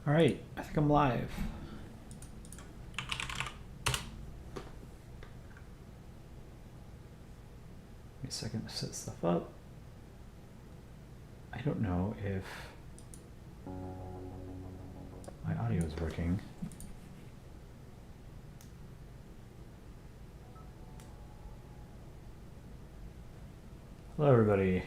All right, I think I'm live. Give me a second to set stuff up. I don't know if my audio is working. Hello, everybody.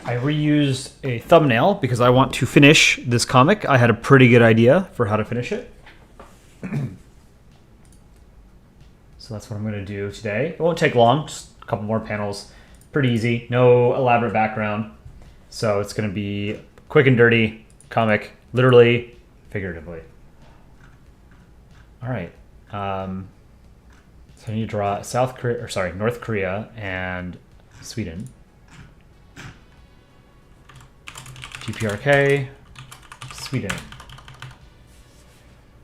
I reused a thumbnail because I want to finish this comic. I had a pretty good idea for how to finish it. So that's what I'm going to do today. It won't take long, just a couple more panels. Pretty easy, no elaborate background. So it's going to be quick and dirty comic, literally, figuratively. All right. So I need to draw North Korea and Sweden. GPRK, Sweden.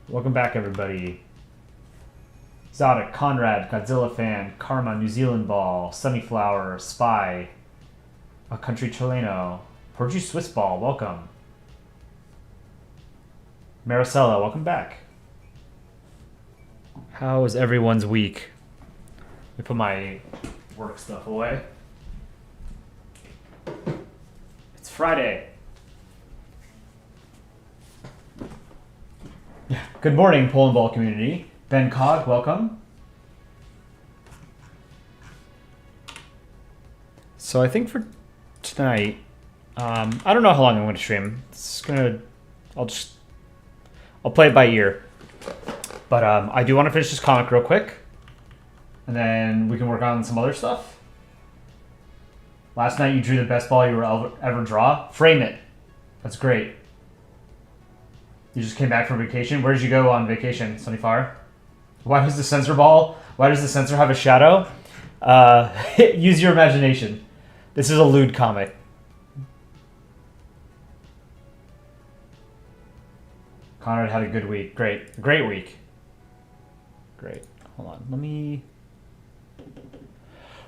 Welcome back, everybody. Exotic, Conrad, Godzilla Fan, Karma, New Zealand Ball, Sunnyflower, Spy, A Country Chileno, Portuguese Swiss Ball, welcome. Maricela, welcome back. How was everyone's week? Let me put my work stuff away. It's Friday. Good morning, Polandball community. Ben Cog, welcome. So I think for tonight, I don't know how long I'm going to stream. I'll play it by ear. But I do want to finish this comic real quick, and then we can work on some other stuff. Last night you drew the best ball you will ever draw. Frame it. That's great. You just came back from vacation. Where did you go on vacation, Sunnyfire? Why does the sensor have a shadow? Use your imagination. This is a lewd comic. Conrad had a good week. Great week. Great. Hold on. I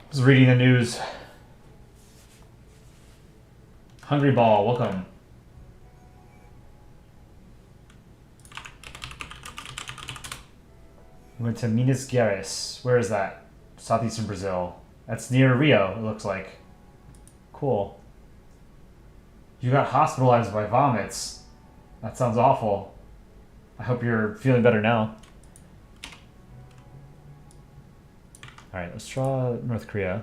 was reading the news. Hungry Ball, welcome. Went to Minas Gerais. Where is that? Southeastern Brazil. That's near Rio, it looks like. Cool. You got hospitalized by vomits. That sounds awful. I hope you're feeling better now. Alright, let's draw North Korea.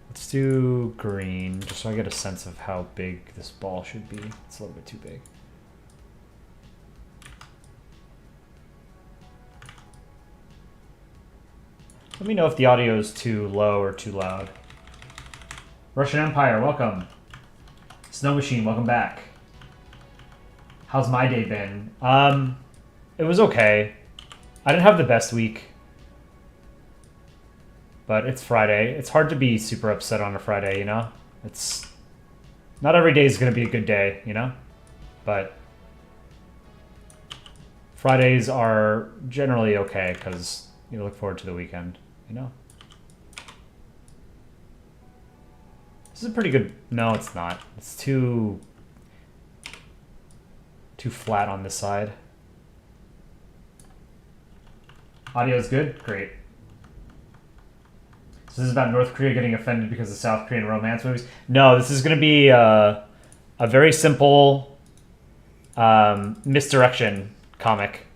Let's do green, just so I get a sense of how big this ball should be. It's a little bit too big. Let me know if the audio is too low or too loud. Russian Empire, welcome. Snow Machine, welcome back. How's my day been? It was okay. I didn't have the best week. But it's Friday. It's hard to be super upset on a Friday, you know? It's not every day is going to be a good day, you know? But Fridays are generally okay because you look forward to the weekend, you know? This is a pretty good... No, it's not. It's too flat on this side. Audio's good? Great. So this is about North Korea getting offended because of South Korean romance movies? No, this is going to be a very simple misdirection comic.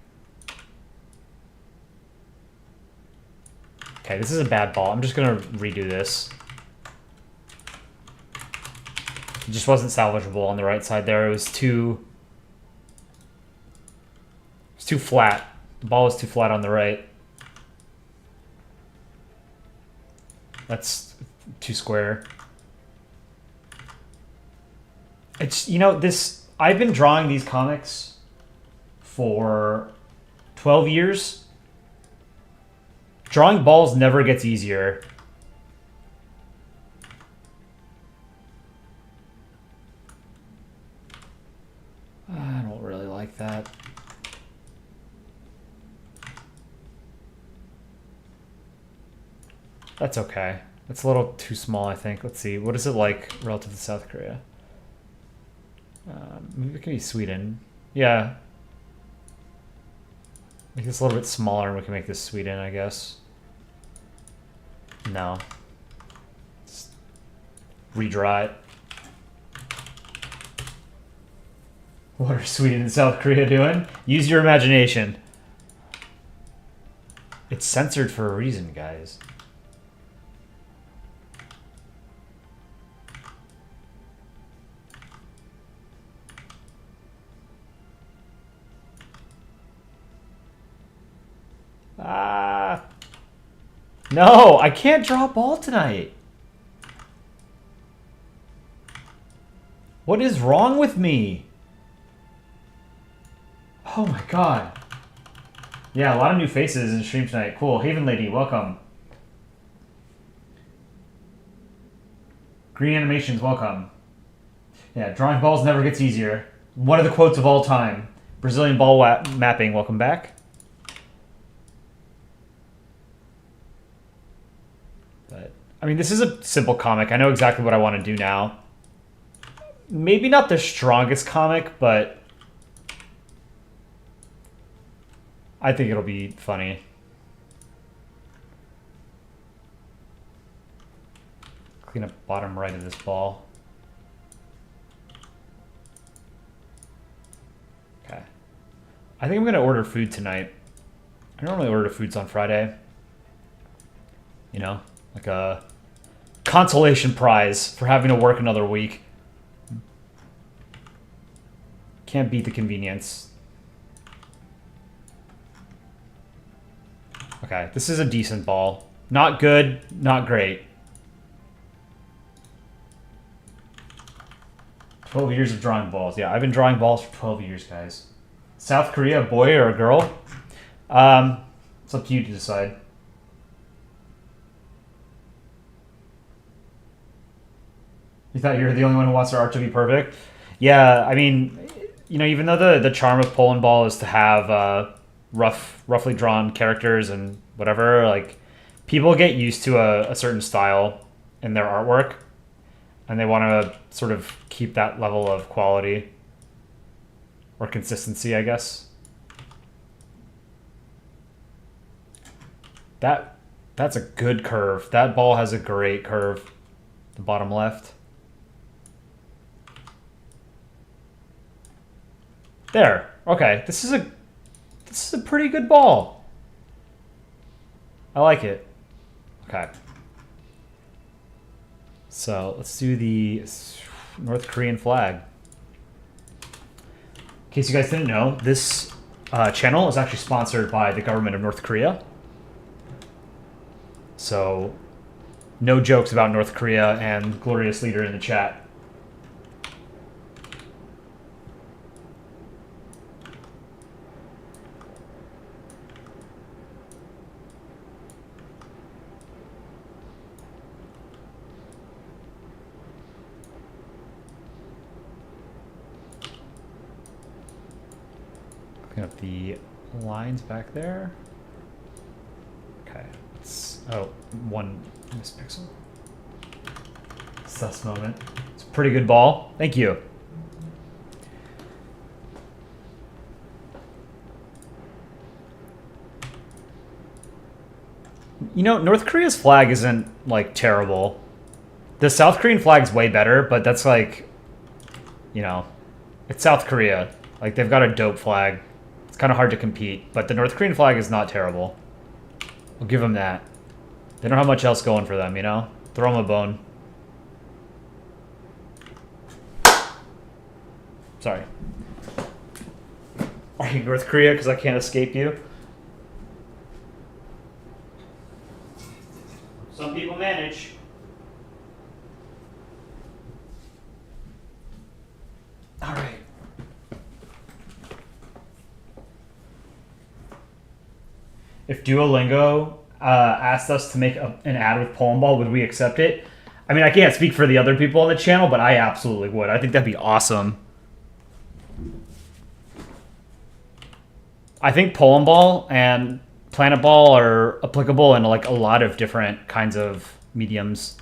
Okay, this is a bad ball. I'm just going to redo this. It just wasn't salvageable on the right side there. It was too flat. The ball was too flat on the right. That's too square. It's, you know, I've been drawing these comics for 12 years. Drawing balls never gets easier. I don't really like that. That's okay. It's a little too small, I think. Let's see. What is it like relative to South Korea? Maybe it can be Sweden. Yeah. Make this a little bit smaller and we can make this Sweden, I guess. No. Just redraw it. What are Sweden and South Korea doing? Use your imagination. It's censored for a reason, guys. Ah. No, I can't draw a ball tonight. What is wrong with me? Oh my god. Yeah, a lot of new faces in stream tonight. Cool. Haven Lady, welcome. Green Animations, welcome. Yeah, drawing balls never gets easier. One of the quotes of all time. Brazilian ball mapping, welcome back. But, I mean, this is a simple comic. I know exactly what I want to do now. Maybe not the strongest comic, but I think it'll be funny. Clean up bottom right of this ball. Okay. I think I'm going to order food tonight. I normally order foods on Friday. You know, like a consolation prize for having to work another week. Can't beat the convenience. Okay, this is a decent ball. Not good, not great. 12 years of drawing balls. Yeah, I've been drawing balls for 12 years, guys. South Korea, a boy or a girl? It's up to you to decide. You thought you were the only one who wants their art to be perfect? Yeah, I mean, you know, even though the charm of Polandball is to have roughly drawn characters and whatever, like, people get used to a certain style in their artwork, and they want to sort of keep that level of quality or consistency, I guess. That's a good curve. That ball has a great curve. The bottom left. There. Okay. This is a pretty good ball. I like it. Okay. So let's do the North Korean flag. In case you guys didn't know, this channel is actually sponsored by the government of North Korea. So no jokes about North Korea and glorious leader in the chat. Clean up the lines back there. Okay. Oh, one missed pixel. Sus moment. It's a pretty good ball. Thank you. You know, North Korea's flag isn't, like, terrible. The South Korean flag's way better, but that's, like, you know, it's South Korea. Like, they've got a dope flag. It's kind of hard to compete, but the North Korean flag is not terrible. I'll give them that. They don't have much else going for them, you know? Throw them a bone. Sorry. Are you North Korea because I can't escape you? Some people manage. All right. If Duolingo asked us to make an ad with Polandball, would we accept it? I mean, I can't speak for the other people on the channel, but I absolutely would. I think that'd be awesome. I think Polandball and Planet Ball are applicable in like a lot of different kinds of mediums.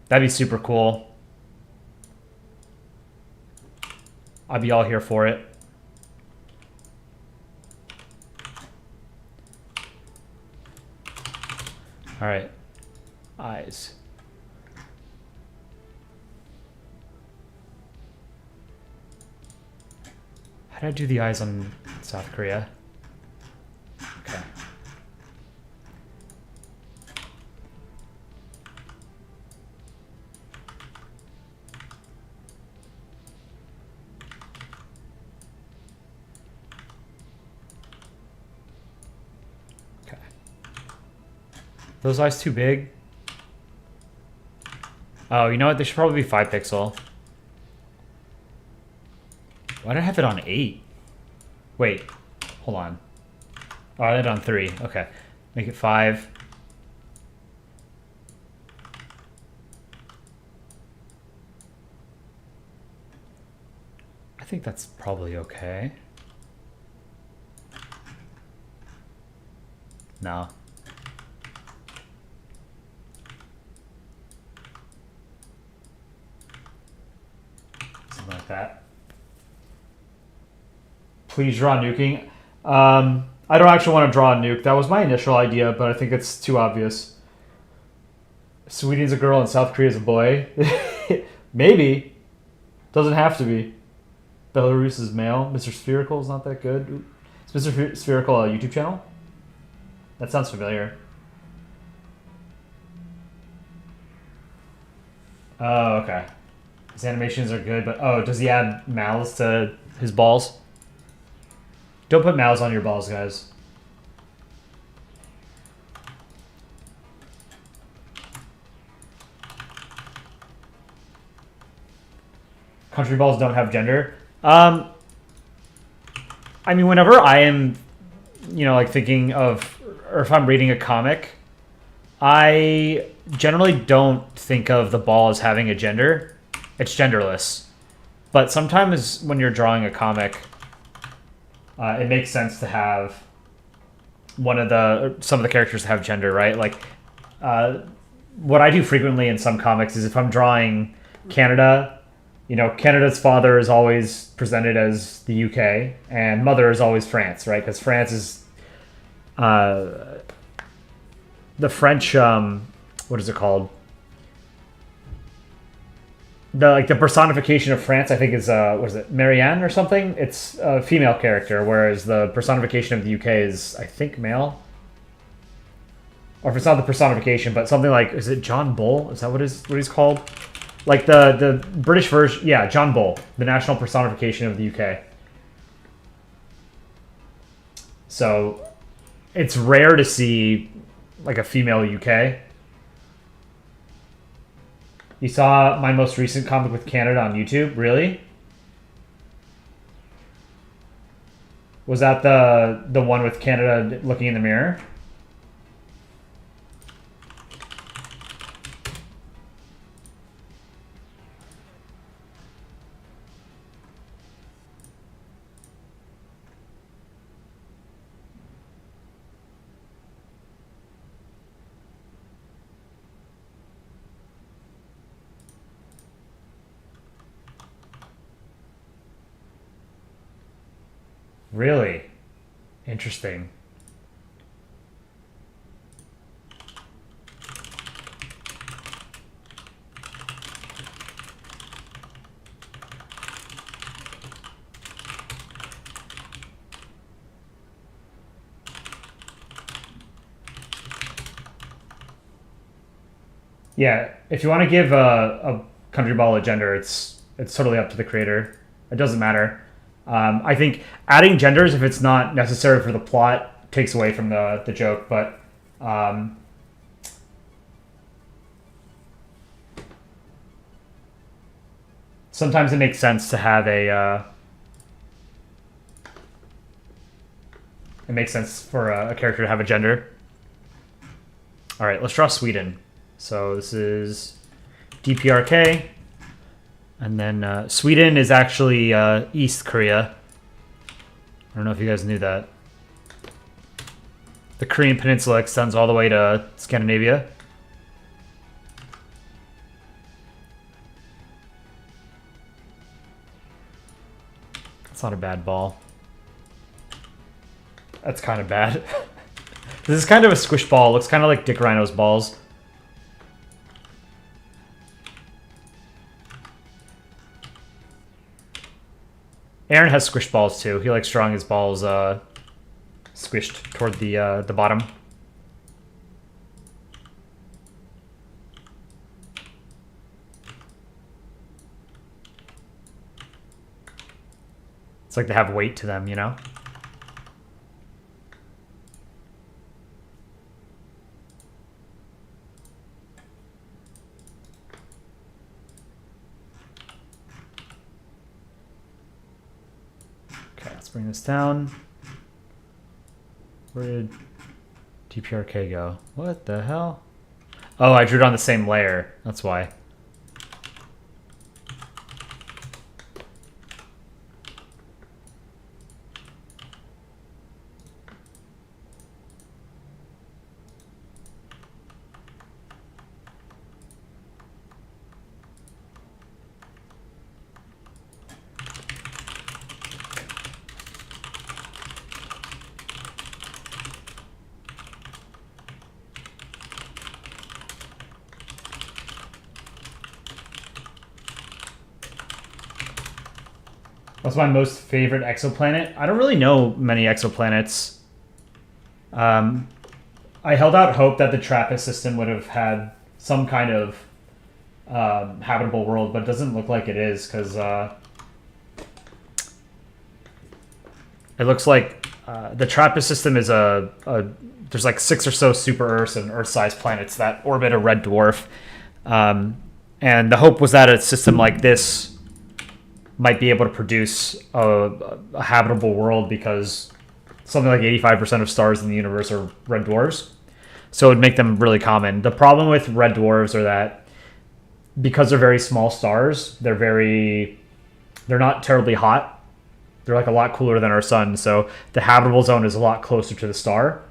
That'd be super cool. I'd be all here for it. All right, eyes. How did I do the eyes on South Korea? Okay. Those eyes too big? Oh, you know what? They should probably be 5 pixel. Why did I have it on 8? Wait, hold on. Oh, I had it on 3. Okay. Make it 5. I think that's probably okay. No. Something like that. Please draw nuking. I don't actually want to draw a nuke. That was my initial idea, but I think it's too obvious. Sweden's a girl and South Korea's a boy. Maybe. Doesn't have to be. Belarus is male. Mr. Spherical is not that good. Is Mr. Spherical a YouTube channel? That sounds familiar. Oh, okay. His animations are good, but oh, does he add mouths to his balls? Don't put mouths on your balls, guys. Country balls don't have gender. I mean, whenever I am, you know, like thinking of, or if I'm reading a comic, I generally don't think of the ball as having a gender. It's genderless. But sometimes when you're drawing a comic, it makes sense to have some of the characters have gender, right? Like, what I do frequently in some comics is if I'm drawing Canada, you know, Canada's father is always presented as the UK, and mother is always France, right? Because France is the French. What is it called? The personification of France, I think, is what is it, Marianne or something? It's a female character, whereas the personification of the UK is, I think, male. Or if it's not the personification, but something like, is it John Bull? Is that what he's called? Like the British version, yeah, John Bull, the national personification of the UK. So it's rare to see like a female UK. You saw my most recent comic with Canada on YouTube? Really? Was that the one with Canada looking in the mirror? Really? Interesting. Yeah, if you want to give a country ball a gender, it's totally up to the creator. It doesn't matter. I think adding genders, if it's not necessary for the plot, takes away from the joke. But sometimes it makes sense to have a. It makes sense for a character to have a gender. All right, let's draw Sweden. So this is DPRK. And then Sweden is actually East Korea. I don't know if you guys knew that. The Korean Peninsula extends all the way to Scandinavia. That's not a bad ball. That's kind of bad. This is kind of a squish ball. It looks kind of like Dick Rhino's balls. Aaron has squish balls too. He likes drawing his balls squished toward the bottom. It's like they have weight to them, you know? Okay, let's bring this down. Where did TPRK go? What the hell? Oh, I drew it on the same layer. That's why. What's my most favorite exoplanet? I don't really know many exoplanets. I held out hope that the TRAPPIST system would have had some kind of habitable world, but it doesn't look like it is, because it looks like the TRAPPIST system is there's like 6 or so super Earths and Earth-sized planets that orbit a red dwarf. And the hope was that a system like this might be able to produce a habitable world, because something like 85% of stars in the universe are red dwarfs. So it would make them really common. The problem with red dwarfs are that because they're very small stars, they're not terribly hot. They're like a lot cooler than our sun. So the habitable zone is a lot closer to the star,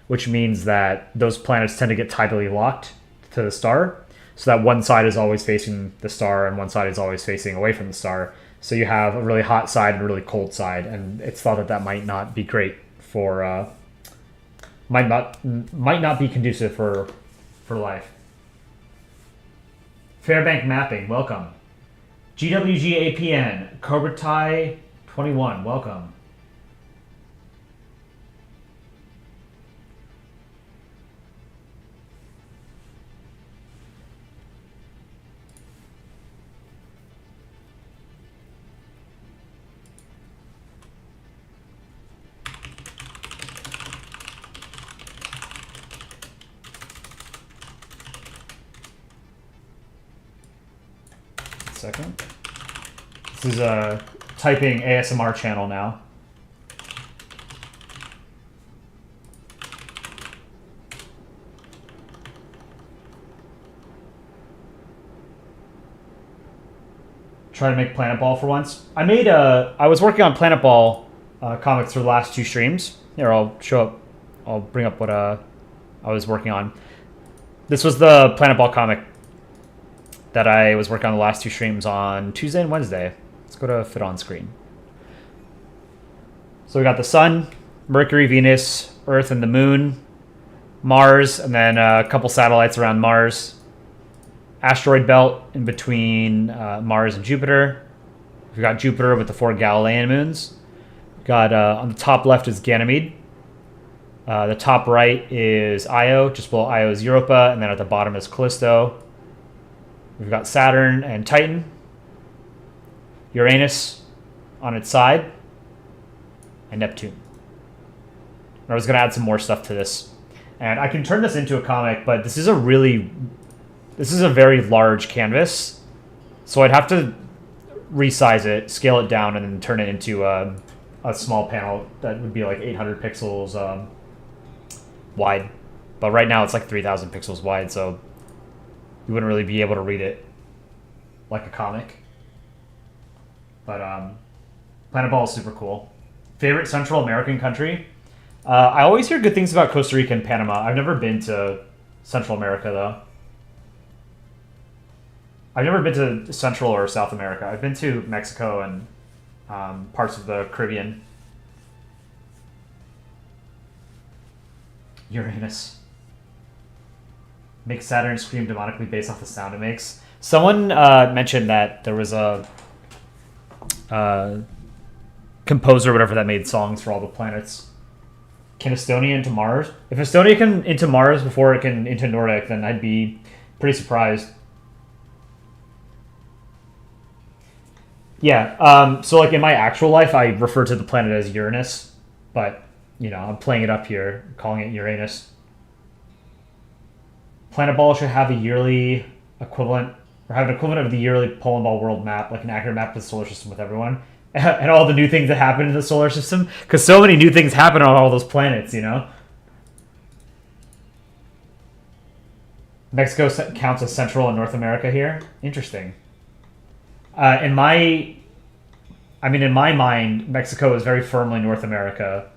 which means that those planets tend to get tidally locked to the star, so that one side is always facing the star and one side is always facing away from the star. So you have a really hot side and a really cold side, and it's thought that that might not be great for, might not be conducive for life. Fairbank Mapping, welcome. GWGAPN, Cobra Tai 21, welcome. Second. This is a typing ASMR channel now. Try to make Polandball for once. I was working on Polandball comics for the last 2 streams. Here, I'll bring up what I was working on. This was the Polandball comic that I was working on the last 2 streams on Tuesday and Wednesday. Let's go to fit on screen. So we got the Sun, Mercury, Venus, Earth, and the Moon, Mars, and then a couple satellites around Mars. Asteroid belt in between Mars and Jupiter. We've got Jupiter with the 4 Galilean moons. We've got on the top left is Ganymede. The top right is Io, just below Io is Europa, and then at the bottom is Callisto. We've got Saturn and Titan, Uranus on its side, and Neptune. And I was going to add some more stuff to this. And I can turn this into a comic, but this is a very large canvas. So I'd have to resize it, scale it down, and then turn it into a small panel that would be like 800 pixels wide. But right now it's like 3,000 pixels wide, so you wouldn't really be able to read it like a comic. But Polandball is super cool. Favorite Central American country? I always hear good things about Costa Rica and Panama. I've never been to Central America, though. I've never been to Central or South America. I've been to Mexico and parts of the Caribbean. Uranus. Makes Saturn scream demonically based off the sound it makes. Someone mentioned that there was a composer, whatever, that made songs for all the planets. Can Estonia into Mars? If Estonia can into Mars before it can into Nordic, then I'd be pretty surprised. Yeah, so like in my actual life, I refer to the planet as Uranus, but, you know, I'm playing it up here, calling it Uranus. Polandball should have a yearly equivalent, or have an equivalent of the yearly Polandball world map, like an accurate map of the solar system with everyone, and all the new things that happen in the solar system, because so many new things happen on all those planets, you know? Mexico counts as Central and North America here. Interesting. In my mind, Mexico is very firmly North America.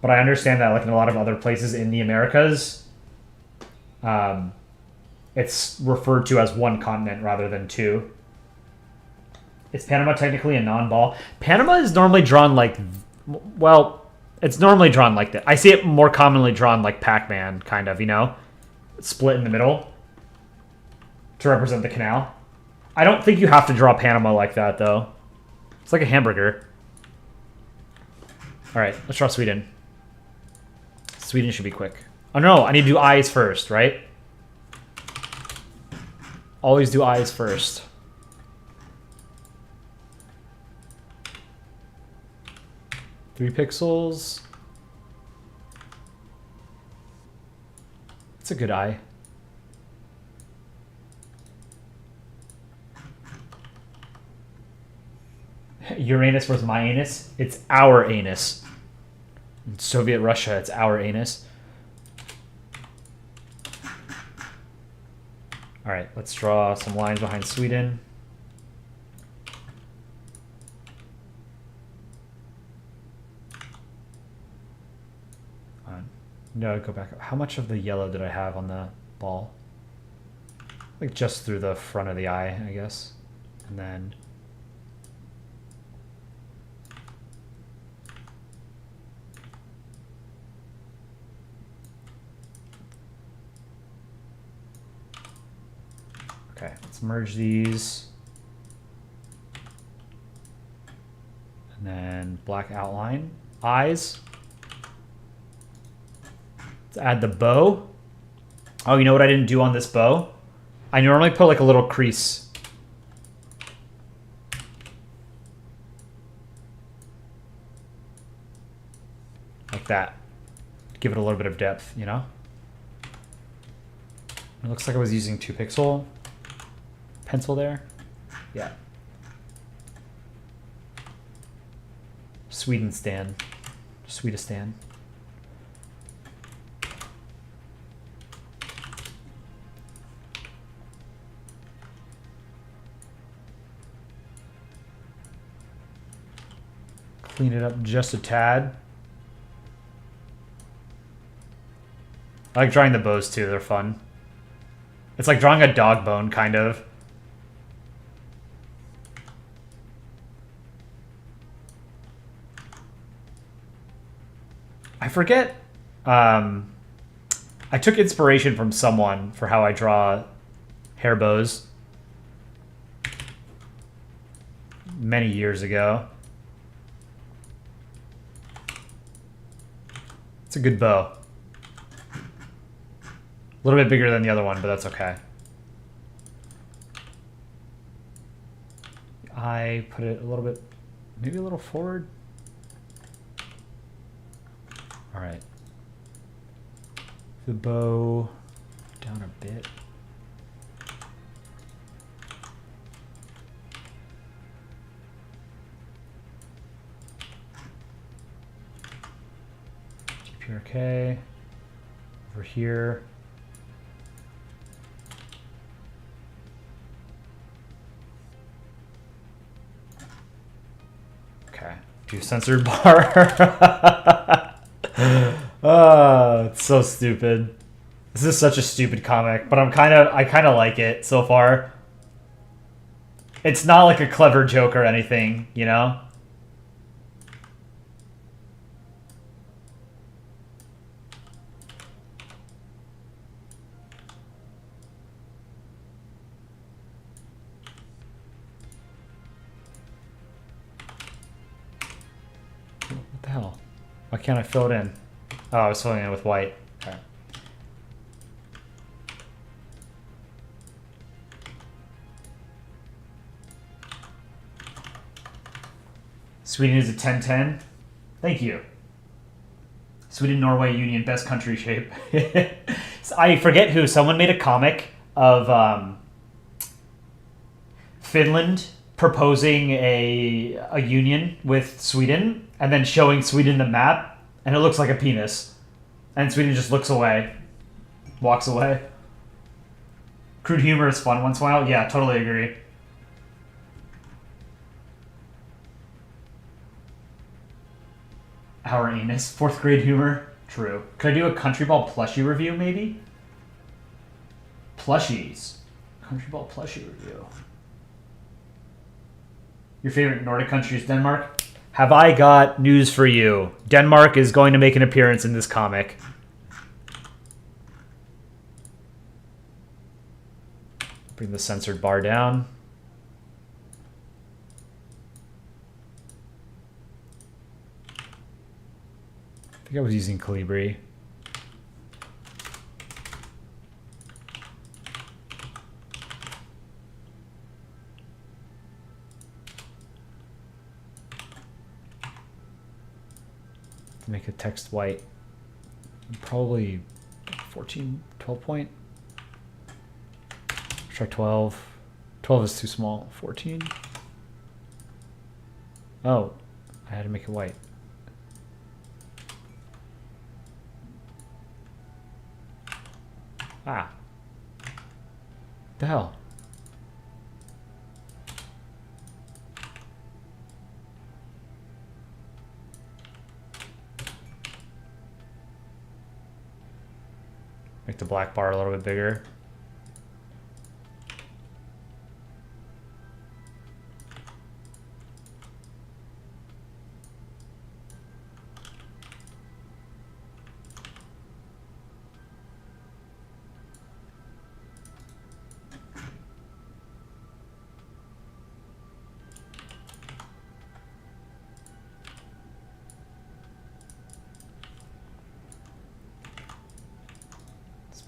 But I understand that, like in a lot of other places in the Americas, it's referred to as one continent rather than two. Is Panama technically a non-ball? Panama is normally drawn like, well, it's normally drawn like that. I see it more commonly drawn like Pac-Man, kind of, you know? Split in the middle to represent the canal. I don't think you have to draw Panama like that, though. It's like a hamburger. All right, let's draw Sweden. Sweden should be quick. Oh, no, I need to do eyes first, right? Always do eyes first. Three pixels. It's a good eye. Uranus versus my anus. It's our anus. In Soviet Russia, it's our anus. All right, let's draw some lines behind Sweden. No, go back. How much of the yellow did I have on the ball? Like just through the front of the eye, I guess. And then okay, let's merge these. And then black outline. Eyes. Let's add the bow. Oh, you know what I didn't do on this bow? I normally put like a little crease. Like that. Give it a little bit of depth, you know? It looks like I was using 2-pixel pencil there. Yeah. Swedistan. Swedistan. Clean it up just a tad. I like drawing the bows too, they're fun. It's like drawing a dog bone, kind of. I forget. I took inspiration from someone for how I draw hair bows many years ago. It's a good bow. A little bit bigger than the other one, but that's okay. I put it a little bit, maybe a little forward. All right. The bow down a bit. GPRK over here. Okay, Do censored bar. It's so stupid. This is such a stupid comic, but I kind of like it so far. It's not like a clever joke or anything, you know? What the hell? Why can't I fill it in? Oh, I was filling it in with white. Okay. Sweden is a 10-10. Thank you. Sweden-Norway Union, best country shape. I forget who. Someone made a comic of Finland proposing a union with Sweden and then showing Sweden the map, and it looks like a penis. And Sweden just looks away. Walks away. Crude humor is fun once in a while. Yeah, totally agree. Our anus. 4th grade humor. True. Could I do a Country Ball plushie review, maybe? Plushies. Country Ball plushie review. Your favorite Nordic country is Denmark? Have I got news for you? Denmark is going to make an appearance in this comic. Bring the censored bar down. I think I was using Calibri. To make a text white. Probably 14, 12 point. Try 12. 12 is too small. 14. Oh, I had to make it white. Ah. The hell? Make the black bar a little bit bigger.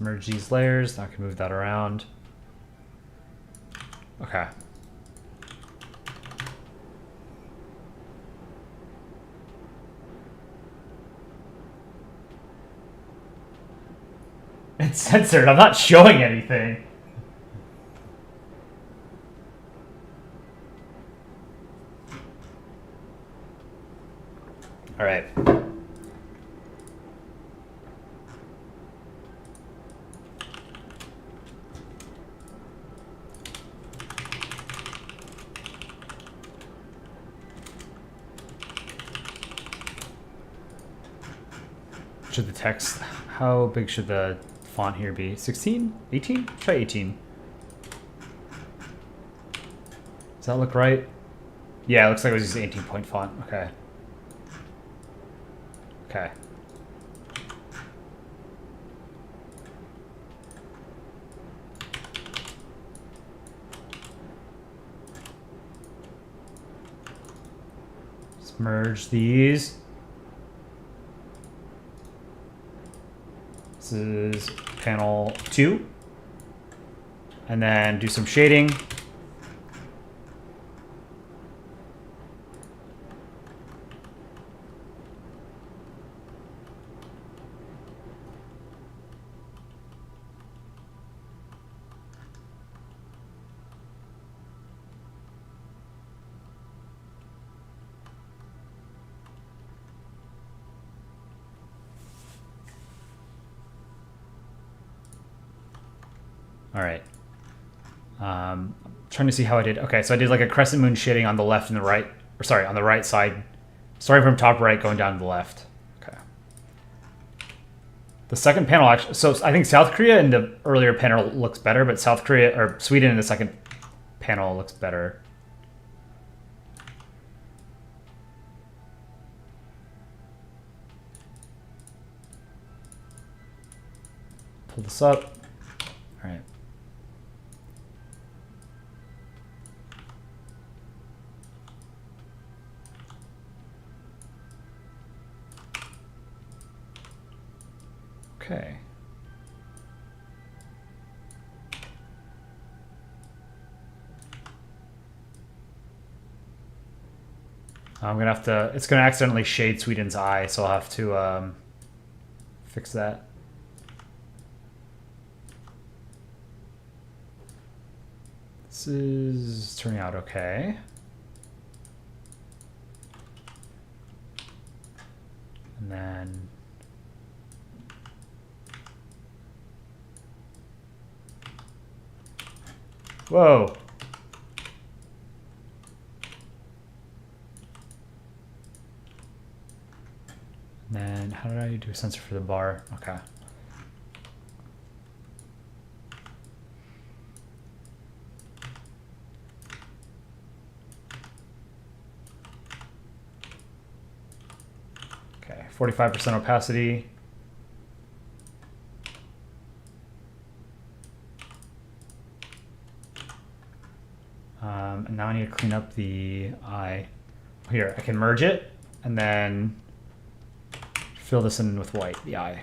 Merge these layers. Now I can move that around. Okay. It's censored. I'm not showing anything. All right. Should the text, how big should the font here be? 16? 18? Try 18. Does that look right? Yeah, it looks like it was just 18 point font. Okay. Okay. Let's merge these. This is panel 2. And then do some shading. All right. Trying to see how I did. Okay, so I did like a crescent moon shading on the left and the right, or sorry, on the right side Starting from top right, going down to the left. Okay. The second panel actually, so I think South Korea in the earlier panel looks better, but South Korea or Sweden in the second panel looks better. Pull this up. All right. Okay. I'm gonna have to, it's gonna accidentally shade Sweden's eye, so I'll have to fix that. This is turning out okay. And then whoa. And then how did I do a sensor for the bar? Okay. Okay, 45% opacity. And now I need to clean up the eye. Here, I can merge it and then fill this in with white, the eye.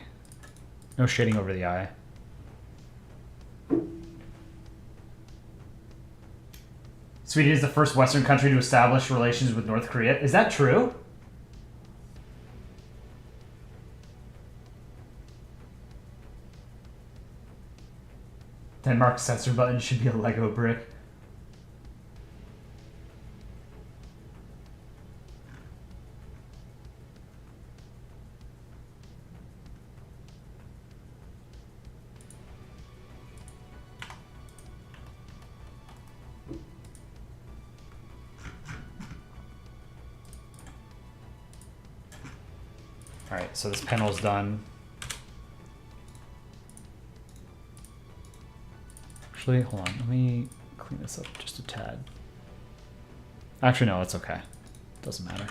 No shading over the eye. Sweden is the first Western country to establish relations with North Korea. Is that true? Denmark's censor button should be a Lego brick. All right, so this panel is done. Actually, hold on, let me clean this up just a tad. Actually, no, it's okay. Doesn't matter.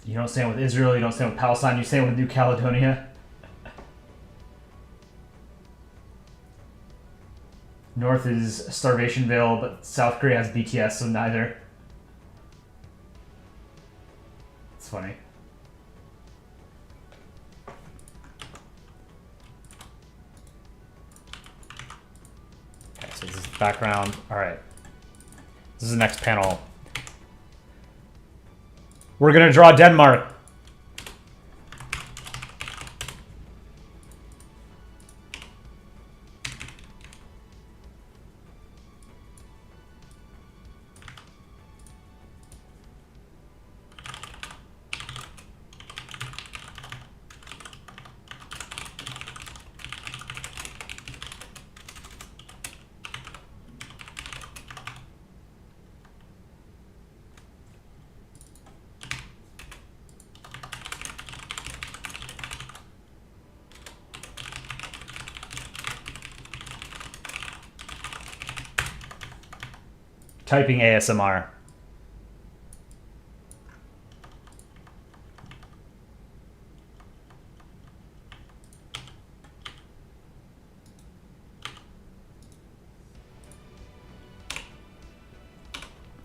You don't stand with Israel, you don't stand with Palestine, you stand with New Caledonia. North is Starvationville, but South Korea has BTS, so neither. It's funny. Okay, so this is the background. All right. This is the next panel. We're going to draw Denmark. Typing ASMR.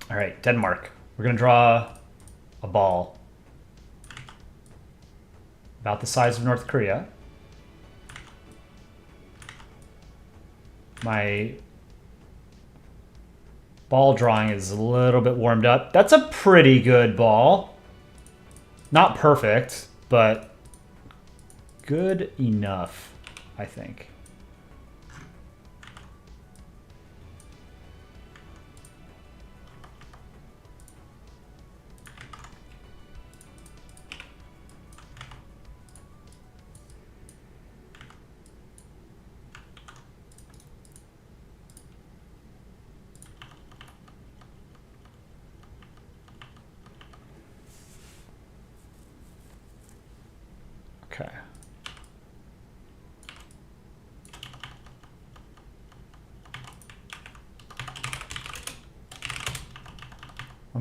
All right, Denmark. We're going to draw a ball about the size of North Korea. My ball drawing is a little bit warmed up. That's a pretty good ball. Not perfect, but good enough, I think.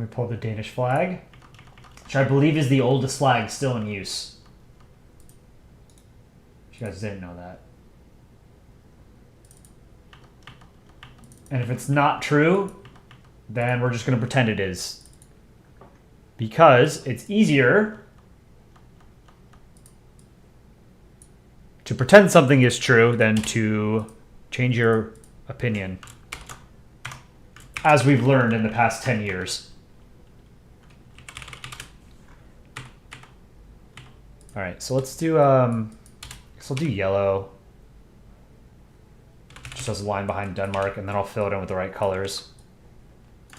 me pull the Danish flag, which I believe is the oldest flag still in use. If you guys didn't know that. And if it's not true, then we're just going to pretend it is. Because it's easier to pretend something is true than to change your opinion. As we've learned in the past 10 years. All right, so let's do, I guess I'll do yellow. Just as a line behind Denmark, and then I'll fill it in with the right colors.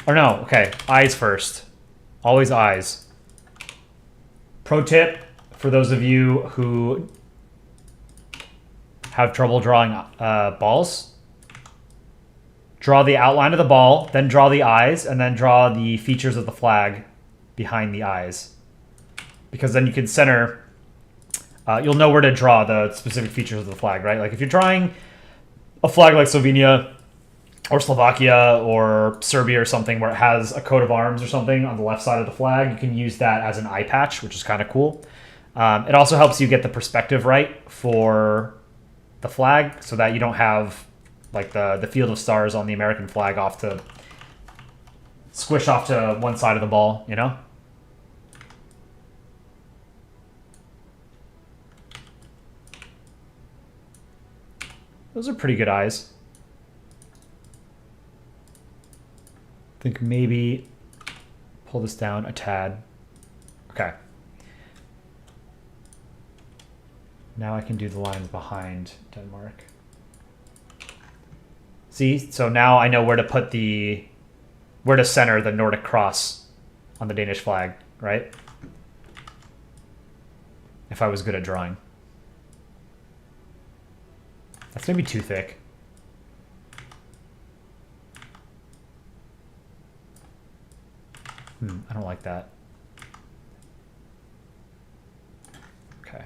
Or no, okay, eyes first. Always eyes. Pro tip for those of you who have trouble drawing balls. Draw the outline of the ball, then draw the eyes, and then draw the features of the flag behind the eyes. Because then you can center, you'll know where to draw the specific features of the flag, right? Like if you're drawing a flag like Slovenia or Slovakia or Serbia or something where it has a coat of arms or something on the left side of the flag, you can use that as an eye patch, which is kind of cool. It also helps you get the perspective right for the flag so that you don't have like the field of stars on the American flag off to squish off to one side of the ball, you know? Those are pretty good eyes. I think maybe pull this down a tad. Okay. Now I can do the lines behind Denmark. See, so now I know where to put where to center the Nordic cross on the Danish flag, right? If I was good at drawing. That's maybe too thick. I don't like that. Okay.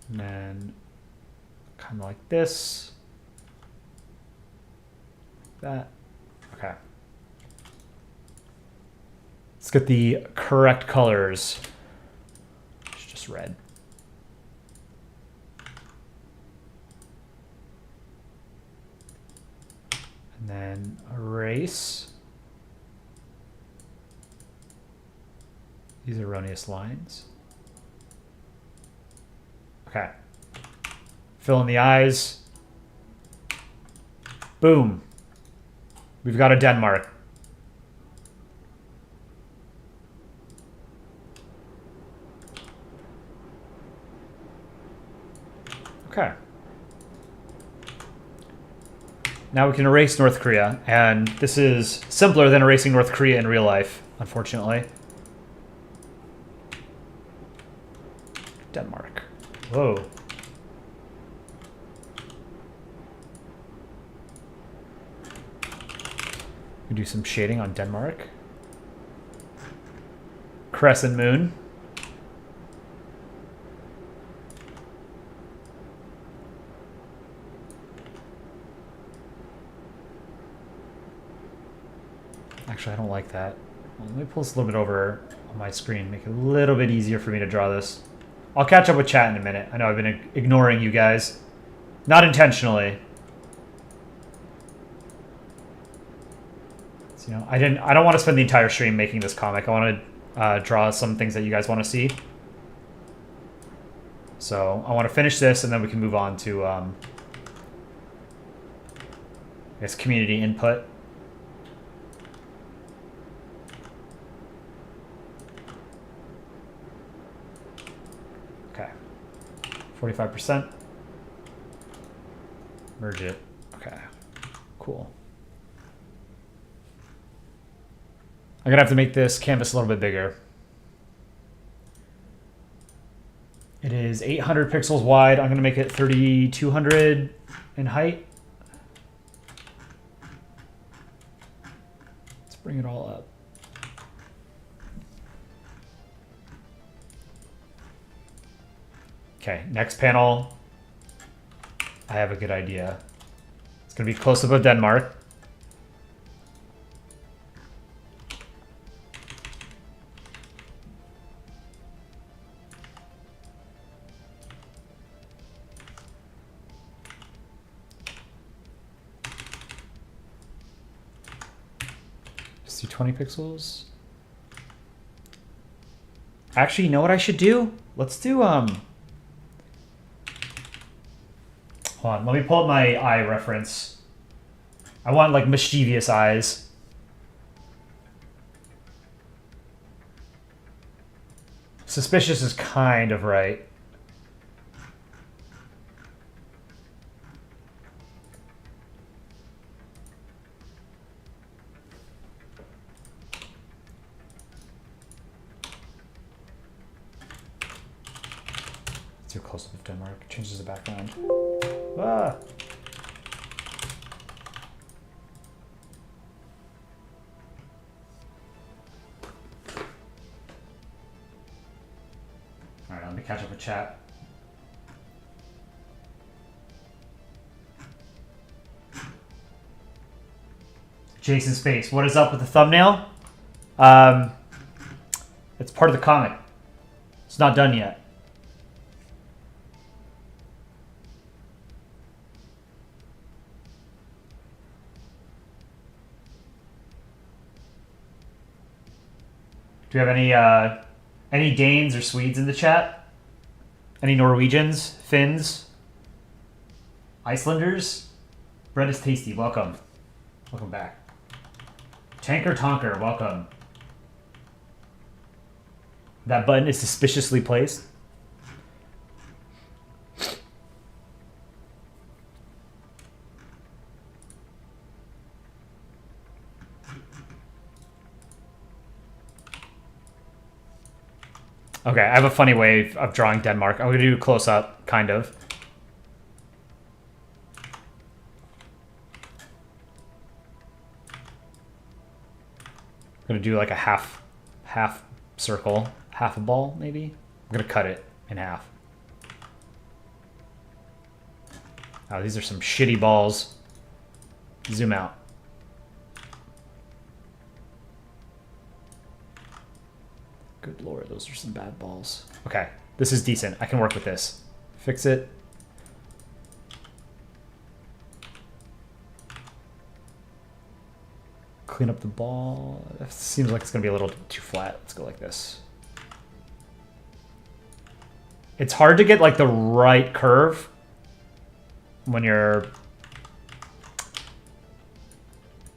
And then kind of like this. That. Okay. Let's get the correct colors. It's just red. And then erase these erroneous lines. Okay. Fill in the eyes. Boom. We've got a Denmark. Okay. Now we can erase North Korea, and this is simpler than erasing North Korea in real life, unfortunately. Denmark. Whoa. We do some shading on Denmark. Crescent moon. Actually, I don't like that. Well, let me pull this a little bit over on my screen, make it a little bit easier for me to draw this. I'll catch up with chat in a minute. I know I've been ignoring you guys. Not intentionally. So, you know, I don't want to spend the entire stream making this comic. I want to draw some things that you guys want to see. So I want to finish this, and then we can move on to, I guess, community input. Okay. 45%. Merge it. Okay. Cool. I'm going to have to make this canvas a little bit bigger. It is 800 pixels wide. I'm going to make it 3200 in height. Let's bring it all up. Okay, next panel. I have a good idea. It's going to be close up of Denmark. Just do 20 pixels. Actually, you know what I should do? Let's do, hold on, let me pull up my eye reference. I want, like, mischievous eyes. Suspicious is kind of right. Too close to Denmark. Changes the background. Ah. All right, let me catch up with chat. Jason Space, what is up with the thumbnail? It's part of the comic. It's not done yet. Do we have any Danes or Swedes in the chat? Any Norwegians, Finns, Icelanders? Bread is tasty. Welcome. Welcome back. Tanker Tonker, welcome. That button is suspiciously placed. Okay, I have a funny way of drawing Denmark. I'm going to do close up, kind of. I'm going to do like a half circle, half a ball, maybe. I'm going to cut it in half. Oh, these are some shitty balls. Zoom out. Good lord, those are some bad balls. Okay, this is decent. I can work with this. Fix it. Clean up the ball. It seems like it's going to be a little too flat. Let's go like this. It's hard to get like the right curve when you're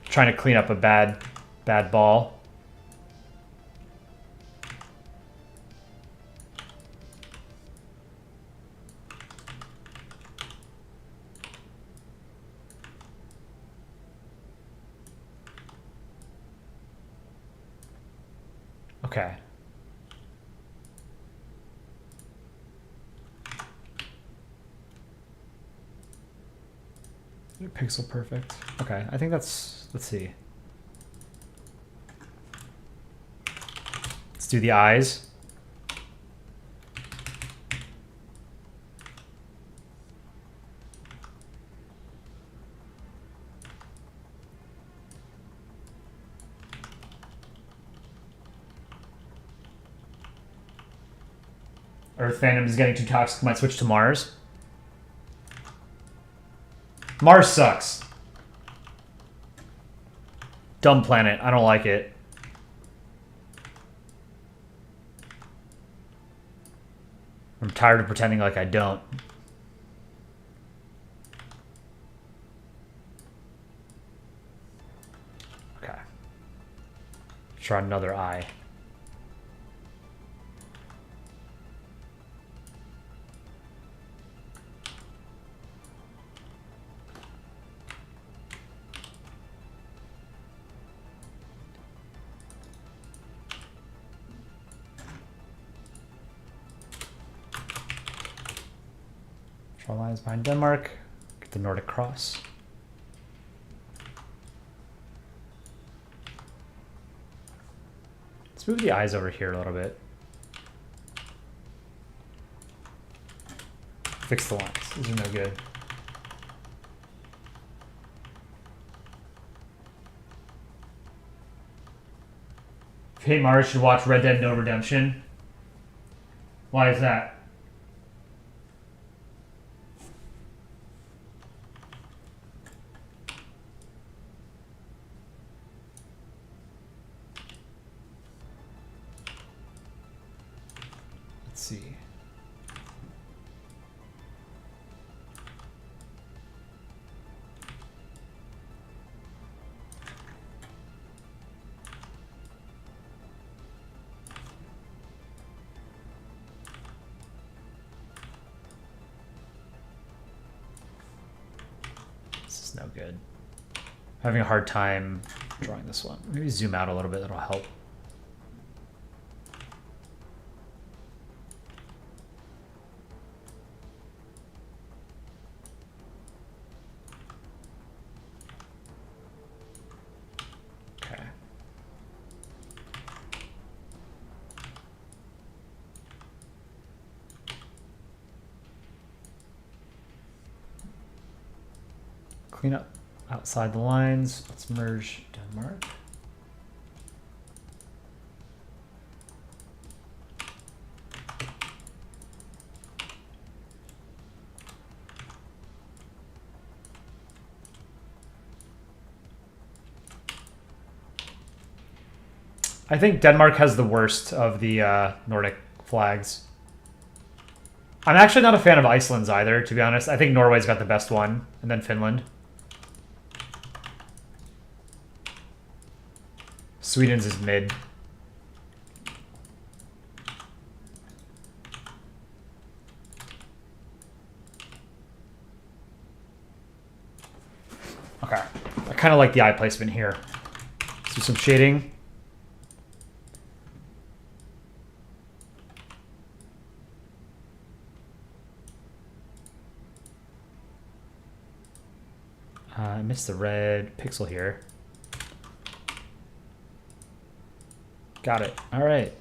trying to clean up a bad ball. Okay. Pixel perfect. Okay, I think that's, let's see. Let's do the eyes. Earth fandom is getting too toxic. Might switch to Mars. Mars sucks. Dumb planet. I don't like it. I'm tired of pretending like I don't. Okay. Try another eye. Draw lines behind Denmark. Get the Nordic cross. Let's move the eyes over here a little bit. Fix the lines. These are no good. If you hate Mario, you should watch Red Dead No Redemption. Why is that? Let's see. This is no good. I'm having a hard time drawing this one. Maybe zoom out a little bit, that'll help. Okay. Clean up outside the lines. Let's merge Denmark. I think Denmark has the worst of the Nordic flags. I'm actually not a fan of Iceland's either, to be honest. I think Norway's got the best one, and then Finland. Sweden's is mid. Okay. I kind of like the eye placement here. Let's do some shading. I missed the red pixel here. Got it. All right.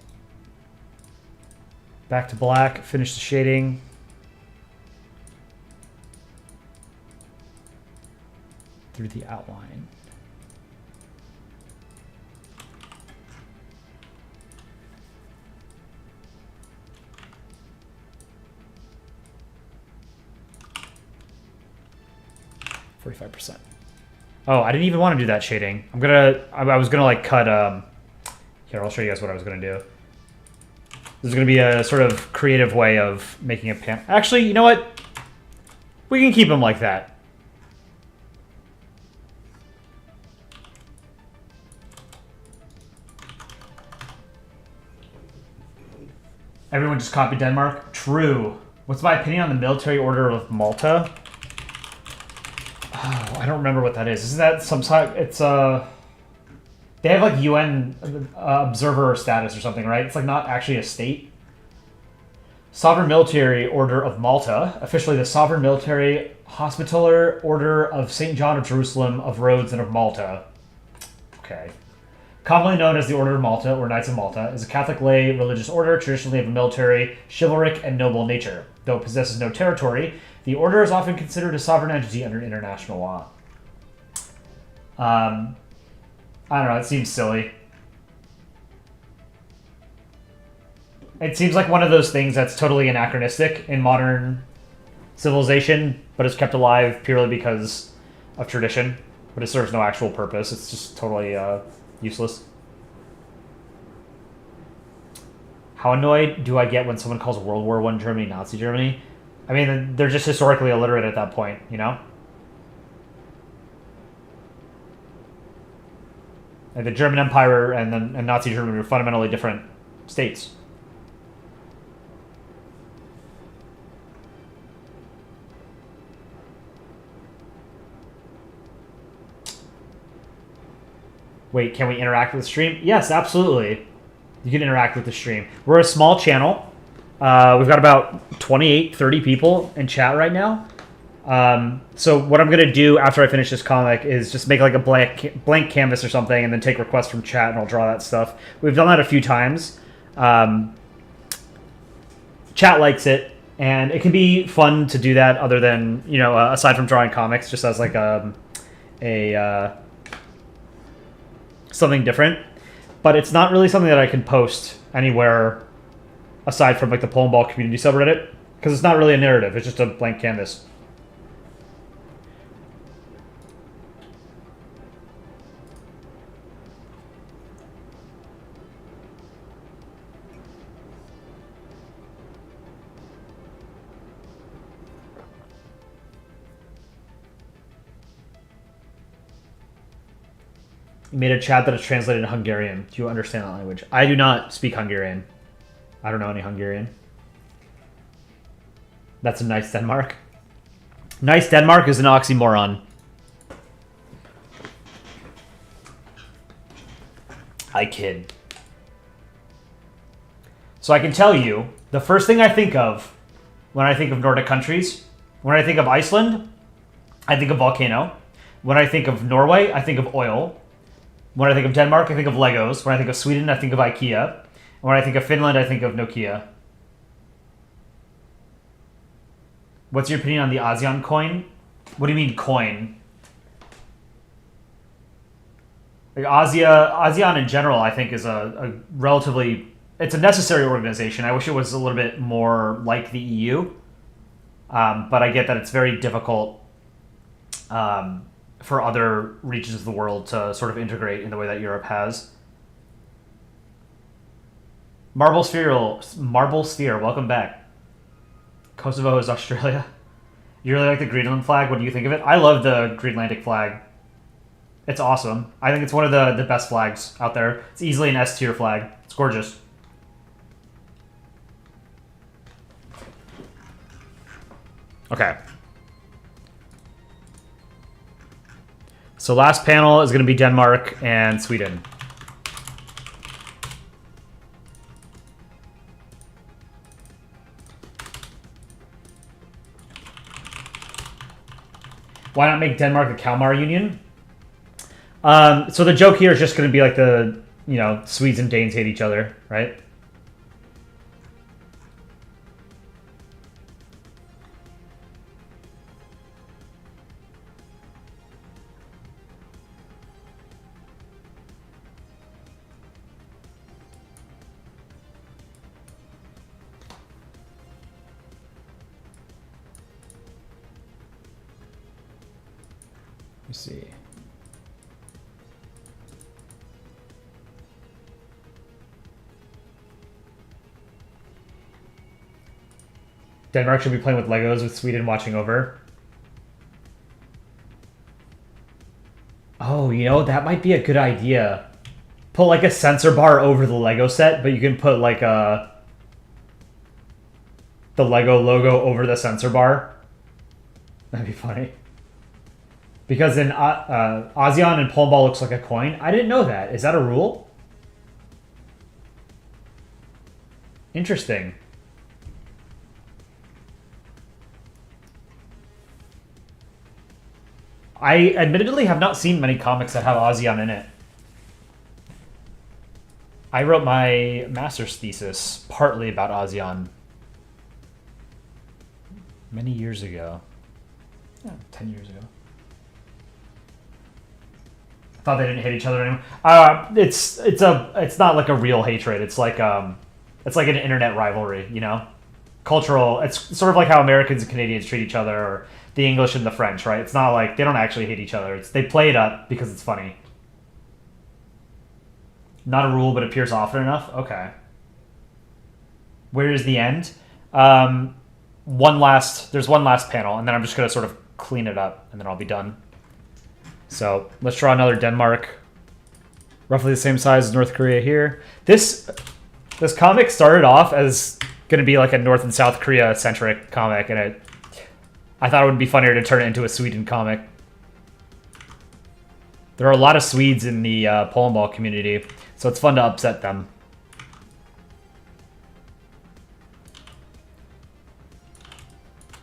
Back to black. Finish the shading. Through the outline. %. Oh, I didn't even want to do that shading. I was gonna like cut, here, I'll show you guys what I was gonna do. This is gonna be a sort of creative way of making a pan. Actually, you know what? We can keep them like that. Everyone just copied Denmark? True. What's my opinion on the military order of Malta? Oh, I don't remember what that is. Isn't that some sort? It's they have like UN observer status or something, right? It's like not actually a state. Sovereign Military Order of Malta, officially the Sovereign Military Hospitaller Order of St. John of Jerusalem, of Rhodes, and of Malta. Okay. Commonly known as the Order of Malta, or Knights of Malta, is a Catholic lay religious order, traditionally of a military, chivalric, and noble nature. Though it possesses no territory, the order is often considered a sovereign entity under international law. I don't know, it seems silly. It seems like one of those things that's totally anachronistic in modern civilization, but is kept alive purely because of tradition, but it serves no actual purpose. It's just totally useless. How annoyed do I get when someone calls World War I Germany Nazi Germany? I mean, they're just historically illiterate at that point, you know? Like the German Empire and Nazi Germany were fundamentally different states. Wait, can we interact with the stream? Yes, absolutely. You can interact with the stream. We're a small channel. We've got about 28, 30 people in chat right now. So what I'm going to do after I finish this comic is just make like a blank canvas or something and then take requests from chat and I'll draw that stuff. We've done that a few times. Chat likes it, and it can be fun to do that other than, you know, aside from drawing comics, just as like something different. but it's not really something that I can post anywhere aside from like the Polandball community subreddit, because it's not really a narrative. It's just a blank canvas. You made a chat that is translated to Hungarian. Do you understand that language? I do not speak Hungarian. I don't know any Hungarian. That's a nice Denmark. Nice Denmark is an oxymoron. I kid. So I can tell you, the first thing I think of when I think of Nordic countries, when I think of Iceland, I think of volcano. When I think of Norway, I think of oil. When I think of Denmark, I think of Legos. When I think of Sweden, I think of IKEA. And when I think of Finland, I think of Nokia. What's your opinion on the ASEAN coin? What do you mean coin? Like ASEAN in general, I think, is a relatively... It's a necessary organization. I wish it was a little bit more like the EU. But I get that it's very difficult for other regions of the world to sort of integrate in the way that Europe has. Marble Sphere, welcome back. Kosovo is Australia. You really like the Greenland flag? What do you think of it? I love the Greenlandic flag. It's awesome. I think it's one of the best flags out there. It's easily an S tier flag. It's gorgeous. Okay. So last panel is going to be Denmark and Sweden. Why not make Denmark a Kalmar Union? So the joke here is just going to be like the, Swedes and Danes hate each other, right? Let's see. Denmark should be playing with Legos with Sweden watching over. Oh, that might be a good idea. Put like a sensor bar over the Lego set, but you can put like the Lego logo over the sensor bar. That'd be funny. Because in ASEAN and Polandball looks like a coin. I didn't know that. Is that a rule? Interesting. I admittedly have not seen many comics that have ASEAN in it. I wrote my master's thesis partly about ASEAN many years ago. Yeah, 10 years ago. I thought they didn't hate each other anymore. It's not like a real hatred. It's like an internet rivalry, Cultural. It's sort of like how Americans and Canadians treat each other, or the English and the French, right? It's not like they don't actually hate each other. They play it up because it's funny. Not a rule, but appears often enough. Okay. Where is the end? There's one last panel, and then I'm just gonna sort of clean it up, and then I'll be done. So let's draw another Denmark. Roughly the same size as North Korea here. This comic started off as going to be like a North and South Korea centric comic, and I thought it would be funnier to turn it into a Sweden comic. There are a lot of Swedes in the Polandball community, so it's fun to upset them.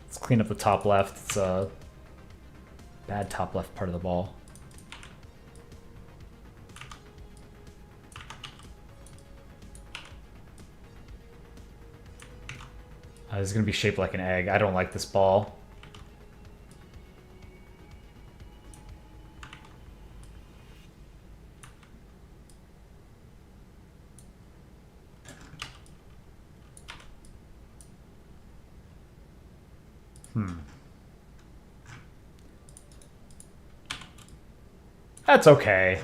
Let's clean up the top left. It's a bad top left part of the ball. This is going to be shaped like an egg. I don't like this ball. That's okay.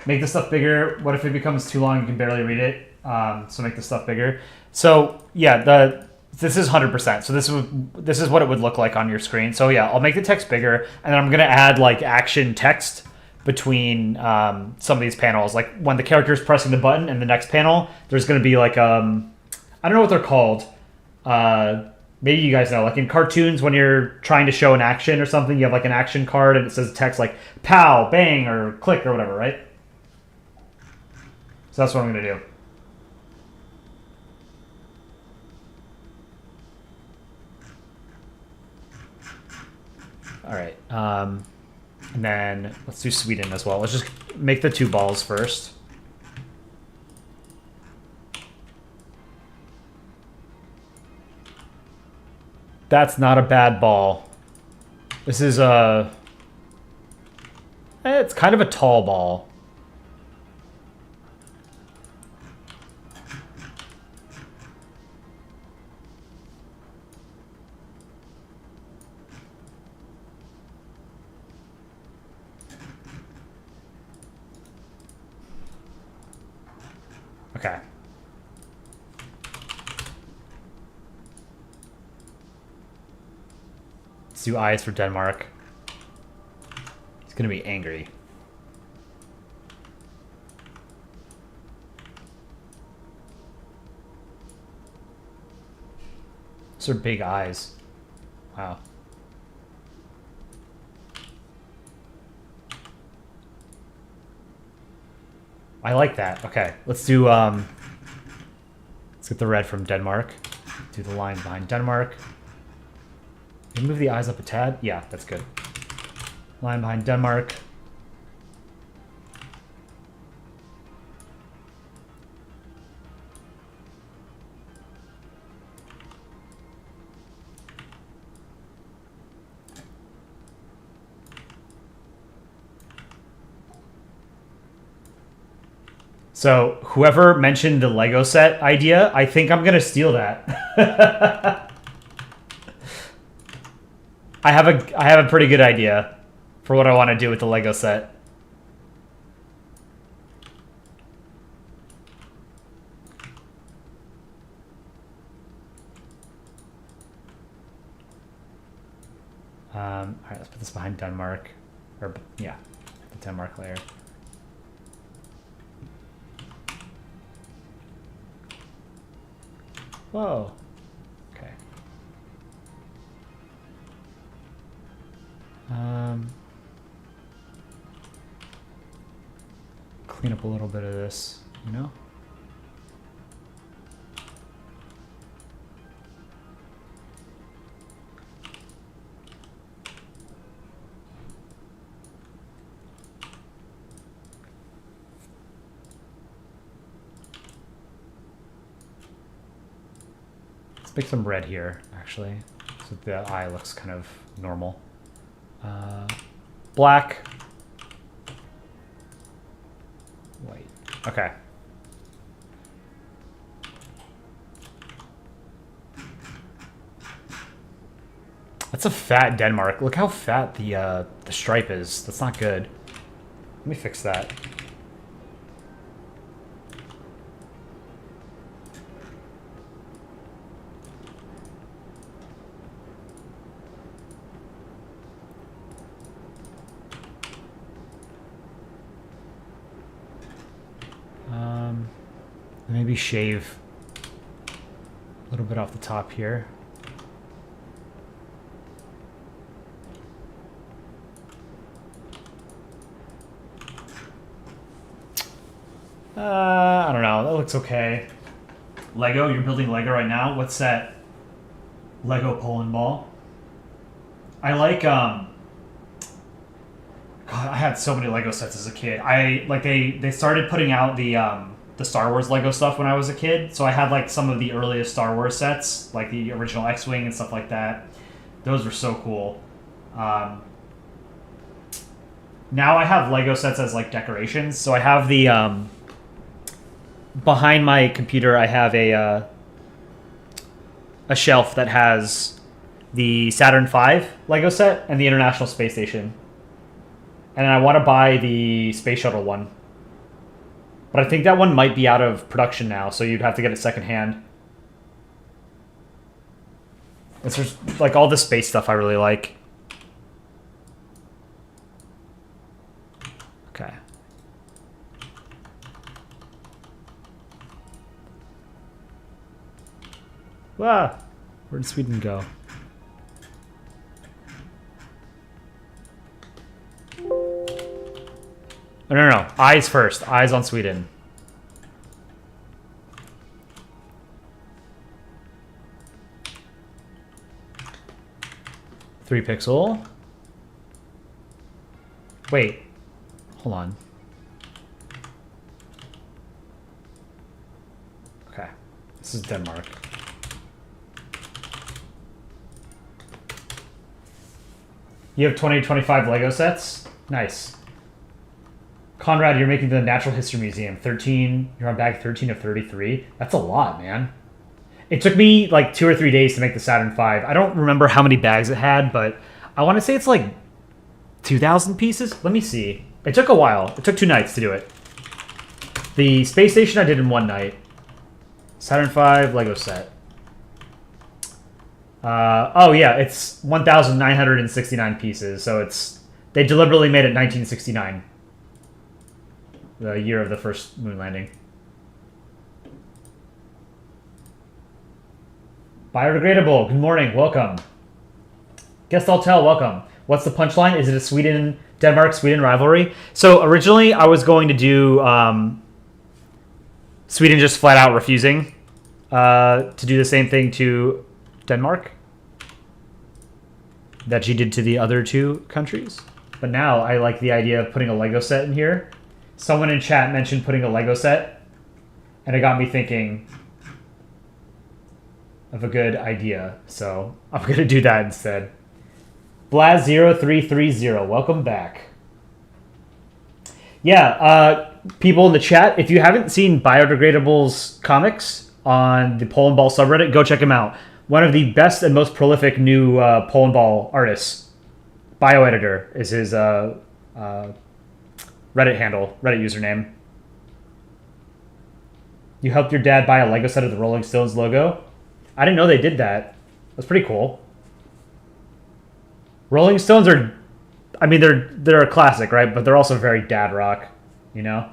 Make the stuff bigger. What if it becomes too long? You can barely read it. So make the stuff bigger. So yeah, this is 100%. So this is what it would look like on your screen. So yeah, I'll make the text bigger, and then I'm gonna add like action text between some of these panels. Like when the character is pressing the button in the next panel, there's gonna be like I don't know what they're called. Maybe you guys know. Like in cartoons, when you're trying to show an action or something, you have like an action card and it says text like "pow," "bang," or "click" or whatever, right? So that's what I'm going to do. All right. And then let's do Sweden as well. Let's just make the 2 balls first. That's not a bad ball. This is it's kind of a tall ball. Okay. Let's do eyes for Denmark. He's gonna be angry. Those are big eyes. Wow. I like that. Okay, let's do let's get the red from Denmark. Do the line behind Denmark. Can you move the eyes up a tad? Yeah, that's good. Line behind Denmark. So whoever mentioned the Lego set idea, I think I'm gonna steal that. I have a pretty good idea for what I want to do with the Lego set. All right, let's put this behind Denmark, or yeah, the Denmark layer. Whoa. Okay. Clean up a little bit of this, you know? Make some red here, actually, so the eye looks kind of normal. Black. White. Okay. That's a fat Denmark. Look how fat the stripe is. That's not good. Let me fix that. Maybe shave a little bit off the top here. I don't know. That looks okay. Lego? You're building Lego right now? What's that? Lego Polandball. I like, God, I had so many Lego sets as a kid. They started putting out the Star Wars Lego stuff when I was a kid, so I had like some of the earliest Star Wars sets, like the original X-Wing and stuff like that. Those were so cool. Now I have Lego sets as like decorations, so I have the behind my computer, I have a shelf that has the Saturn V Lego set and the International Space Station. And I want to buy the Space Shuttle one. But I think that one might be out of production now, so you'd have to get it secondhand. It's just like all the space stuff I really like. Okay. Ah, where did Sweden go? No. Eyes first. Eyes on Sweden. Three pixel. Wait. Hold on. Okay. This is Denmark. You have 2025 Lego sets? Nice. Conrad, you're making the Natural History Museum. 13, you're on bag 13 of 33. That's a lot, man. It took me like 2 or 3 days to make the Saturn V. I don't remember how many bags it had, but I want to say it's like 2,000 pieces. Let me see. It took a while. It took 2 nights to do it. The Space Station I did in 1 night. Saturn V Lego set. Oh yeah, it's 1,969 pieces. So they deliberately made it 1969. The year of the first moon landing. Biodegradable, good morning, welcome. Guest I'll tell, welcome. What's the punchline? Is it a Denmark-Sweden rivalry? So originally I was going to do Sweden just flat out refusing to do the same thing to Denmark that she did to the other 2 countries. But now I like the idea of putting a Lego set in here. Someone in chat mentioned putting a Lego set, and it got me thinking of a good idea. So I'm going to do that instead. Blaz0330, welcome back. Yeah, people in the chat, if you haven't seen Biodegradable's comics on the Polandball subreddit, go check him out. One of the best and most prolific new Polandball artists. Bioeditor is his Reddit handle, Reddit username. You helped your dad buy a Lego set of the Rolling Stones logo? I didn't know they did that. That's pretty cool. Rolling Stones are, I mean, they're a classic, right? But they're also very dad rock, you know?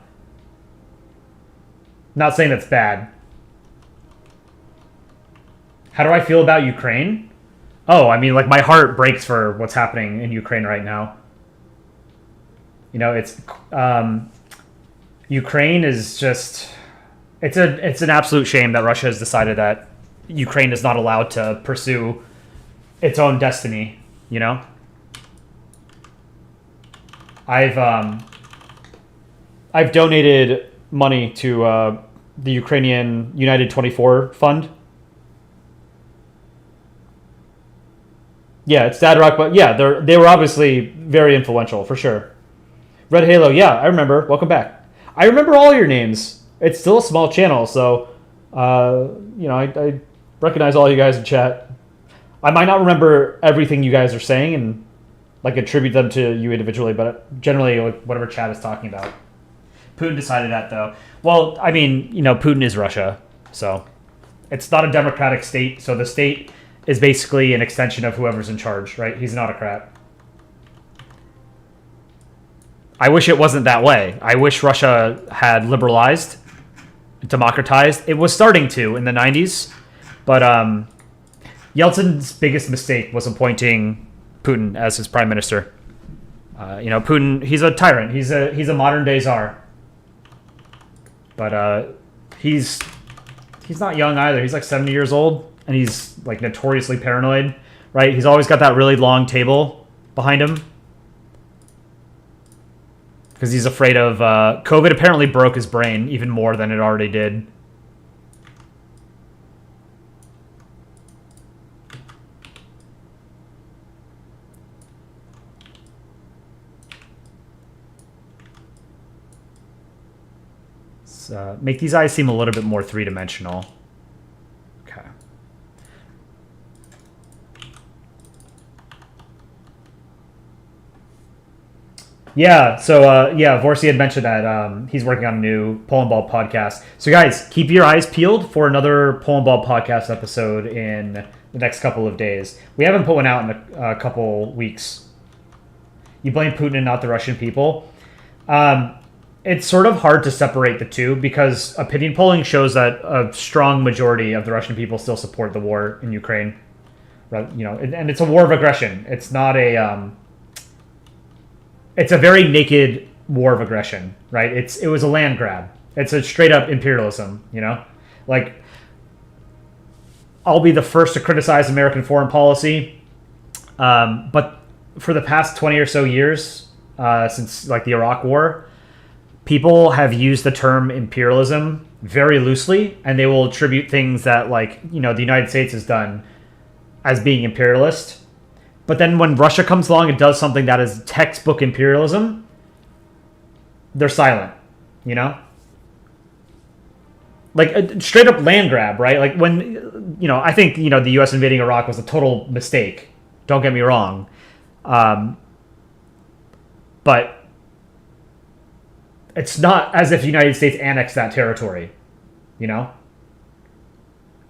Not saying that's bad. How do I feel about Ukraine? Oh, I mean, like, my heart breaks for what's happening in Ukraine right now. You know, it's Ukraine is just it's an absolute shame that Russia has decided that Ukraine is not allowed to pursue its own destiny, you know? I've donated money to the Ukrainian United 24 fund. Yeah, it's dad rock, but yeah, they were obviously very influential for sure. Red Halo, yeah, I remember. Welcome back. I remember all your names. It's still a small channel, so you know, I recognize all you guys in chat. I might not remember everything you guys are saying and like attribute them to you individually, but generally like whatever chat is talking about. Putin decided that though. Well, I mean, you know, Putin is Russia, so it's not a democratic state. So the state is basically an extension of whoever's in charge, right? He's an autocrat. I wish it wasn't that way. I wish Russia had liberalized, democratized. It was starting to in the 90s, but Yeltsin's biggest mistake was appointing Putin as his prime minister. You know, Putin, he's a tyrant. He's a modern day czar. But he's not young either. He's like 70 years old, and he's like notoriously paranoid, right? He's always got that really long table behind him. Because he's afraid of COVID. Apparently broke his brain even more than it already did. Let's make these eyes seem a little bit more three-dimensional. Okay. Yeah, so Vorsi had mentioned that he's working on a new Polandball podcast. So guys, keep your eyes peeled for another Polandball podcast episode in the next couple of days. We haven't put one out in a couple weeks. You blame Putin and not the Russian people. It's sort of hard to separate the two because opinion polling shows that a strong majority of the Russian people still support the war in Ukraine. And it's a war of aggression. It's not a... it's a very naked war of aggression, right? It was a land grab. It's a straight up imperialism, Like, I'll be the first to criticize American foreign policy, but for the past 20 or so years, since like the Iraq War, people have used the term imperialism very loosely, and they will attribute things that the United States has done as being imperialist. But then when Russia comes along and does something that is textbook imperialism, they're silent, Like a straight up land grab, right? Like when, I think, the U.S. invading Iraq was a total mistake. Don't get me wrong. But it's not as if the United States annexed that territory,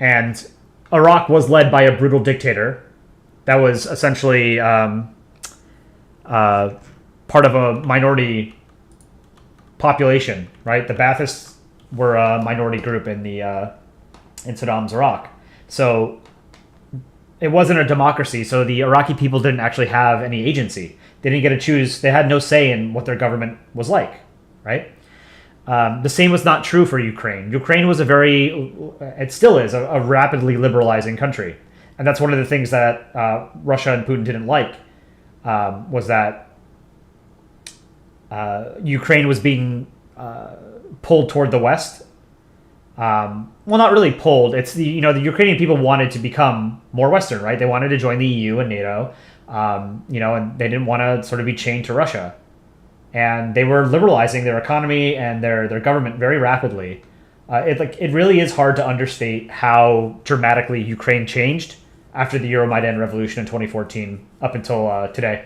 And Iraq was led by a brutal dictator that was essentially part of a minority population, right? The Baathists were a minority group in Saddam's Iraq. So it wasn't a democracy. So the Iraqi people didn't actually have any agency. They didn't get to choose. They had no say in what their government was like, right? The same was not true for Ukraine. Ukraine was it still is a rapidly liberalizing country. And that's one of the things that Russia and Putin didn't like, was that Ukraine was being pulled toward the West. Well, not really pulled. It's the Ukrainian people wanted to become more Western, right? They wanted to join the EU and NATO, and they didn't want to sort of be chained to Russia. And they were liberalizing their economy and their government very rapidly. It really is hard to understate how dramatically Ukraine changed after the Euromaidan revolution in 2014 up until today.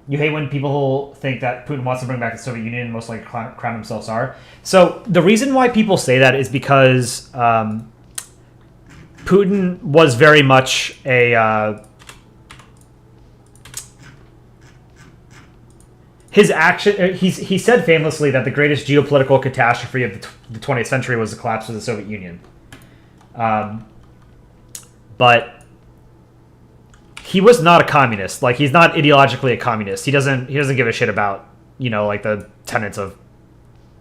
You hate when people think that Putin wants to bring back the Soviet Union and most likely crown himself Tsar. So the reason why people say that is because Putin was very much his action. He said famously that the greatest geopolitical catastrophe of the 20th century was the collapse of the Soviet Union. But he was not a communist. Like, he's not ideologically a communist. He doesn't give a shit about, the tenets of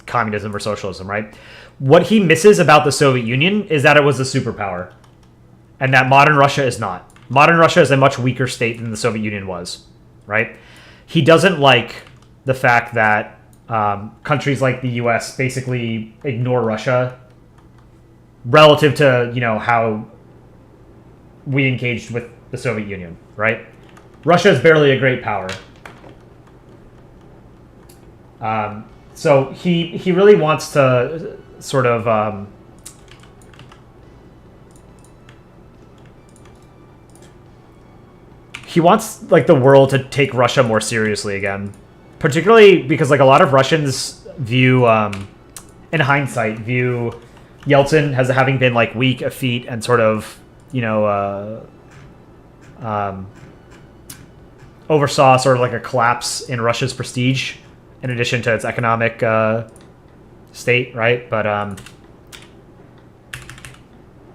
communism or socialism, right? What he misses about the Soviet Union is that it was a superpower. And that modern Russia is not. Modern Russia is a much weaker state than the Soviet Union was, right? He doesn't like the fact that countries like the US basically ignore Russia relative to, how we engaged with the Soviet Union, right? Russia is barely a great power. So he really wants to sort of he wants the world to take Russia more seriously again, particularly because a lot of Russians view in hindsight view Yeltsin as having been weak, effete, and sort of oversaw sort of a collapse in Russia's prestige in addition to its economic state, right? But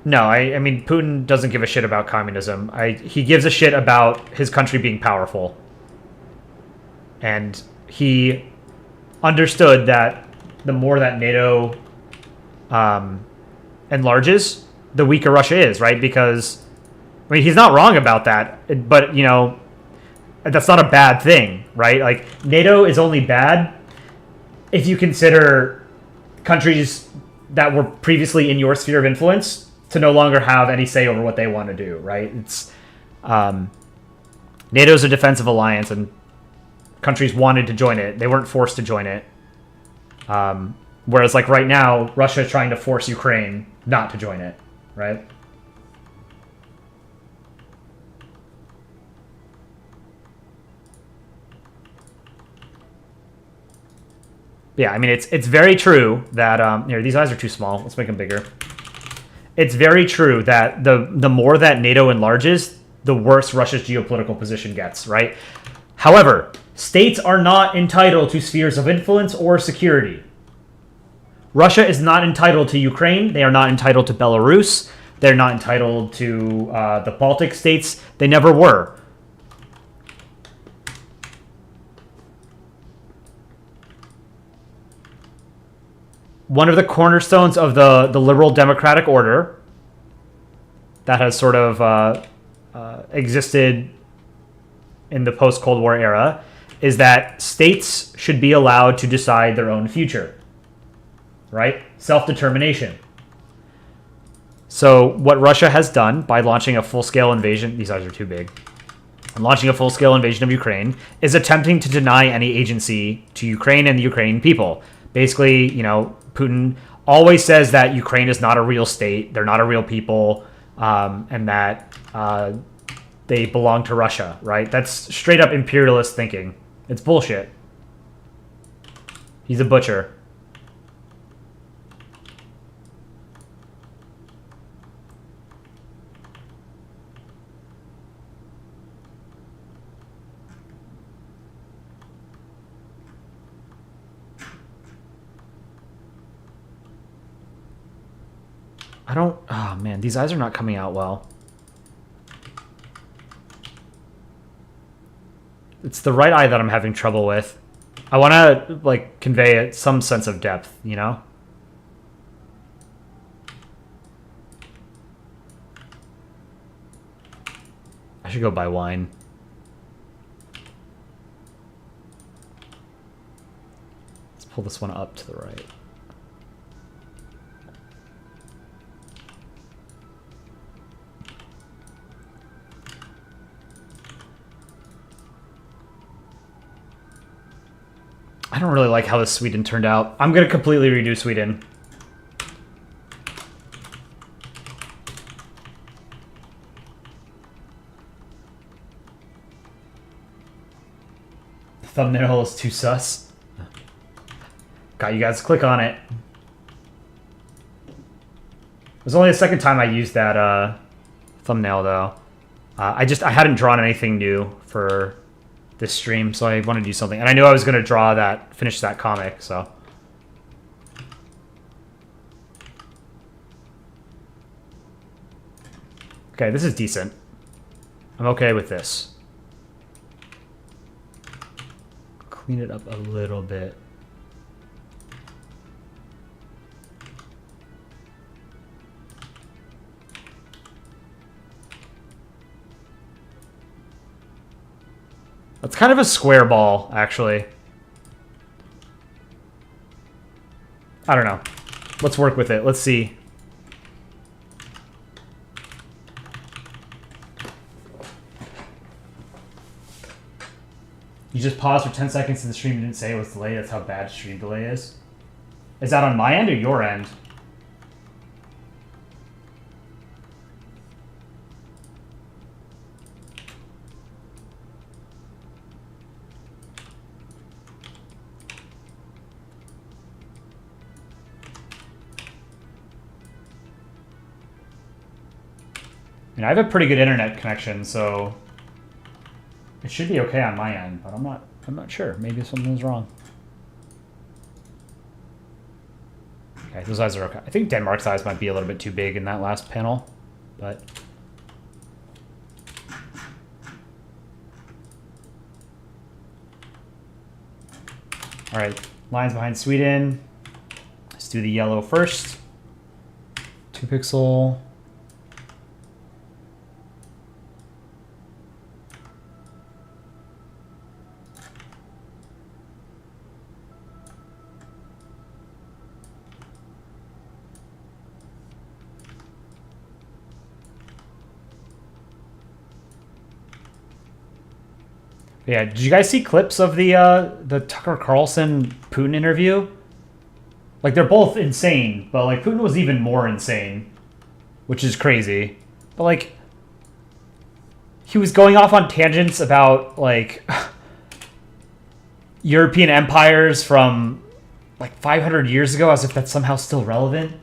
no, I mean, Putin doesn't give a shit about communism. He gives a shit about his country being powerful. And he understood that the more that NATO enlarges, the weaker Russia is, right? Because, I mean, he's not wrong about that, but, that's not a bad thing, right? NATO is only bad if you consider countries that were previously in your sphere of influence to no longer have any say over what they want to do, right? It's NATO's a defensive alliance, and countries wanted to join it. They weren't forced to join it. Whereas, like, right now, Russia is trying to force Ukraine not to join it, right? Yeah, I mean, it's very true that... here, these eyes are too small. Let's make them bigger. It's very true that the more that NATO enlarges, the worse Russia's geopolitical position gets, right? However, states are not entitled to spheres of influence or security. Russia is not entitled to Ukraine. They are not entitled to Belarus. They're not entitled to the Baltic states. They never were. One of the cornerstones of the liberal democratic order that has sort of existed in the post-Cold War era is that states should be allowed to decide their own future, right? Self-determination. So what Russia has done by launching a full-scale invasion, these eyes are too big, and launching a full-scale invasion of Ukraine is attempting to deny any agency to Ukraine and the Ukrainian people. Basically, you know, Putin always says that Ukraine is not a real state, they're not a real people, and that they belong to Russia, right? That's straight up imperialist thinking. It's bullshit. He's a butcher. I don't... Oh, man. These eyes are not coming out well. It's the right eye that I'm having trouble with. I want to, like, convey some sense of depth, you know? I should go buy wine. Let's pull this one up to the right. I don't really like how this Sweden turned out. I'm going to completely redo Sweden. The thumbnail is too sus. Got you guys, click on it. It was only the second time I used that thumbnail, though. I hadn't drawn anything new for this stream, so I wanted to do something. And I knew I was going to finish that comic, so. Okay, this is decent. I'm okay with this. Clean it up a little bit. It's kind of a square ball, actually. I don't know. Let's work with it. Let's see. You just paused for 10 seconds in the stream and didn't say it was delayed. That's how bad stream delay is. Is that on my end or your end? I mean, I have a pretty good internet connection, so it should be okay on my end, but I'm not sure. Maybe something's wrong. Okay, those eyes are okay. I think Denmark's eyes might be a little bit too big in that last panel, but all right, lines behind Sweden. Let's do the yellow first. 2 pixel. Yeah, did you guys see clips of the Tucker Carlson Putin interview? Like, they're both insane, but, like, Putin was even more insane, which is crazy. But, like, he was going off on tangents about, like, European empires from, like, 500 years ago, as if that's somehow still relevant.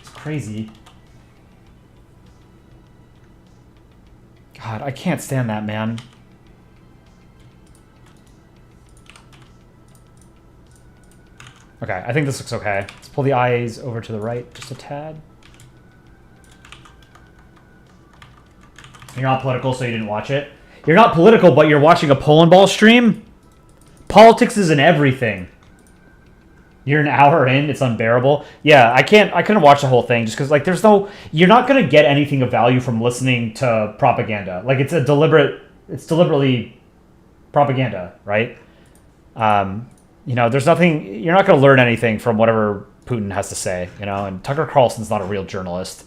It's crazy. God, I can't stand that, man. Okay, I think this looks okay. Let's pull the eyes over to the right just a tad. You're not political, so you didn't watch it. You're not political, but you're watching a Polandball stream? Politics is in everything. You're an hour in, it's unbearable. Yeah, I couldn't watch the whole thing just because, like, you're not going to get anything of value from listening to propaganda. Like, it's deliberately propaganda, right? You know, there's nothing, you're not going to learn anything from whatever Putin has to say, you know, and Tucker Carlson's not a real journalist.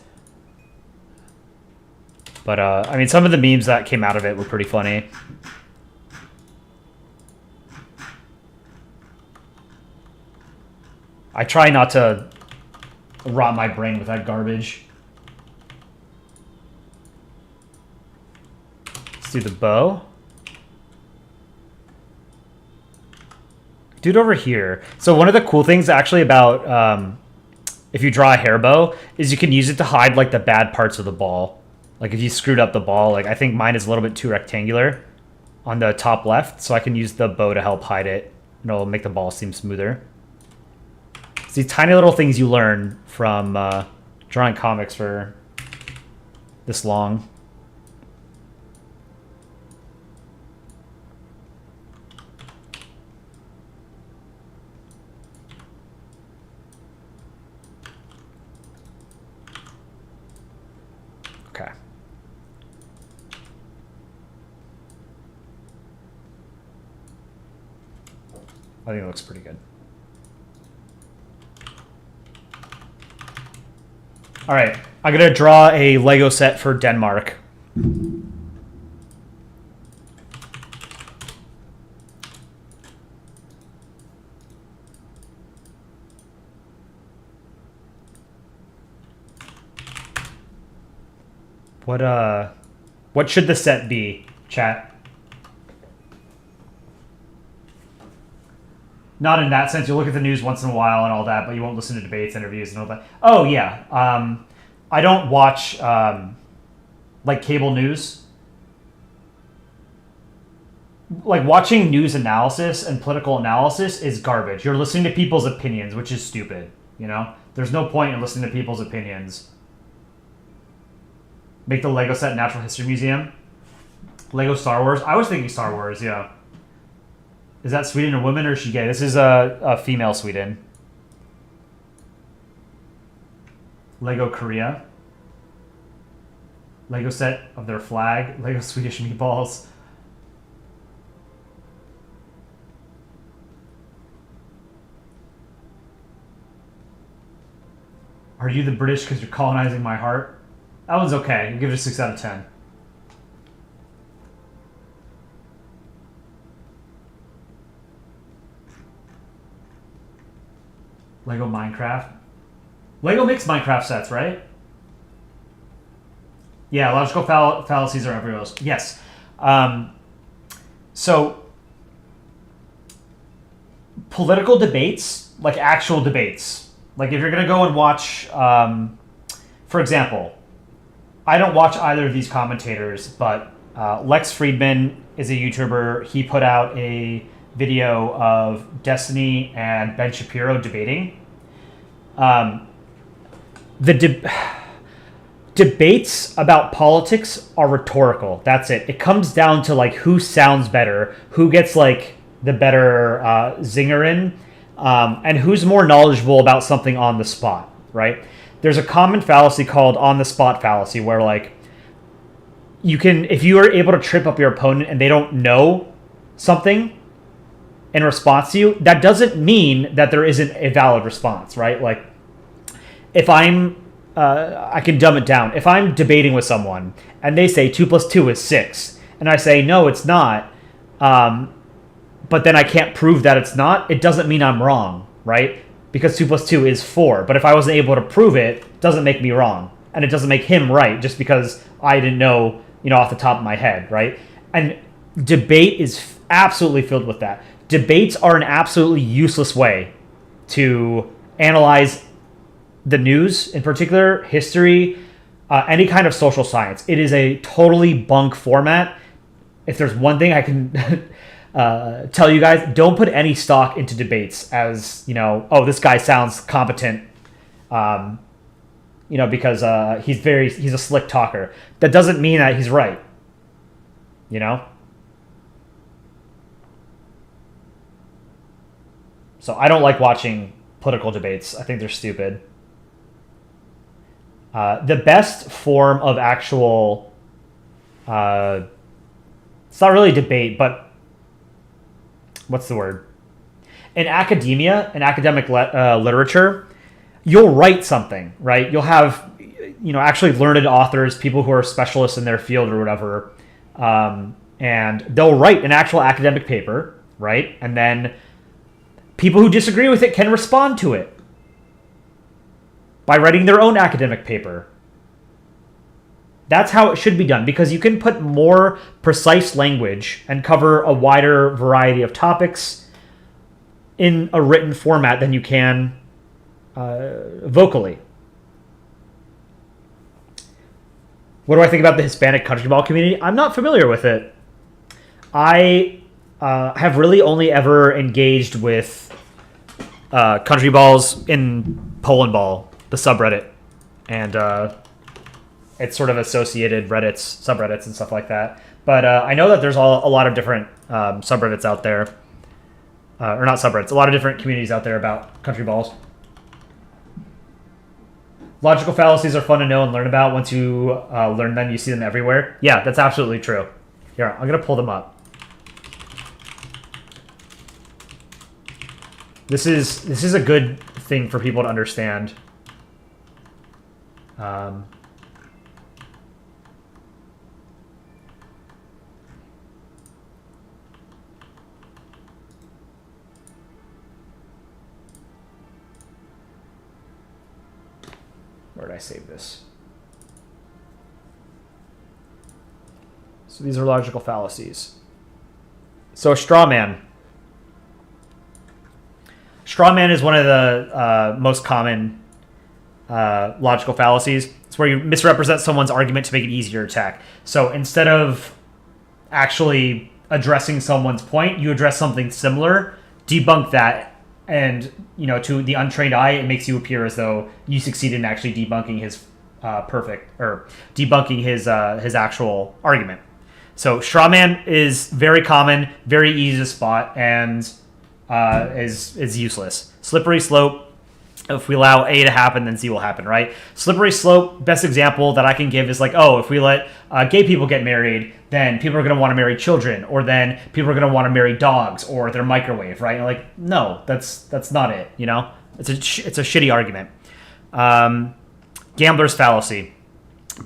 But, I mean, some of the memes that came out of it were pretty funny. I try not to rot my brain with that garbage. Let's do the bow. Dude over here. So one of the cool things actually about if you draw a hair bow is you can use it to hide like the bad parts of the ball. Like if you screwed up the ball, like I think mine is a little bit too rectangular on the top left, so I can use the bow to help hide it. And it'll make the ball seem smoother. It's these tiny little things you learn from drawing comics for this long. Okay. I think it looks pretty good. All right, I'm gonna draw a Lego set for Denmark. What should the set be, chat? Not in that sense. You'll look at the news once in a while and all that, but you won't listen to debates, interviews, and all that. Oh, yeah. I don't watch, like, cable news. Like, watching news analysis and political analysis is garbage. You're listening to people's opinions, which is stupid, you know? There's no point in listening to people's opinions. Make the Lego set Natural History Museum. Lego Star Wars. I was thinking Star Wars, yeah. Is that Sweden a woman or is she gay? This is a female Sweden. Lego Korea. Lego set of their flag. Lego Swedish meatballs. Are you the British because you're colonizing my heart? That one's okay. I'll give it a 6 out of 10. Lego Minecraft. Lego makes Minecraft sets, right? Yeah, logical fallacies are everywhere. Yes. So, political debates, like actual debates. Like if you're going to go and watch, for example, I don't watch either of these commentators, but Lex Friedman is a YouTuber. He put out a video of Destiny and Ben Shapiro debating. Debates about politics are rhetorical. That's it. It comes down to like who sounds better, who gets like the better zinger in, and who's more knowledgeable about something on the spot, right? There's a common fallacy called on the spot fallacy where like you can, if you are able to trip up your opponent and they don't know something in response to you, that doesn't mean that there isn't a valid response, right? Like if I'm, I can dumb it down. If I'm debating with someone and they say 2 + 2 is 6, and I say, no, it's not, but then I can't prove that it's not, it doesn't mean I'm wrong, right? because 2 plus 2 is 4. But if I wasn't able to prove it, it doesn't make me wrong. And it doesn't make him right just because I didn't know, off the top of my head, right? And debate is absolutely filled with that. Debates are an absolutely useless way to analyze the news, in particular, history, any kind of social science. It is a totally bunk format. If there's one thing I can tell you guys, don't put any stock into debates as, oh, this guy sounds competent, because he's a slick talker. That doesn't mean that he's right, So I don't like watching political debates. I think they're stupid. The best form of actual, it's not really debate, but what's the word? In academia, in academic literature, you'll write something, right? You'll have, actually learned authors, people who are specialists in their field or whatever, and they'll write an actual academic paper, right? And then people who disagree with it can respond to it by writing their own academic paper. That's how it should be done, because you can put more precise language and cover a wider variety of topics in a written format than you can vocally. What do I think about the Hispanic country ball community? I'm not familiar with it. I have really only ever engaged with country balls in Polandball, the subreddit, and it's sort of associated Reddits, subreddits, and stuff like that. But I know that there's a lot of different subreddits out there, or not subreddits, a lot of different communities out there about country balls. Logical fallacies are fun to know and learn about. Once you learn them, you see them everywhere. Yeah, that's absolutely true. Here, I'm going to pull them up. This is a good thing for people to understand. Where did I save this? So these are logical fallacies. So a straw man. Straw man is one of the most common logical fallacies. It's where you misrepresent someone's argument to make it easier to attack. So instead of actually addressing someone's point, you address something similar, debunk that, and to the untrained eye, it makes you appear as though you succeeded in actually debunking his debunking his actual argument. So straw man is very common, very easy to spot, and is useless. Slippery slope. If we allow A to happen, then Z will happen, right? Slippery slope, best example that I can give is like, oh, if we let gay people get married, then people are going to want to marry children, or then people are going to want to marry dogs or their microwave, right? And like, no, that's not it, It's a shitty argument. Gambler's fallacy.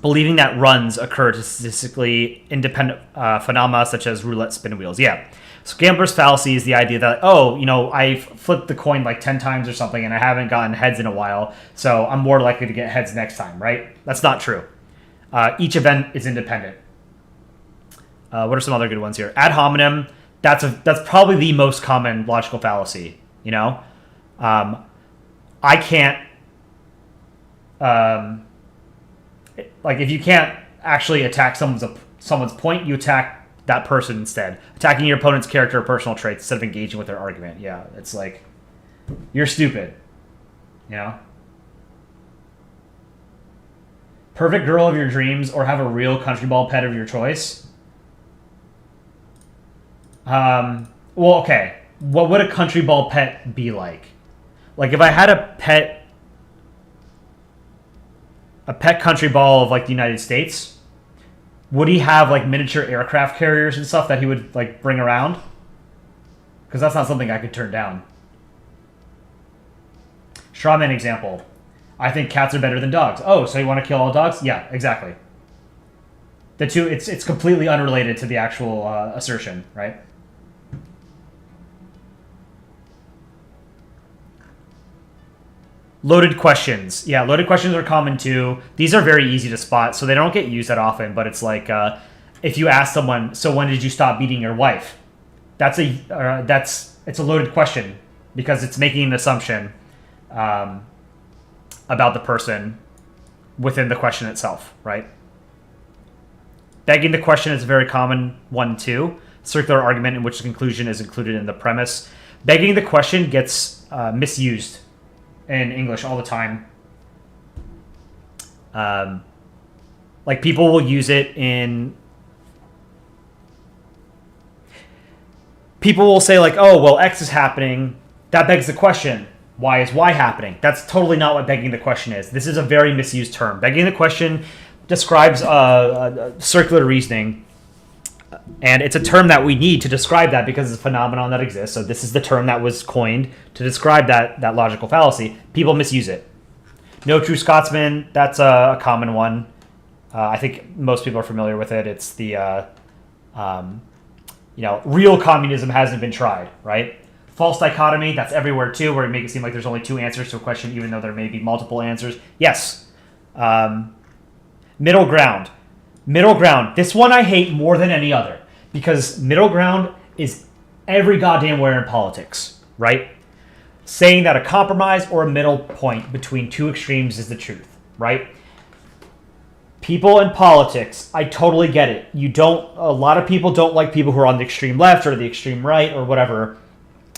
Believing that runs occur to statistically independent phenomena such as roulette spin wheels. Yeah. So gambler's fallacy is the idea that, I've flipped the coin like 10 times or something and I haven't gotten heads in a while, so I'm more likely to get heads next time, right? That's not true. Each event is independent. What are some other good ones here? Ad hominem, that's probably the most common logical fallacy, I can't, if you can't actually attack someone's point, you attack that person instead. Attacking your opponent's character or personal traits instead of engaging with their argument. Yeah, it's like, you're stupid. Perfect girl of your dreams or have a real country ball pet of your choice. Well, okay. What would a country ball pet be like? Like if I had a pet country ball of like the United States, would he have like miniature aircraft carriers and stuff that he would like bring around? Because that's not something I could turn down. Strawman example. I think cats are better than dogs. Oh, so you want to kill all dogs? Yeah, exactly. The two, it's completely unrelated to the actual assertion, right? Loaded questions. Yeah, loaded questions are common too. These are very easy to spot, so they don't get used that often, but it's like if you ask someone, so when did you stop beating your wife? It's a loaded question because it's making an assumption about the person within the question itself, right? Begging the question is a very common one too. Circular argument in which the conclusion is included in the premise. Begging the question gets misused in English all the time. Like people will use it in... People will say like, oh, well, X is happening. That begs the question, why is Y happening? That's totally not what begging the question is. This is a very misused term. Begging the question describes circular reasoning. And it's a term that we need to describe that because it's a phenomenon that exists. So this is the term that was coined to describe that logical fallacy. People misuse it. No true Scotsman, that's a common one. I think most people are familiar with it. It's the, real communism hasn't been tried, right? False dichotomy, that's everywhere too, where you make it seem like there's only two answers to a question, even though there may be multiple answers. Yes. Middle ground. Middle ground. This one I hate more than any other because middle ground is every goddamn where in politics, right? Saying that a compromise or a middle point between two extremes is the truth, right? People in politics, I totally get it. A lot of people don't like people who are on the extreme left or the extreme right or whatever.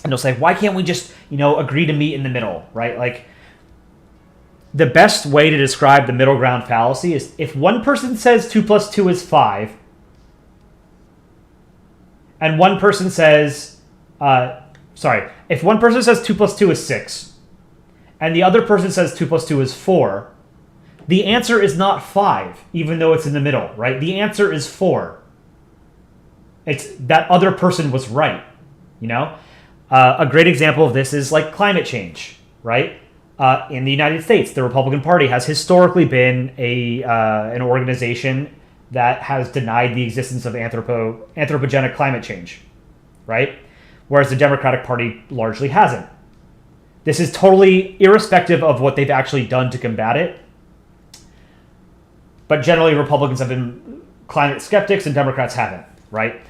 And they'll say, why can't we just, agree to meet in the middle, right? Like, the best way to describe the middle ground fallacy is if one person says 2 plus 2 is 5, and one person says, if one person says 2 plus 2 is 6, and the other person says 2 plus 2 is 4, the answer is not 5, even though it's in the middle, right? The answer is 4. It's that other person was right, A great example of this is like climate change, right? In the United States, the Republican Party has historically been an organization that has denied the existence of anthropogenic climate change, right? Whereas the Democratic Party largely hasn't. This is totally irrespective of what they've actually done to combat it. But generally, Republicans have been climate skeptics and Democrats haven't, right?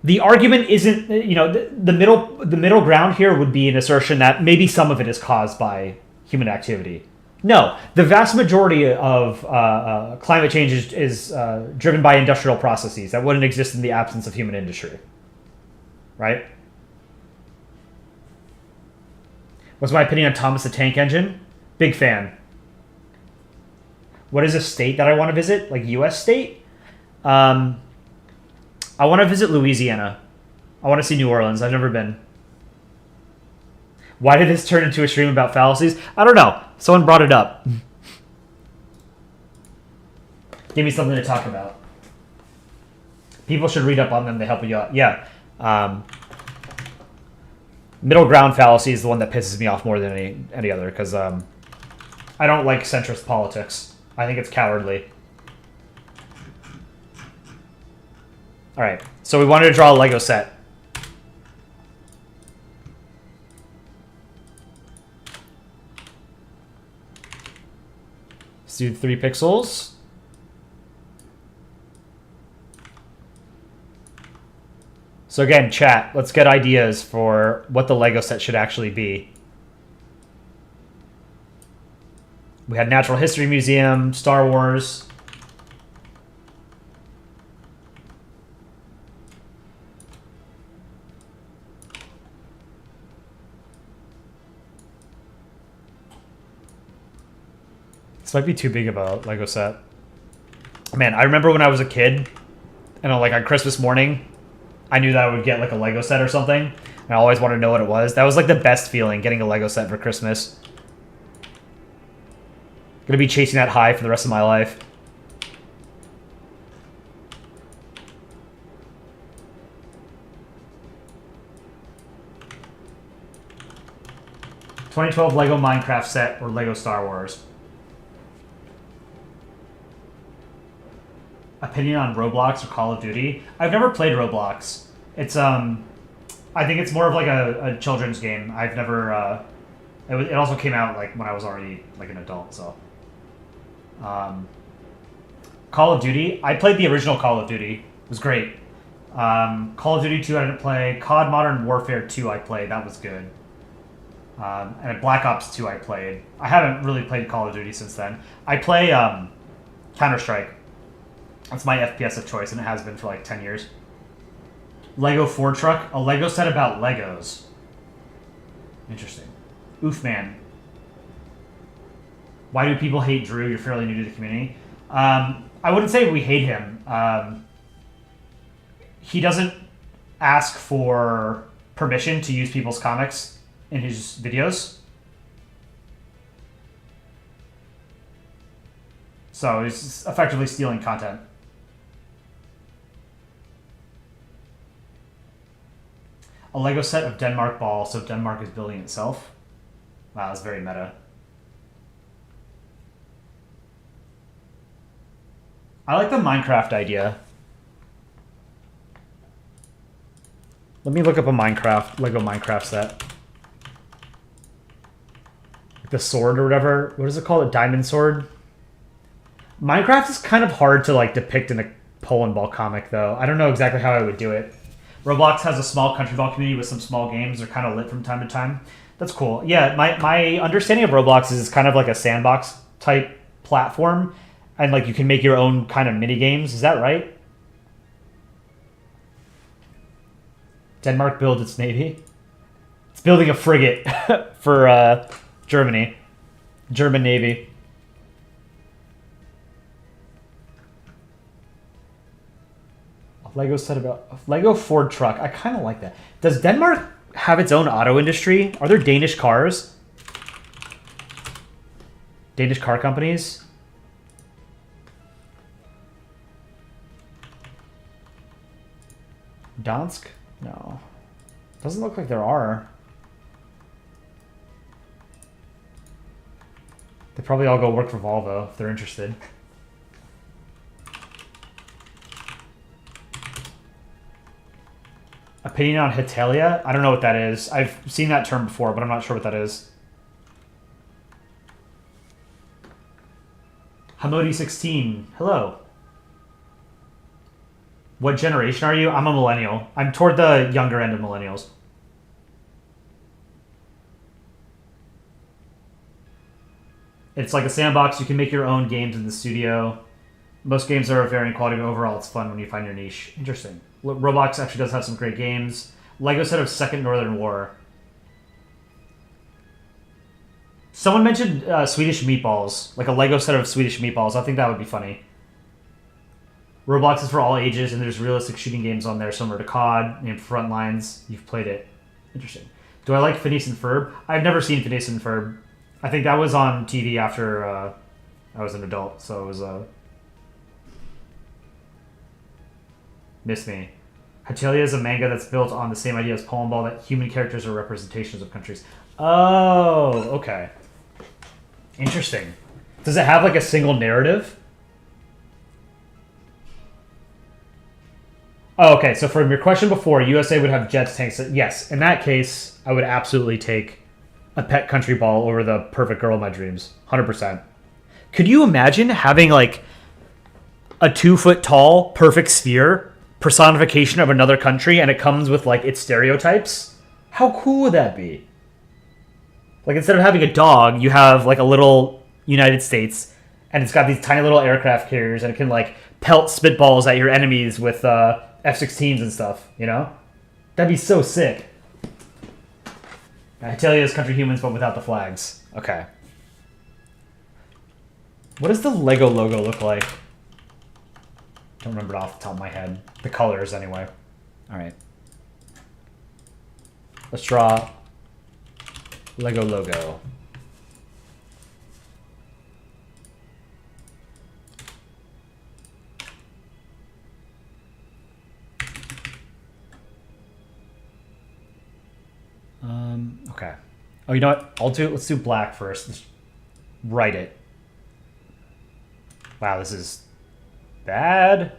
The argument isn't, the middle ground here would be an assertion that maybe some of it is caused by human activity. No, the vast majority of climate change is driven by industrial processes that wouldn't exist in the absence of human industry, right? What's my opinion on Thomas the Tank Engine? Big fan. What is a state that I want to visit? Like U.S. state? I want to visit Louisiana. I want to see New Orleans. I've never been. Why did this turn into a stream about fallacies? I don't know. Someone brought it up. Give me something to talk about. People should read up on them. They help you out. Yeah. Middle ground fallacy is the one that pisses me off more than any other because I don't like centrist politics. I think it's cowardly. All right. So we wanted to draw a Lego set. Let's do 3 pixels. So again, chat, let's get ideas for what the Lego set should actually be. We had Natural History Museum, Star Wars. This might be too big of a Lego set. Man, I remember when I was a kid, and on Christmas morning, I knew that I would get like a Lego set or something, and I always wanted to know what it was. That was like the best feeling, getting a Lego set for Christmas. Gonna be chasing that high for the rest of my life. $2012 Lego Minecraft set or Lego Star Wars. Opinion on Roblox or Call of Duty? I've never played Roblox. It's I think it's more of like a children's game. I've never It also came out like when I was already like an adult. So, Call of Duty. I played the original Call of Duty. It was great. Call of Duty 2 I didn't play. COD Modern Warfare 2 I played. That was good. And Black Ops 2 I played. I haven't really played Call of Duty since then. I play Counter-Strike. That's my FPS of choice, and it has been for like 10 years. Lego Ford Truck. A Lego set about Legos. Interesting. Oof, man. Why do people hate Drew? You're fairly new to the community. I wouldn't say we hate him. He doesn't ask for permission to use people's comics in his videos. So he's effectively stealing content. A Lego set of Denmark Ball, so Denmark is building itself. Wow, that's very meta. I like the Minecraft idea. Let me look up a Lego Minecraft set. The sword or whatever. What is it called? A diamond sword? Minecraft is kind of hard to like depict in a Polandball comic, though. I don't know exactly how I would do it. Roblox has a small country ball community with some small games. They're kind of lit from time to time. That's cool. Yeah, my understanding of Roblox is it's kind of like a sandbox type platform. And like you can make your own kind of mini games. Is that right? Denmark builds its navy. It's building a frigate for Germany. German Navy. A Lego set about a Lego Ford truck. I kind of like that. Does Denmark have its own auto industry? Are there Danish cars? Danish car companies? Dansk? No. Doesn't look like there are. They probably all go work for Volvo if they're interested. Opinion on Hetalia? I don't know what that is. I've seen that term before, but I'm not sure what that is. Hamodi16. Hello. What generation are you? I'm a millennial. I'm toward the younger end of millennials. It's like a sandbox. You can make your own games in the studio. Most games are of varying quality, but overall it's fun when you find your niche. Interesting. Roblox actually does have some great games. Lego set of Second Northern War. Someone mentioned Swedish meatballs. Like a Lego set of Swedish meatballs. I think that would be funny. Roblox is for all ages, and there's realistic shooting games on there similar to COD, named Frontlines. You've played it. Interesting. Do I like Phineas and Ferb? I've never seen Phineas and Ferb. I think that was on TV after I was an adult, so it was... Miss me. Hetalia is a manga that's built on the same idea as Polandball, that human characters are representations of countries. Oh, okay. Interesting. Does it have like a single narrative? Oh, okay, so from your question before, USA would have jets, tanks. Yes, in that case, I would absolutely take a pet country ball over the perfect girl of my dreams. 100%. Could you imagine having like a 2-foot-tall perfect sphere personification of another country, and it comes with like its stereotypes? How cool would that be? Like instead of having a dog, you have like a little United States, and it's got these tiny little aircraft carriers, and it can like pelt spitballs at your enemies with F-16s and stuff, you know? That'd be so sick. I tell you, it's country humans, but without the flags. Okay. What does the Lego logo look like? Don't remember it off the top of my head. The colors, anyway. All right. Let's draw Lego logo. Okay. Oh, you know what? Let's do black first. Let's write it. Wow, this is bad.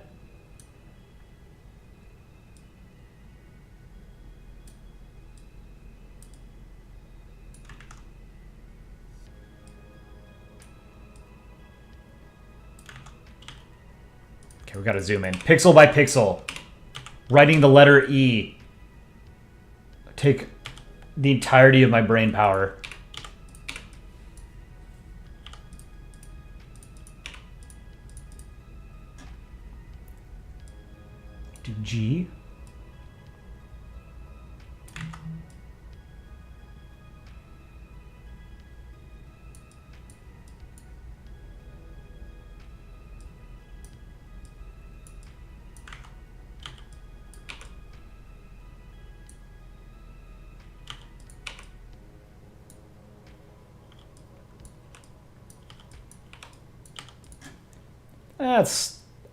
Okay, we gotta zoom in. Pixel by pixel. Writing the letter E. Take the entirety of my brain power. Do G.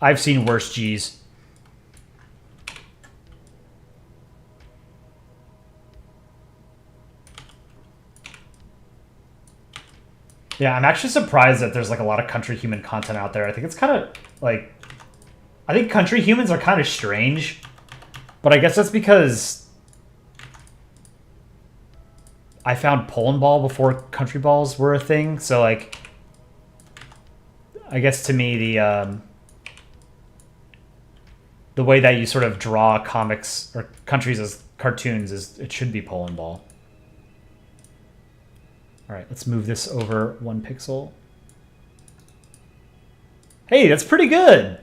I've seen worse G's. Yeah, I'm actually surprised that there's like a lot of country human content out there. I think it's kind of like, I think country humans are kind of strange, but I guess that's because I found Polandball before country balls were a thing. So like, I guess to me the way that you sort of draw comics or countries as cartoons is it should be Polandball. All right, let's move this over 1 pixel. Hey, that's pretty good.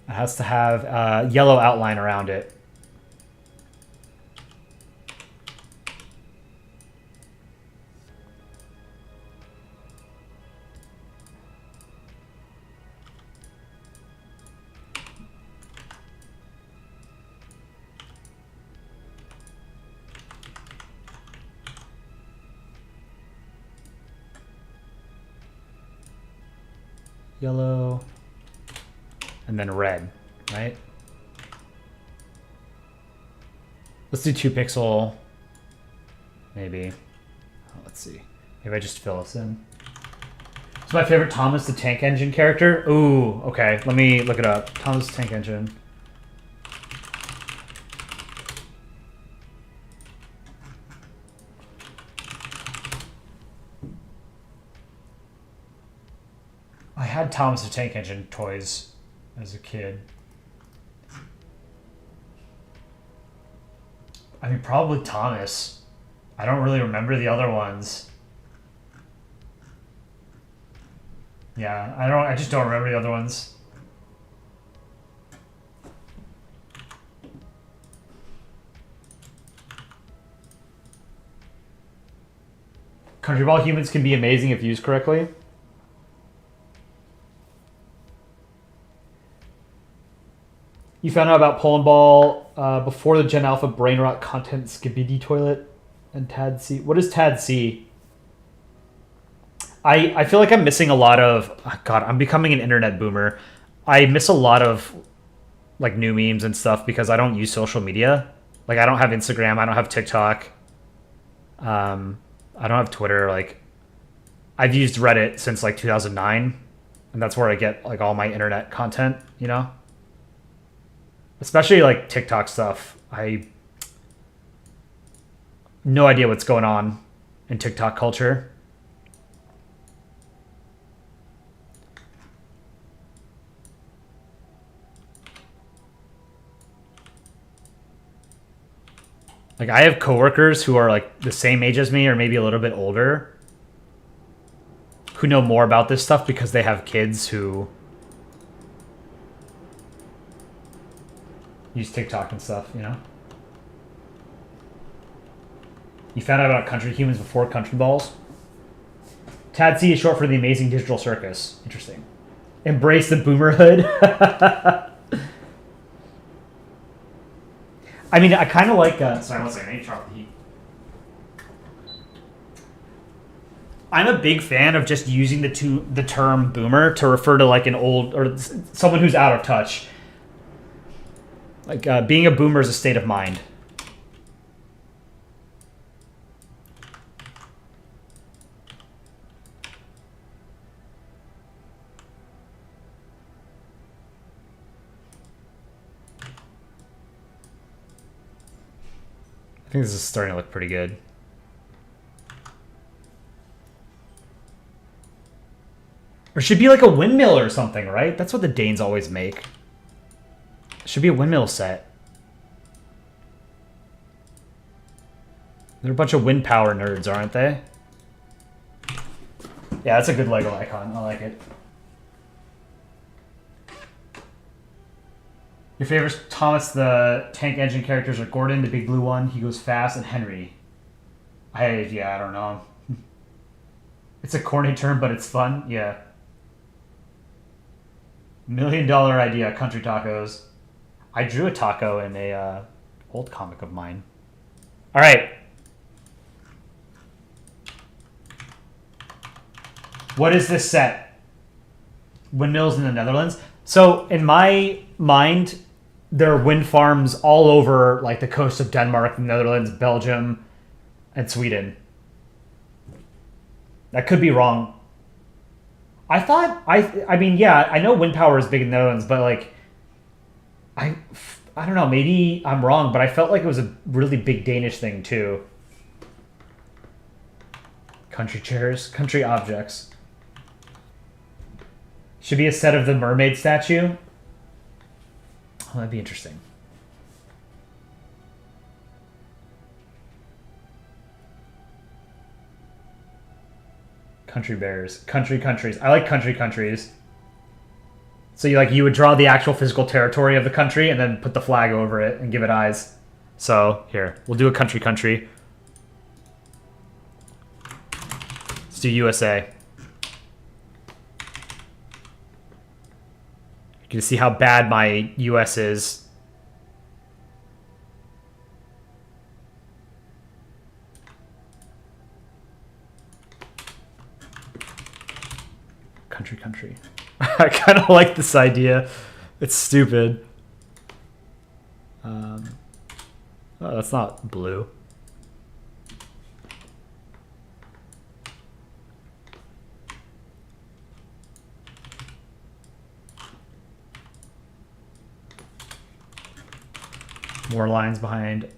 It has to have a yellow outline around it. Yellow, and then red, right? Let's do 2 pixel, maybe. Oh, let's see. Maybe I just fill this in. It's my favorite Thomas the Tank Engine character. Ooh, okay. Let me look it up. Thomas the Tank Engine. I had Thomas the Tank Engine toys as a kid. I mean, probably Thomas. I don't really remember the other ones. Yeah, I just don't remember the other ones. Country ball humans can be amazing if used correctly. You found out about Polandball before the Gen Alpha brain rot content Skibidi Toilet and Tad C. What is Tad C? I feel like I'm missing a lot of... Oh God, I'm becoming an internet boomer. I miss a lot of like new memes and stuff because I don't use social media. Like I don't have Instagram. I don't have TikTok. I don't have Twitter. Like I've used Reddit since like 2009. And that's where I get like all my internet content, you know? Especially like TikTok stuff. I no idea what's going on in TikTok culture. Like I have coworkers who are like the same age as me or maybe a little bit older who know more about this stuff because they have kids who use TikTok and stuff, you know? You found out about country humans before country balls? Tad C is short for the Amazing Digital Circus. Interesting. Embrace the boomerhood. I mean, I kind of like... sorry, one second. I need to turn off the heat. I'm a big fan of just using the term boomer to refer to like an old... or someone who's out of touch. Like, being a boomer is a state of mind. I think this is starting to look pretty good. Or should be like a windmill or something, right? That's what the Danes always make. Should be a windmill set. They're a bunch of wind power nerds, aren't they? Yeah, that's a good Lego icon. I like it. Your favorite Thomas the Tank Engine characters are Gordon, the big blue one. He goes fast, and Henry. Yeah, I don't know. It's a corny term, but it's fun. Yeah. $1 million idea, country tacos. I drew a taco in a old comic of mine. All right. What is this set? Windmills in the Netherlands. So in my mind, there are wind farms all over like the coast of Denmark, the Netherlands, Belgium, and Sweden. That could be wrong. I mean, yeah, I know wind power is big in the Netherlands, but like, I don't know, maybe I'm wrong, but I felt like it was a really big Danish thing too. Country chairs, country objects. Should be a set of the mermaid statue. Oh, that'd be interesting. Country bears. Countries. I like countries. So you would draw the actual physical territory of the country and then put the flag over it and give it eyes. So here, we'll do a country. Let's do USA. You can see how bad my US is. Country. I kind of like this idea. It's stupid. Oh, that's not blue. More lines behind.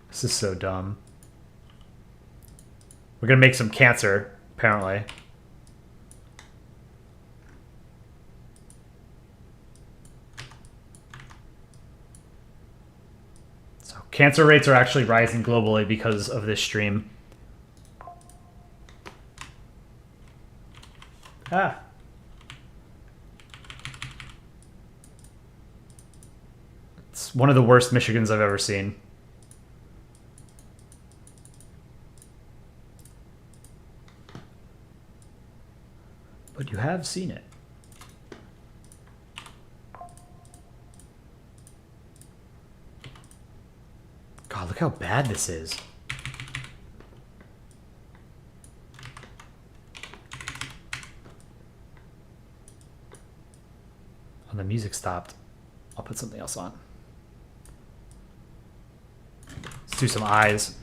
This is so dumb. We're gonna make some cancer, apparently. So cancer rates are actually rising globally because of this stream. Ah. It's one of the worst Michigans I've ever seen. But you have seen it. God, look how bad this is. Oh, the music stopped. I'll put something else on. Let's do some eyes.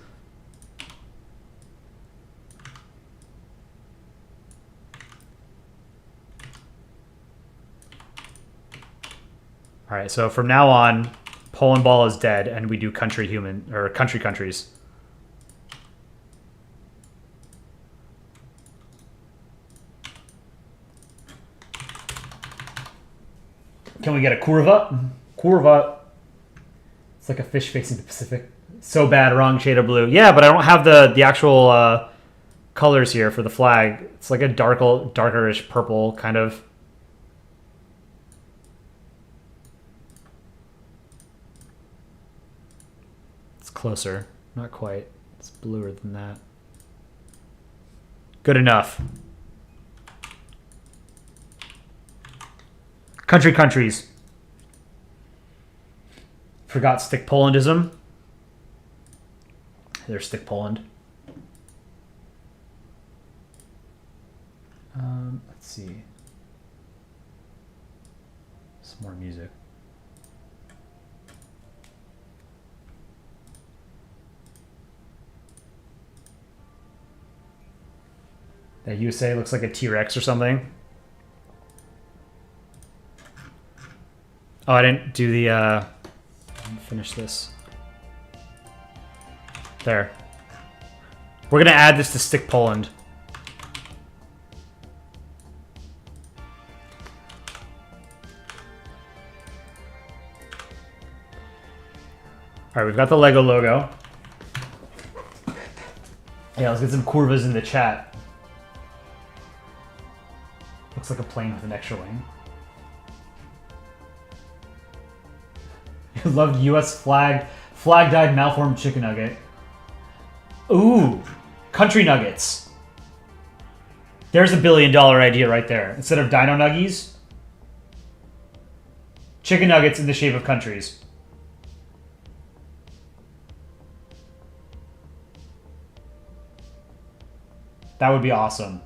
All right, so from now on, Polandball is dead, and we do countries. Can we get a curva? Curva. It's like a fish facing the Pacific. So bad, wrong shade of blue. Yeah, but I don't have the actual colors here for the flag. It's like a darkerish purple kind of. Closer. Not quite. It's bluer than that. Good enough. Countries. Forgot stick Polandism. There's stick Poland. Let's see. Some more music. That USA looks like a T-Rex or something. Oh, I didn't do the, finish this. There. We're gonna add this to Stick Poland. Alright, we've got the Lego logo. Yeah, let's get some curvas in the chat. Looks like a plane with an extra wing. Loved US flag-dyed malformed chicken nugget. Ooh, country nuggets. There's $1 billion idea right there. Instead of dino nuggies, chicken nuggets in the shape of countries. That would be awesome.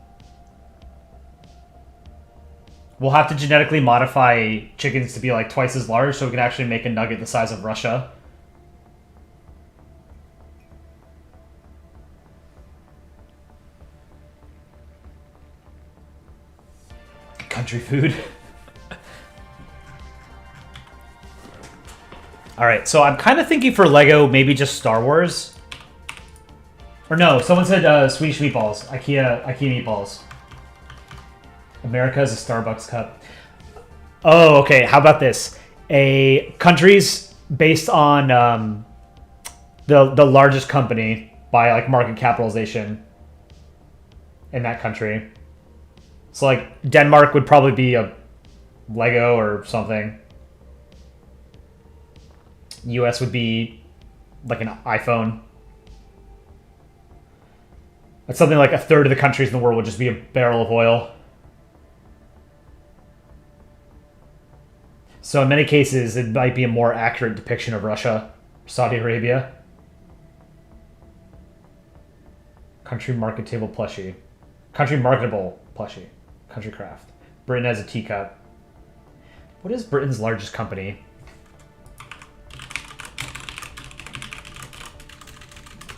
We'll have to genetically modify chickens to be like twice as large so we can actually make a nugget the size of Russia. Country food. Alright, so I'm kind of thinking for Lego, maybe just Star Wars. Or no, someone said Swedish meatballs. IKEA meatballs. America is a Starbucks cup. Oh, okay. How about this? Countries based on the largest company by like market capitalization in that country. So like Denmark would probably be a Lego or something. US would be like an iPhone. It's something like a third of the countries in the world would just be a barrel of oil. So in many cases, it might be a more accurate depiction of Russia, Saudi Arabia. Country market table plushie. Country marketable plushie. Country craft. Britain has a teacup. What is Britain's largest company?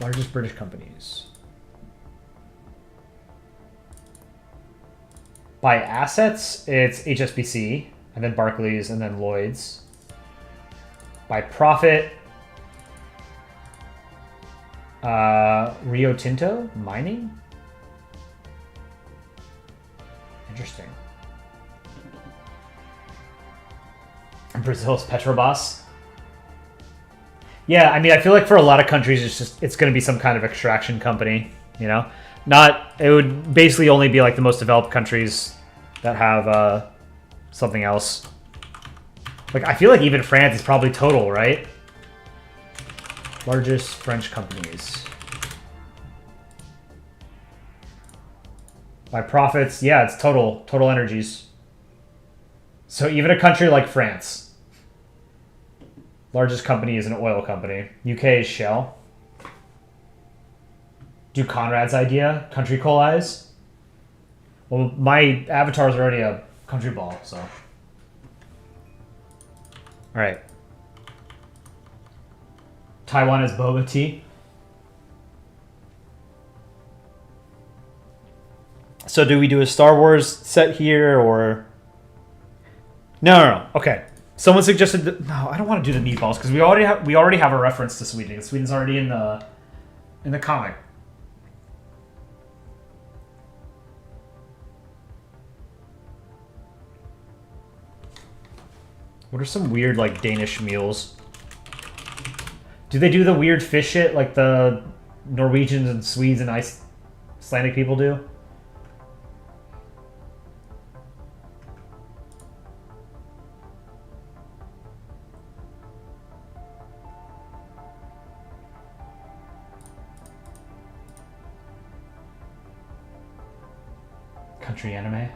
Largest British companies. By assets, it's HSBC. And then Barclays, and then Lloyd's. By profit, Rio Tinto mining. Interesting. Brazil's Petrobras. Yeah, I mean, I feel like for a lot of countries, it's going to be some kind of extraction company. You know, it would basically only be like the most developed countries that have. Something else. Like, I feel like even France is probably Total, right? Largest French companies. By profits, yeah, it's Total. Total Energies. So even a country like France. Largest company is an oil company. UK is Shell. Do Conrad's idea. Country coal eyes. Well, my avatar is already a country ball, so. Alright. Taiwan is boba tea. So do we do a Star Wars set here, or... No. Okay. Someone suggested that... No, I don't want to do the meatballs, because we already have a reference to Sweden. Sweden's already in the comic. What are some weird, like, Danish meals? Do they do the weird fish shit like the Norwegians and Swedes and Icelandic people do? Country anime?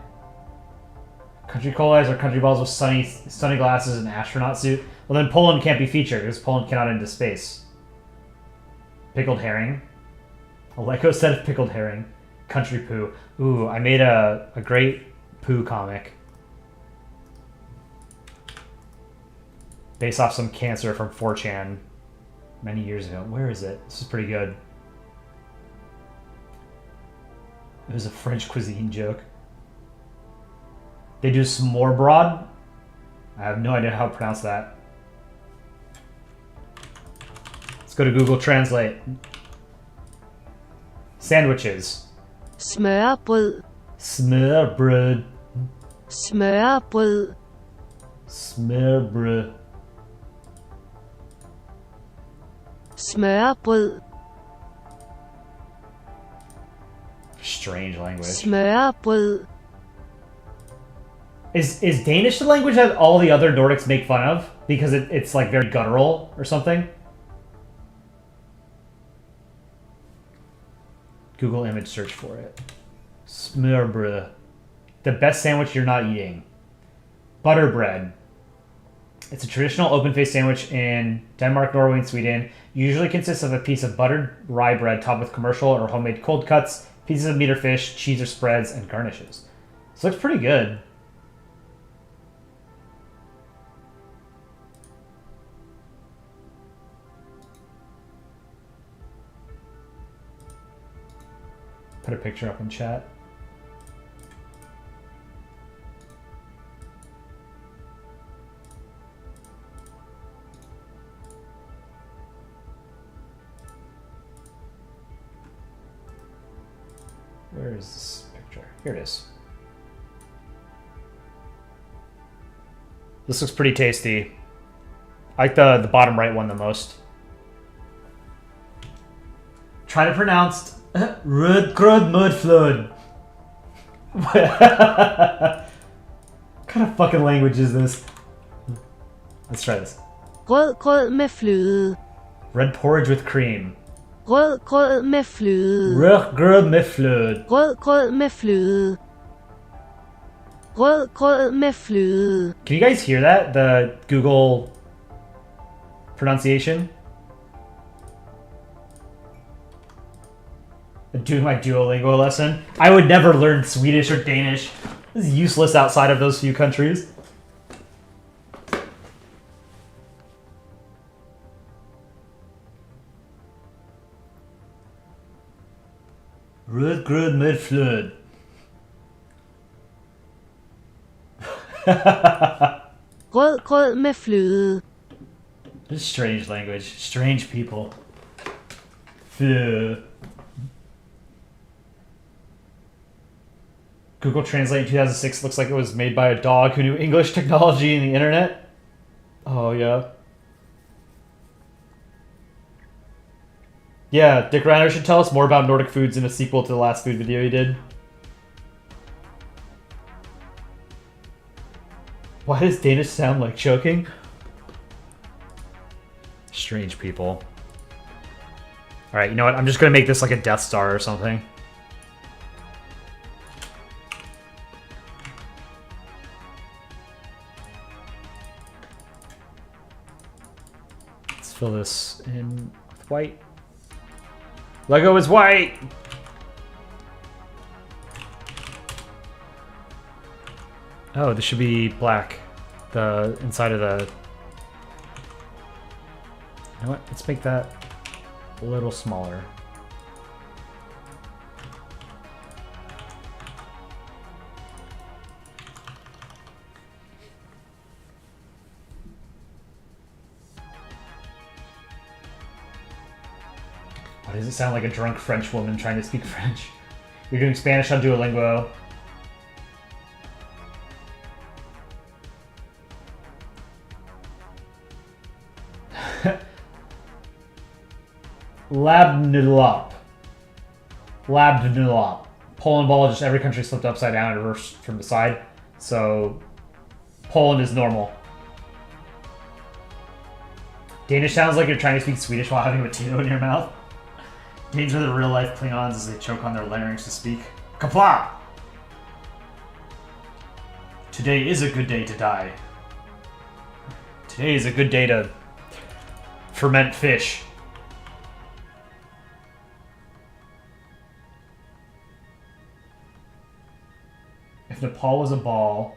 Country coal eyes or country balls with sunny glasses and astronaut suit. Well, then Poland can't be featured because Poland cannot enter space. Pickled herring. A Lego set of pickled herring. Country poo. Ooh, I made a great poo comic. Based off some cancer from 4chan many years ago. Where is it? This is pretty good. It was a French cuisine joke. They do s'more broad. I have no idea how to pronounce that. Let's go to Google Translate. Sandwiches. Smørrebrød. Smørbrød. Smørrebrød. Smørbrød. Smørrebrød. Strange language. Smørrebrød. Is Danish the language that all the other Nordics make fun of? Because it's like very guttural or something? Google image search for it. Smørbrød. The best sandwich you're not eating. Butter bread. It's a traditional open-faced sandwich in Denmark, Norway, and Sweden. Usually consists of a piece of buttered rye bread topped with commercial or homemade cold cuts, pieces of meat or fish, cheese or spreads, and garnishes. This looks pretty good. Put a picture up in chat. Where is this picture? Here it is. This looks pretty tasty. I like the bottom right one the most. Try to pronounce Rødgrød mudflød. What kind of fucking language is this? Let's try this. Rødgrød med fløde. Red porridge with cream. Rødgrød med fløde. Rødgrød med fløde. Rødgrød med fløde. Rødgrød med fløde. Can you guys hear that? The Google pronunciation? Doing my Duolingo lesson. I would never learn Swedish or Danish. This is useless outside of those few countries. Rødgrød med fløde. Rødgrød med fløde. This is strange language. Strange people. Fløde. Google Translate in 2006 looks like it was made by a dog who knew English technology and the internet. Oh, yeah. Yeah, Dick Reiner should tell us more about Nordic foods in a sequel to the last food video he did. Why does Danish sound like choking? Strange people. Alright, you know what? I'm just gonna make this like a Death Star or something. Let's fill this in with white. Lego is white! Oh, this should be black. The inside of the... You know what? Let's make that a little smaller. Why does it sound like a drunk French woman trying to speak French? You're doing Spanish on Duolingo. Labnilop. Labnilop. Polandball, just every country flipped upside down and reversed from the side. So, Poland is normal. Danish sounds like you're trying to speak Swedish while having a potato in your mouth. Danes are the real-life Klingons as they choke on their larynx to speak. Kapla! Today is a good day to die. Today is a good day to ferment fish. If Nepal was a ball,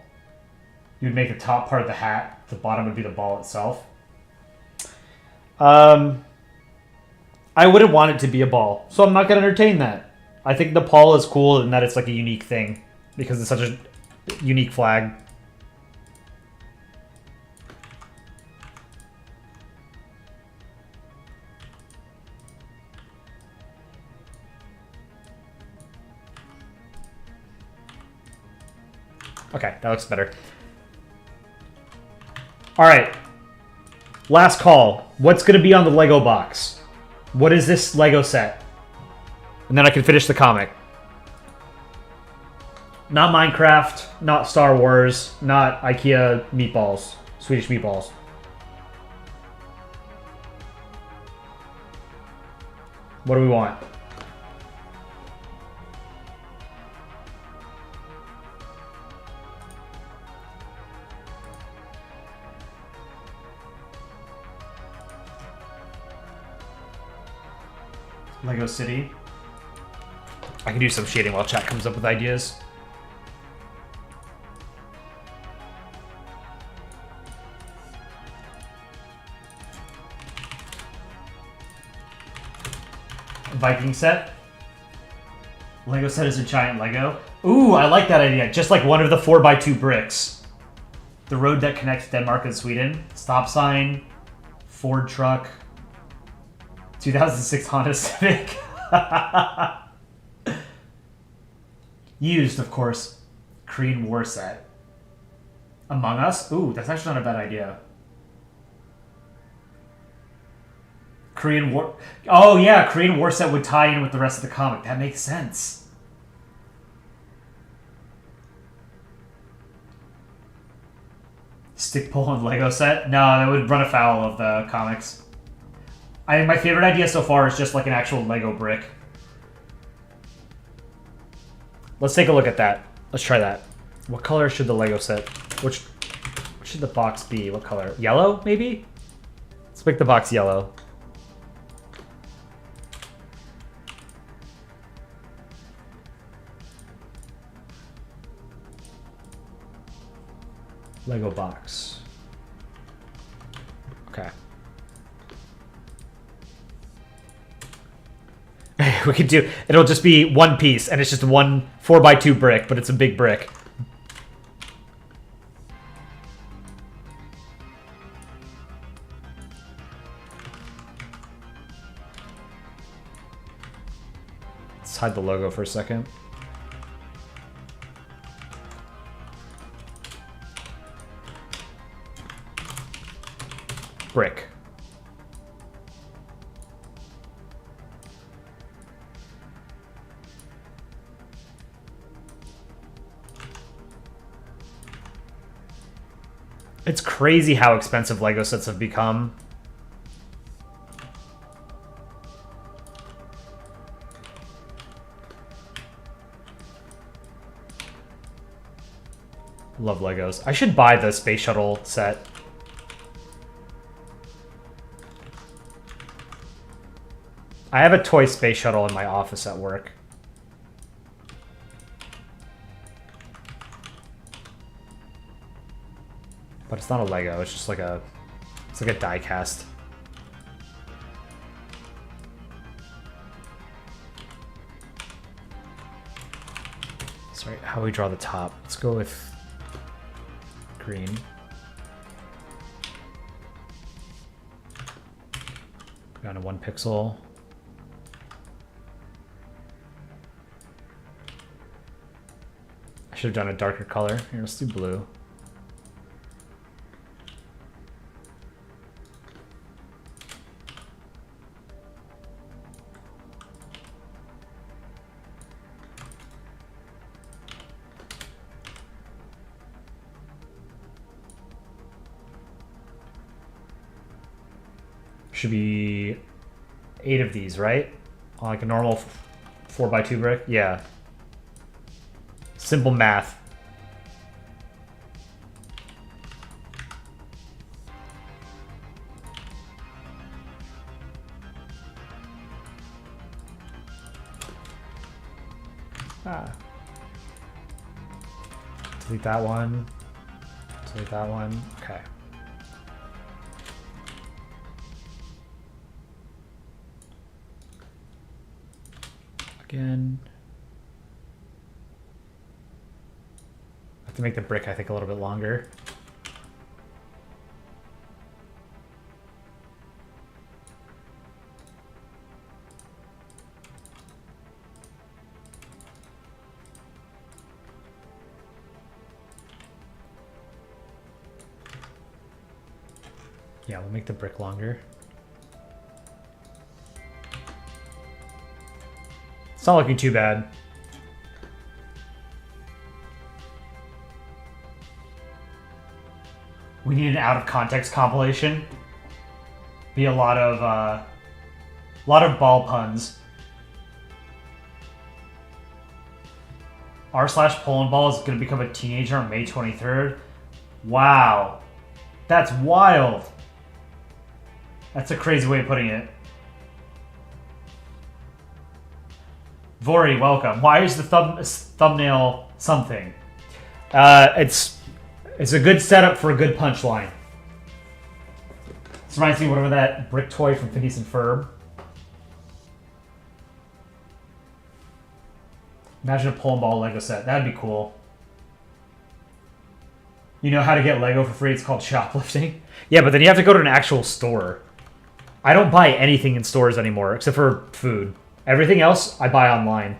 you'd make the top part of the hat, the bottom would be the ball itself. I wouldn't want it to be a ball, so I'm not going to entertain that. I think Nepal is cool in that it's like a unique thing, because it's such a unique flag. Okay, that looks better. All right. Last call. What's going to be on the Lego box? What is this Lego set? And then I can finish the comic. Not Minecraft, not Star Wars, not IKEA meatballs, Swedish meatballs. What do we want? Lego City. I can do some shading while chat comes up with ideas. Viking set. Lego set is a giant Lego. Ooh, I like that idea. Just like one of the 4x2 bricks. The road that connects Denmark and Sweden. Stop sign. Ford truck. 2006 Honda Civic. Used, of course. Korean War set. Among Us? Ooh, that's actually not a bad idea. Korean War... Oh, yeah, Korean War set would tie in with the rest of the comic. That makes sense. Stick pull and Lego set? No, that would run afoul of the comics. I think my favorite idea so far is just like an actual Lego brick. Let's take a look at that. Let's try that. What color should the Lego set... Which should the box be? What color? Yellow, maybe? Let's make the box yellow. Lego box. Okay. We could do... It'll just be one piece, and it's just one 4x2 brick, but it's a big brick. Let's hide the logo for a second. Brick. It's crazy how expensive Lego sets have become. Love Legos. I should buy the Space Shuttle set. I have a toy Space Shuttle in my office at work. But it's not a Lego, it's just like a... It's like a die cast. Sorry, how do we draw the top? Let's go with... green. Down to 1 pixel. I should have done a darker color. Here, let's do blue. Should be 8 of these, right? On like a normal 4x2 brick? Yeah. Simple math. Ah. Delete that one. Delete that one. Okay. Again. I have to make the brick, I think, a little bit longer. Yeah, we'll make the brick longer. It's not looking too bad. We need an out of context compilation. Be a lot of ball puns. r/Polandball is going to become a teenager on May 23rd. Wow, that's wild. That's a crazy way of putting it. Vori, welcome. Why is the thumbnail something? It's a good setup for a good punchline. This reminds me of whatever that brick toy from Phineas and Ferb. Imagine a Polandball Lego set. That'd be cool. You know how to get Lego for free? It's called shoplifting. Yeah, but then you have to go to an actual store. I don't buy anything in stores anymore, except for food. Everything else, I buy online.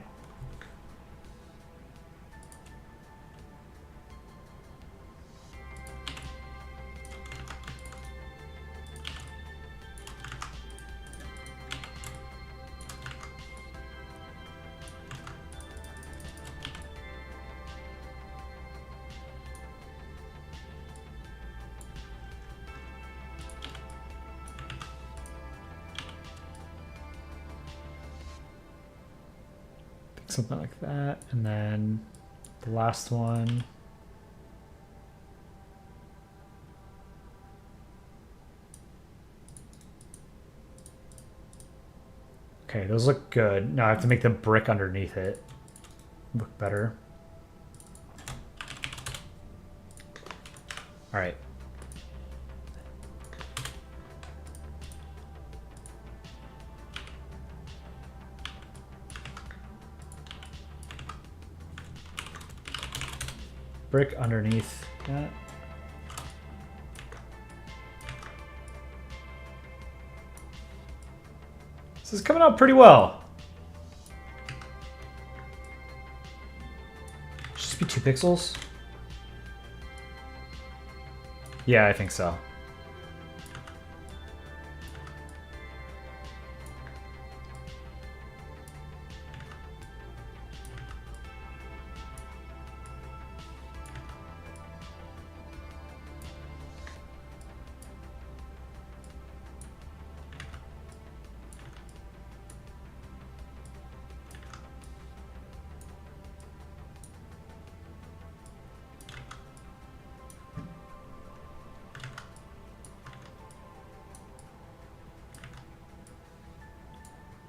Something like that, and then the last one. Okay, those look good. Now I have to make the brick underneath it look better. All right. Brick underneath that. This is coming out pretty well. Should just be 2 pixels? Yeah, I think so.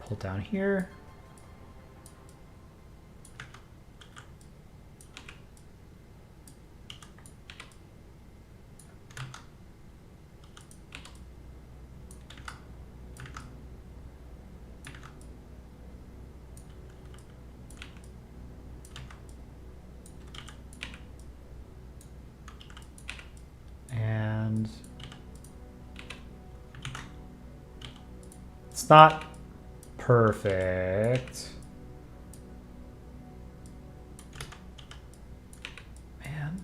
Pull down here. And it's not perfect. Man.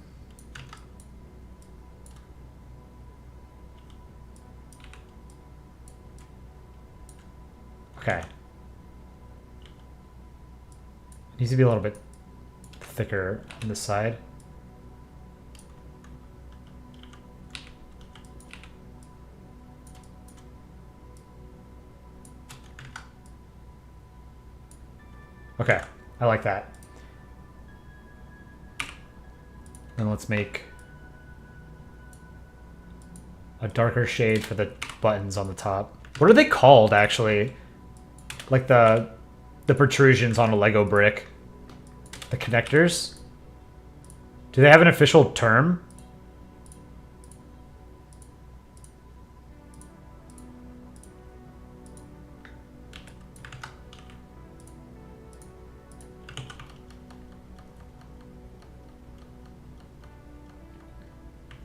Okay. It needs to be a little bit thicker on this side. Okay, I like that. Then let's make a darker shade for the buttons on the top. What are they called, actually? Like the protrusions on a Lego brick. The connectors? Do they have an official term?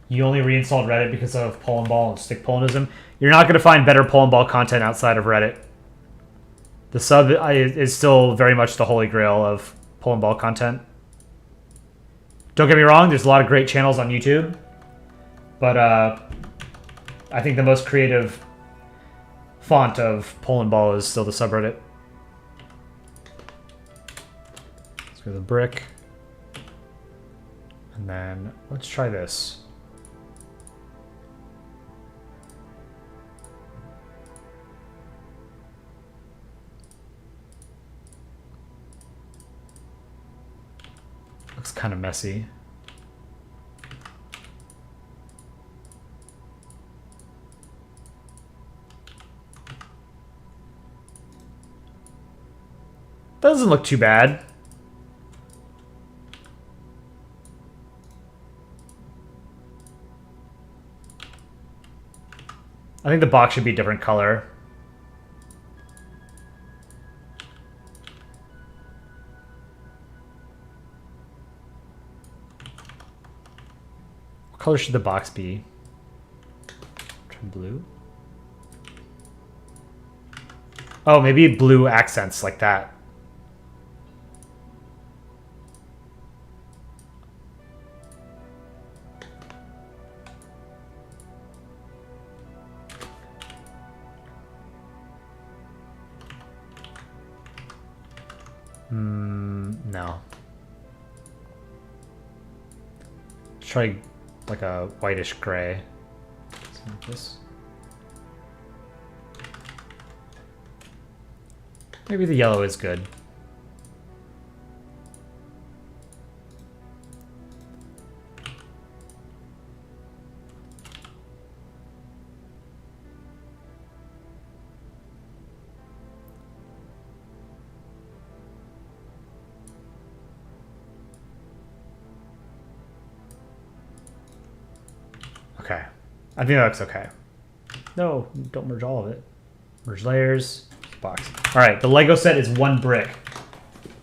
You only reinstalled Reddit because of Polandball and stick Polandism. You're not going to find better Polandball content outside of Reddit. The sub is still very much the holy grail of Polandball content. Don't get me wrong, there's a lot of great channels on YouTube. But I think the most creative font of Polandball is still the subreddit. Let's go to the brick. And then let's try this. Looks kind of messy. Doesn't look too bad. I think the box should be a different color. What color should the box be? Try blue? Oh, maybe blue accents like that. No. Try like a whitish gray. Something like this. Maybe the yellow is good. Okay. I think that looks okay. No, don't merge all of it. Merge layers. Box. Alright, the Lego set is one brick.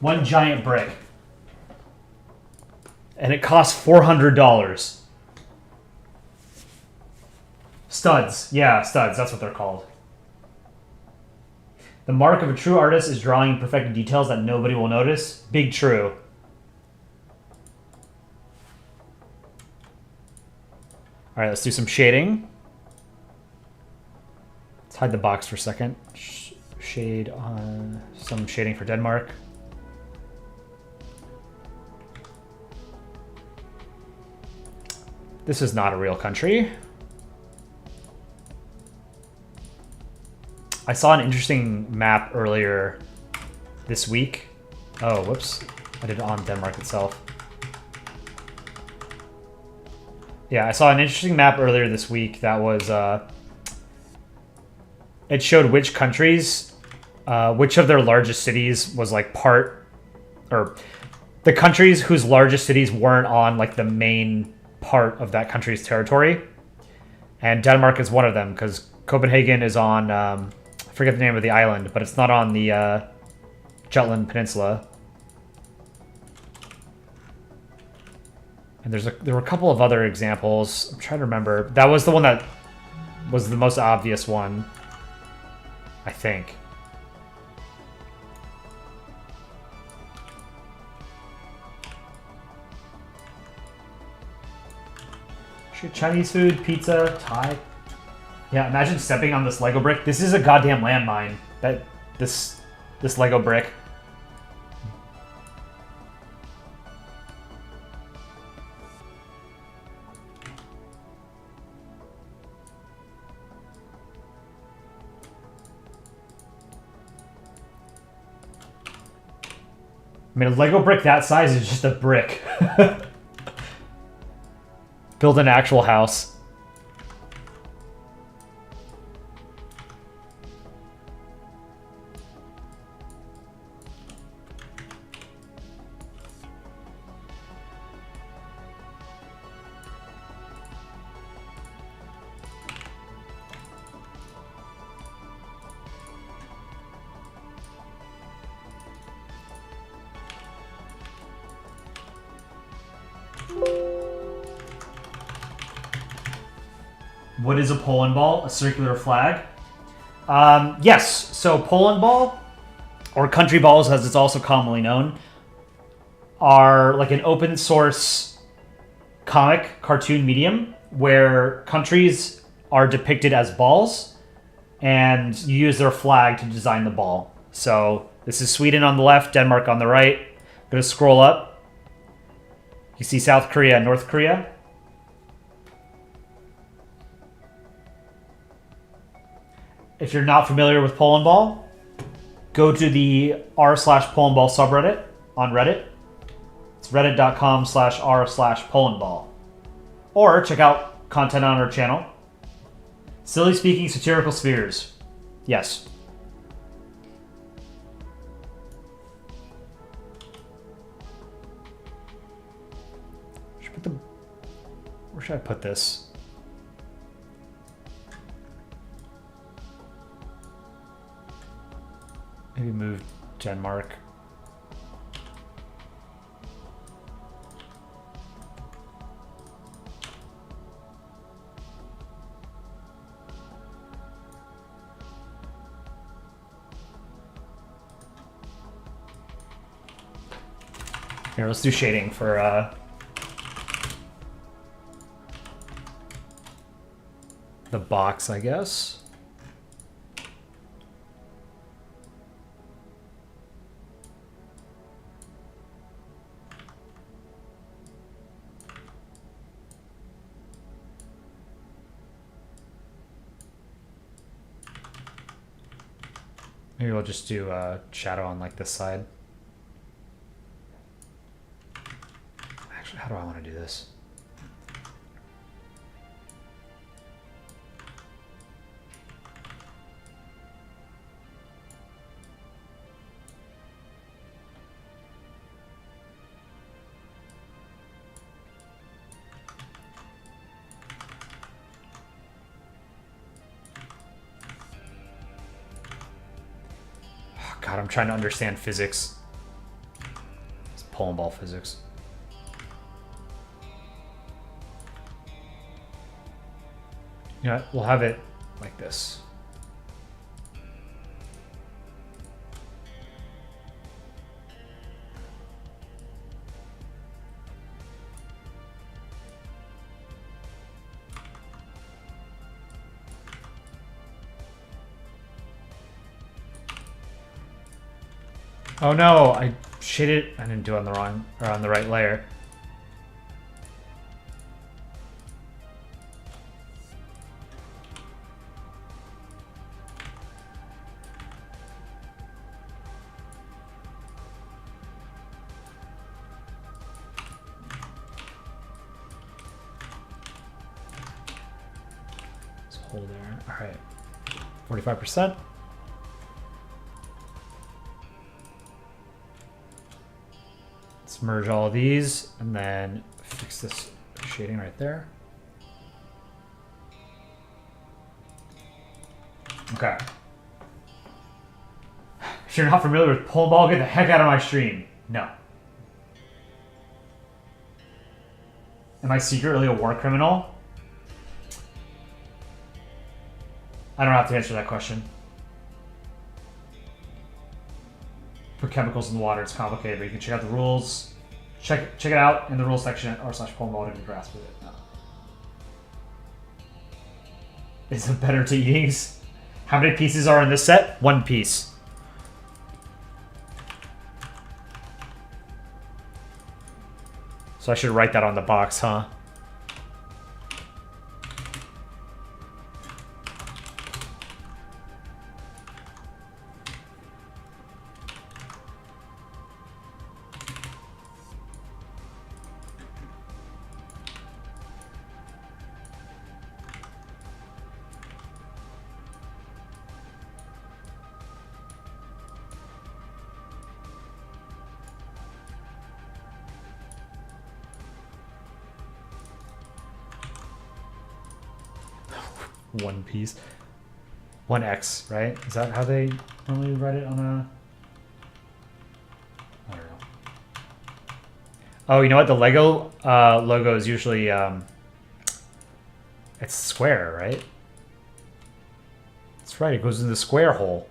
One giant brick. And it costs $400. Studs. Yeah, studs. That's what they're called. The mark of a true artist is drawing perfected details that nobody will notice. Big true. All right, let's do some shading. Let's hide the box for a second. Shade on some shading for Denmark. This is not a real country. I saw an interesting map earlier this week. Oh, whoops. I did it on Denmark itself. Yeah, I saw an interesting map earlier this week that was, it showed which countries, which of their largest cities was like part, or the countries whose largest cities weren't on like the main part of that country's territory. And Denmark is one of them because Copenhagen is on, I forget the name of the island, but it's not on the Jutland Peninsula. And there were a couple of other examples. I'm trying to remember. That was the one that was the most obvious one, I think. Chinese food, pizza, Thai. Yeah, imagine stepping on this Lego brick. This is a goddamn landmine. This Lego brick. I mean, a Lego brick that size is just a brick. Build an actual house. What is a Polandball? A circular flag? Yes. So Polandball, or country balls as it's also commonly known, are like an open source comic cartoon medium where countries are depicted as balls, and you use their flag to design the ball. So this is Sweden on the left, Denmark on the right. I'm going to scroll up. You see South Korea and North Korea. If you're not familiar with Polandball, go to the r/Polandball subreddit on Reddit. It's reddit.com/r/Polandball. Or check out content on our channel. Silly speaking satirical spheres. Yes. Where should I put this? Maybe move Denmark. Here, let's do shading for the box, I guess. Maybe we'll just do a shadow on like this side. Actually, how do I want to do this? God, I'm trying to understand physics. It's Polandball physics. You know what? We'll have it like this. Oh no, I shaded. I didn't do it on the wrong or on the right layer. Let's hold there. All right, 45%. Merge all of these and then fix this shading right there. Okay. If you're not familiar with Polandball, get the heck out of my stream. No. Am I secretly a war criminal? I don't have to answer that question. Put chemicals in the water, it's complicated, but you can check out the rules. Check it out in the rules section at r/Polandball to grasp with it. No. Is it better to eatings? How many pieces are in this set? 1 piece. So I should write that on the box, huh? One piece. 1x, right? Is that how they normally write it on a... I don't know. Oh, you know what? The Lego logo is usually... it's square, right? That's right. It goes in the square hole.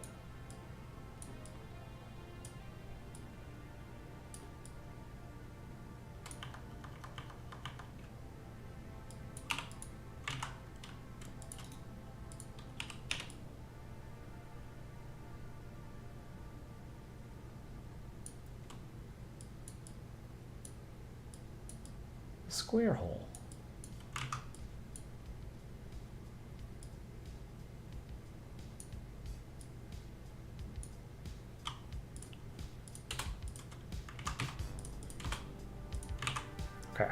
Square hole. Okay.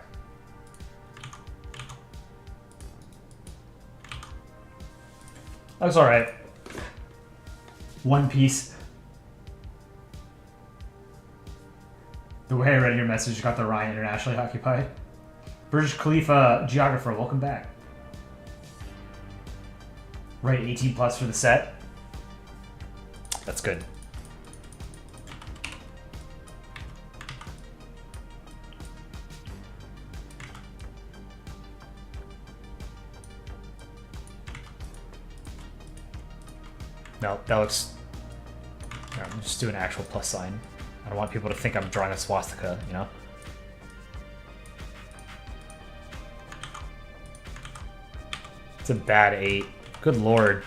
That's all right. One Piece. The way I read your message got the Ryan internationally occupied. British Khalifa geographer, welcome back. Right, 18 plus for the set. That's good. No, that looks... I'm just doing an actual plus sign. I don't want people to think I'm drawing a swastika, you know? It's a bad 8. Good lord.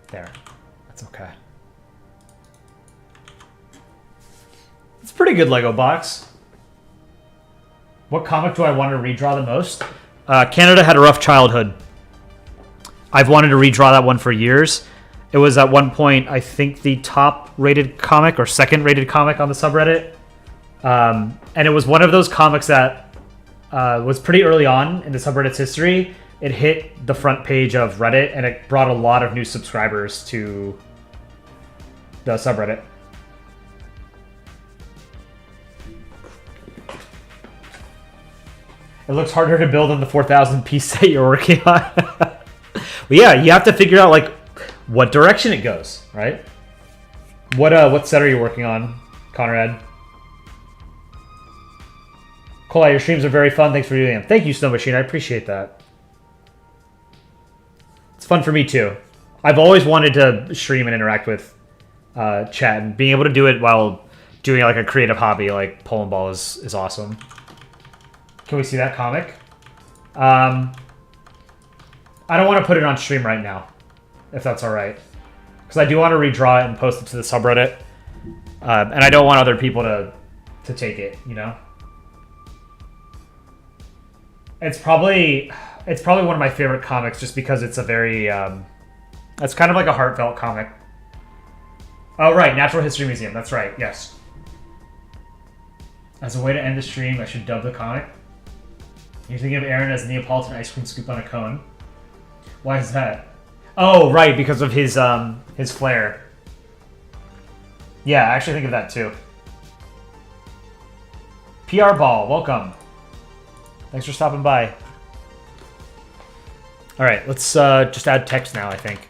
There. That's okay. It's a pretty good Lego box. What comic do I want to redraw the most? Canada Had a Rough Childhood. I've wanted to redraw that one for years. It was at one point, I think, the top rated comic or second rated comic on the subreddit. And it was one of those comics that was pretty early on in the subreddit's history. It hit the front page of Reddit, and it brought a lot of new subscribers to the subreddit. It looks harder to build than the 4,000 piece set you're working on. Well, yeah, you have to figure out like what direction it goes, right? What set are you working on, Conrad? Cole, your streams are very fun. Thanks for doing them. Thank you, Snow Machine. I appreciate that. It's fun for me too. I've always wanted to stream and interact with chat, and being able to do it while doing like a creative hobby like Polandball is awesome. Can we see that comic? I don't want to put it on stream right now, if that's all right, because I do want to redraw it and post it to the subreddit, and I don't want other people to take it. You know, it's probably one of my favorite comics just because it's a very it's kind of like a heartfelt comic. Oh right, Natural History Museum. That's right. Yes. As a way to end the stream, I should dub the comic. You're thinking of Aaron as a Neapolitan ice cream scoop on a cone. Why is that? Oh, right, because of his flair. Yeah, I actually think of that too. PR Ball, welcome. Thanks for stopping by. All right, let's just add text now, I think.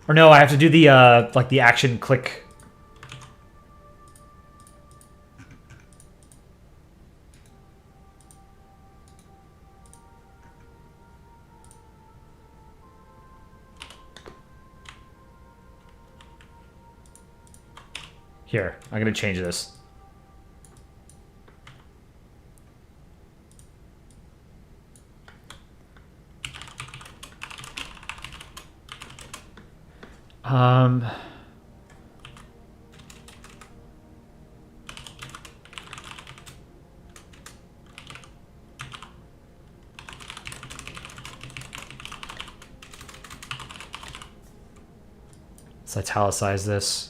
Or no, I have to do the like the action click. Here, I'm gonna change this. Let's italicize this.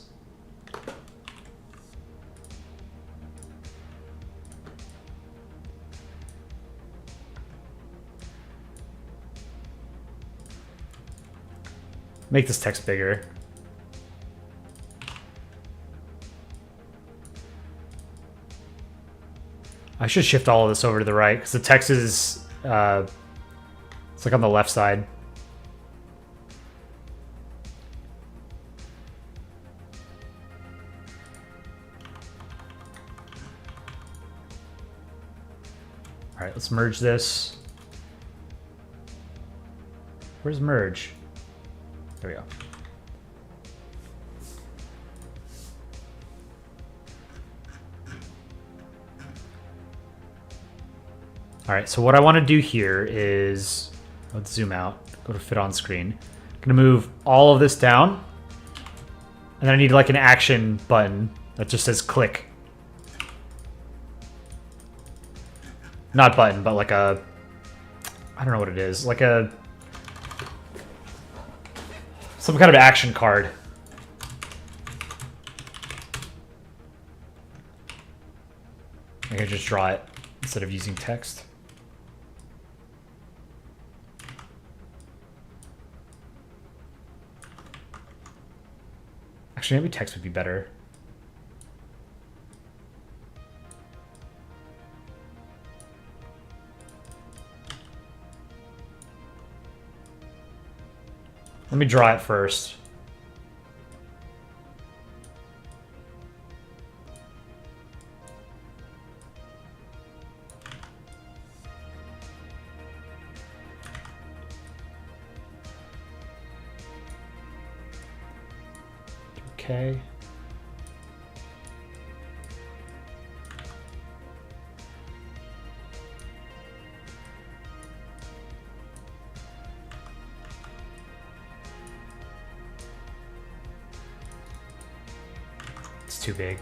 Make this text bigger. I should shift all of this over to the right because the text is it's like on the left side. All right, let's merge this. Where's merge? There we go. All right, so what I want to do here is, let's zoom out, go to fit on screen. I'm gonna move all of this down, and then I need like an action button that just says click. Not button, but like a, I don't know what it is, like a, some kind of action card. I can just draw it instead of using text. Actually, maybe text would be better. Let me draw it first. Okay. It's too big.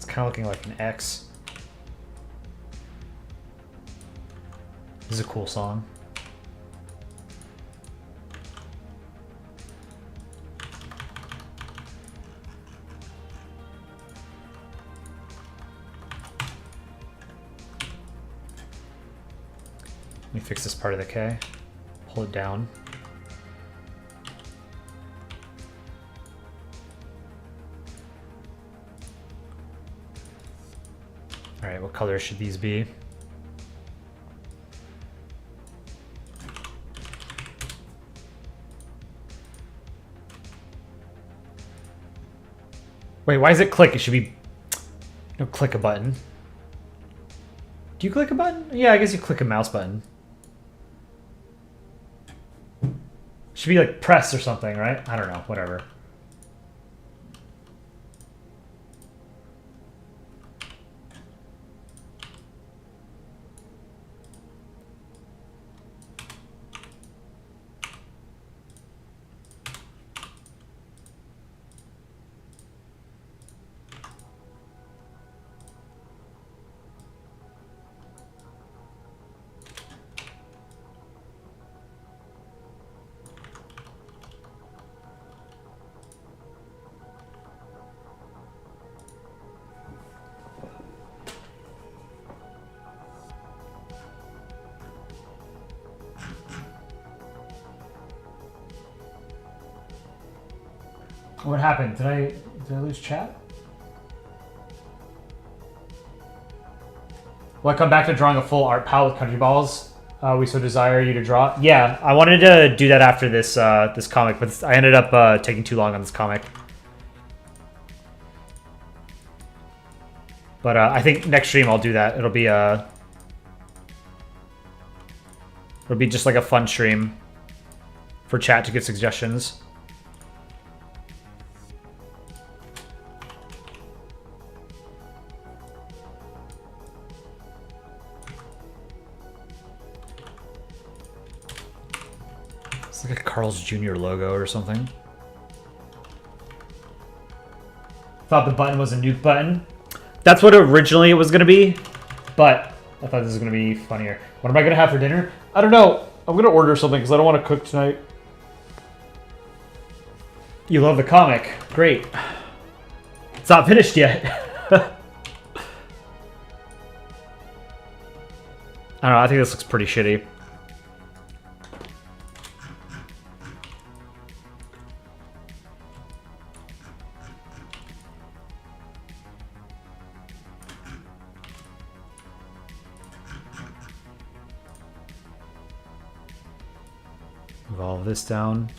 Kind of looking like an X. This is a cool song. Let me fix this part of the K. Pull it down. All right, what color should these be? Wait, why is it click? It should be, no, click a button. Do you click a button? Yeah, I guess you click a mouse button. Should be like press or something, right? I don't know, whatever. What happened? Did I lose chat? Will I come back to drawing a full art palette with country balls? We so desire you to draw. Yeah, I wanted to do that after this this comic, but I ended up taking too long on this comic. But I think next stream I'll do that. It'll be just like a fun stream for chat to give suggestions. It's like a Carl's Jr. logo or something. Thought the button was a nuke button. That's what originally it was going to be, but I thought this was going to be funnier. What am I going to have for dinner? I don't know. I'm going to order something because I don't want to cook tonight. You love the comic. Great. It's not finished yet. I don't know. I think this looks pretty shitty. Move all of this down.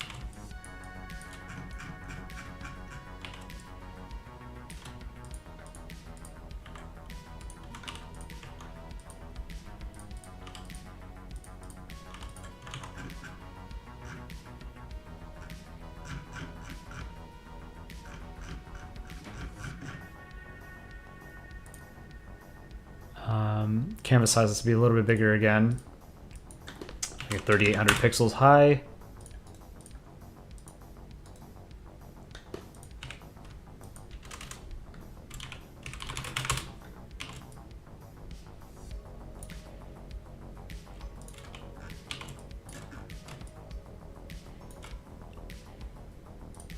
Canvas size has to be a little bit bigger again. Make it 3,800 pixels high.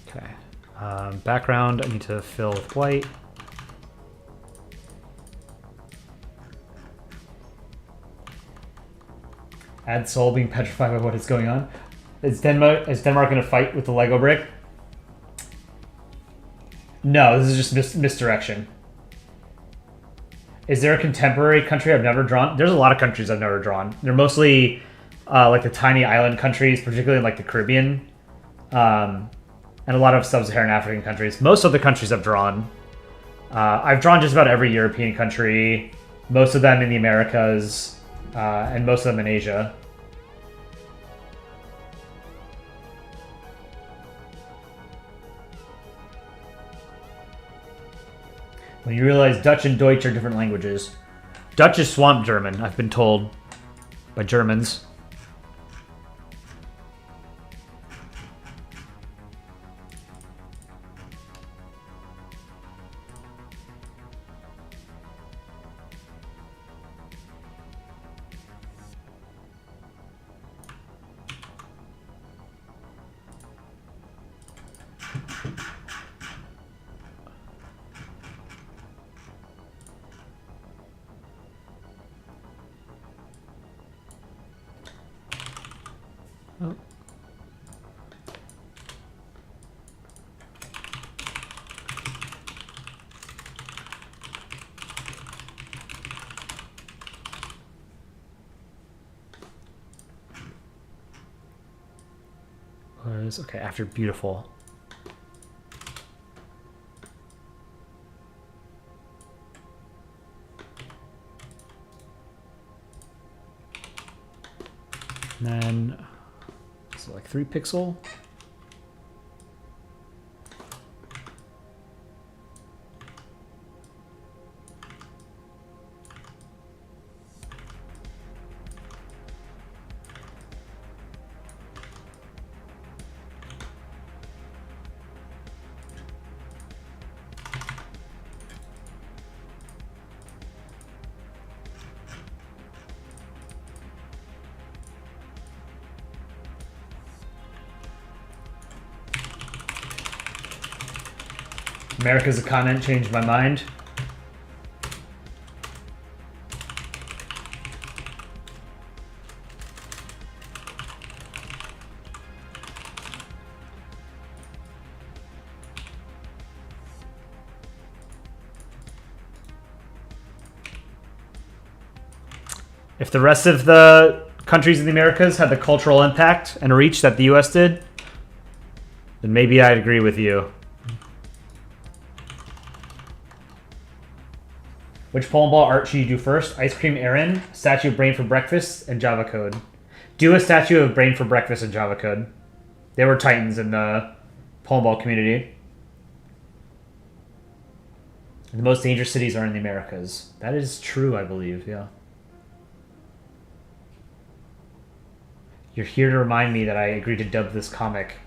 Okay. Background, I need to fill with white. Add Soul being petrified by what is going on. Is Denmark going to fight with the Lego brick? No, this is just misdirection. Is there a contemporary country I've never drawn? There's a lot of countries I've never drawn. They're mostly like the tiny island countries, particularly in like the Caribbean, and a lot of sub-Saharan African countries. Most of the countries I've drawn just about every European country, most of them in the Americas, and most of them in Asia. When you realize Dutch and Deutsch are different languages. Dutch is swamp German, I've been told by Germans. Oh. Okay, after beautiful. And then, so like 3 pixel. America's a continent changed my mind. If the rest of the countries in the Americas had the cultural impact and reach that the US did, then maybe I'd agree with you. Which Polandball art should you do first? Ice Cream Aaron, Statue of Brain for Breakfast, and Java Code. Do a statue of Brain for Breakfast and Java Code. They were titans in the Polandball community. And the most dangerous cities are in the Americas. That is true, I believe, yeah. You're here to remind me that I agreed to dub this comic.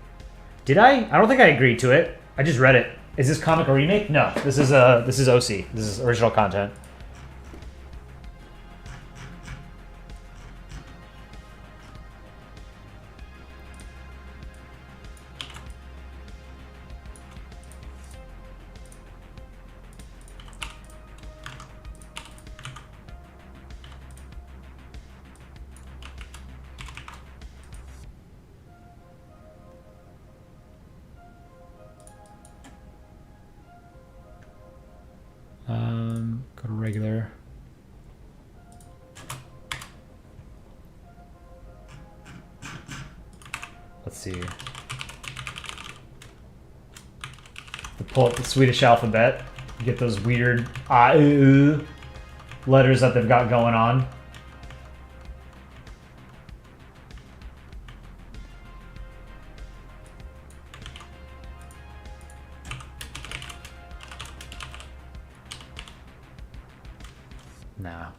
Did I? I don't think I agreed to it. I just read it. Is this comic a remake? No. This is OC. This is original content. Go to regular. Let's see. Pull up the Swedish alphabet. Get those weird letters that they've got going on. Nah.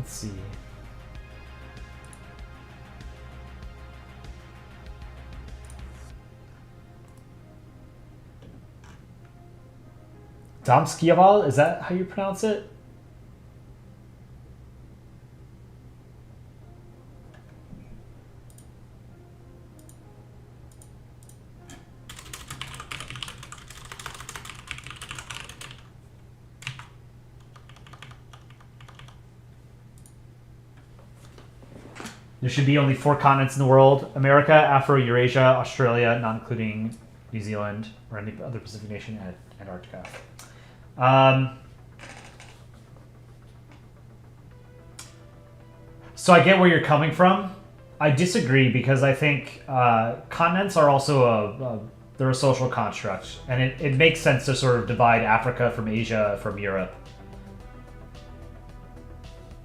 Let's see. Damskiaval, is that how you pronounce it? There should be only 4 continents in the world: America, Afro, Eurasia, Australia, not including New Zealand or any other Pacific nation, and Antarctica. So I get where you're coming from. I disagree because I think continents are also they're a social construct, and it makes sense to sort of divide Africa from Asia from Europe.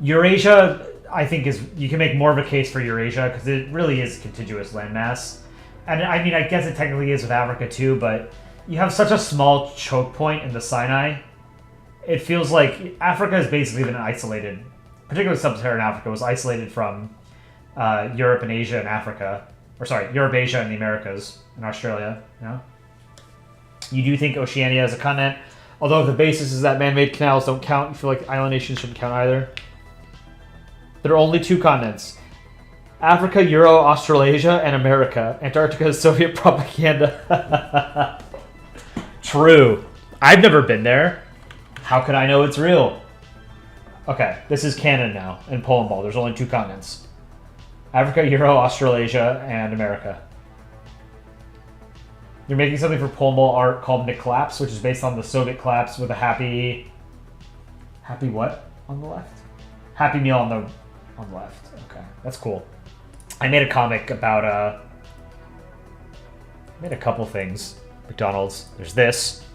Eurasia, I think, you can make more of a case for Eurasia because it really is contiguous landmass. And I mean, I guess it technically is with Africa too, but you have such a small choke point in the Sinai. It feels like Africa has basically been isolated, particularly sub-Saharan Africa was isolated from Europe and Asia and Africa. Or sorry, Europe, Asia, and the Americas, and Australia. You know? You do think Oceania is a continent, although the basis is that man-made canals don't count. You feel like island nations shouldn't count either. There are only 2 continents: Africa, Euro, Australasia, and America. Antarctica is Soviet propaganda. True. I've never been there. How could I know it's real? Okay, this is canon now in Polandball. There's only 2 continents: Africa, Euro, Australasia, and America. You're making something for Polandball art called Nick Collapse, which is based on the Soviet collapse with a happy what on the left? Happy meal on the left. Okay, that's cool. I made a comic about made a couple things. McDonald's. There's this.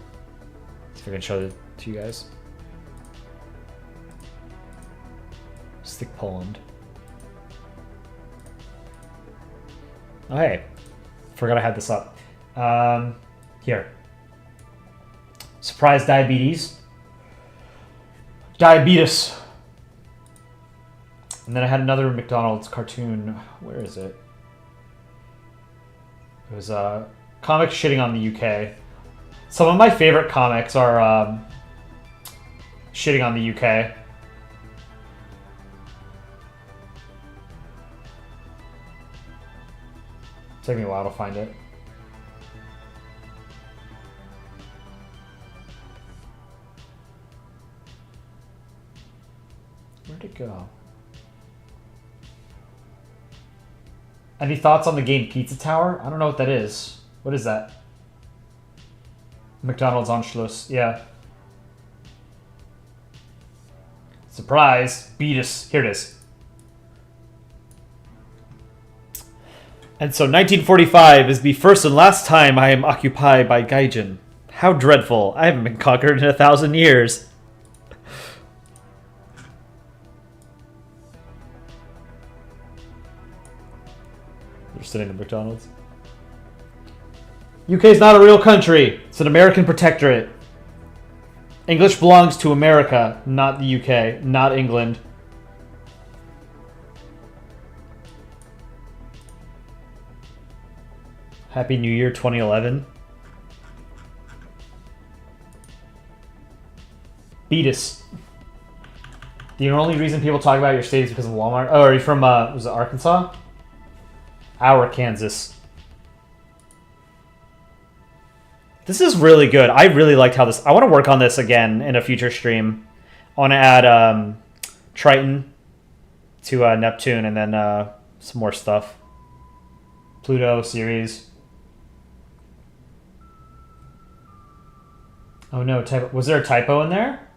See if I can show it to you guys. Stick Poland. Oh hey, forgot I had this up. Here. Surprise diabetes. Diabetes. And then I had another McDonald's cartoon. Where is it? It was a comic shitting on the UK. Some of my favorite comics are shitting on the UK. It's taking me a while to find it. Where'd it go? Any thoughts on the game Pizza Tower? I don't know what that is. What is that? McDonald's Anschluss. Yeah. Surprise. Beat us. Here it is. And so 1945 is the first and last time I am occupied by Gaijin. How dreadful. I haven't been conquered in 1,000 years. They're sitting at McDonald's. UK is not a real country. It's an American protectorate. English belongs to America, not the UK, not England. Happy New Year 2011. Beat us. The only reason people talk about your state is because of Walmart. Oh, are you from, was it Arkansas? Our Kansas. This is really good. I really liked how this... I want to work on this again in a future stream. I want to add Triton to Neptune and then some more stuff. Pluto, Ceres. Oh no, was there a typo in there?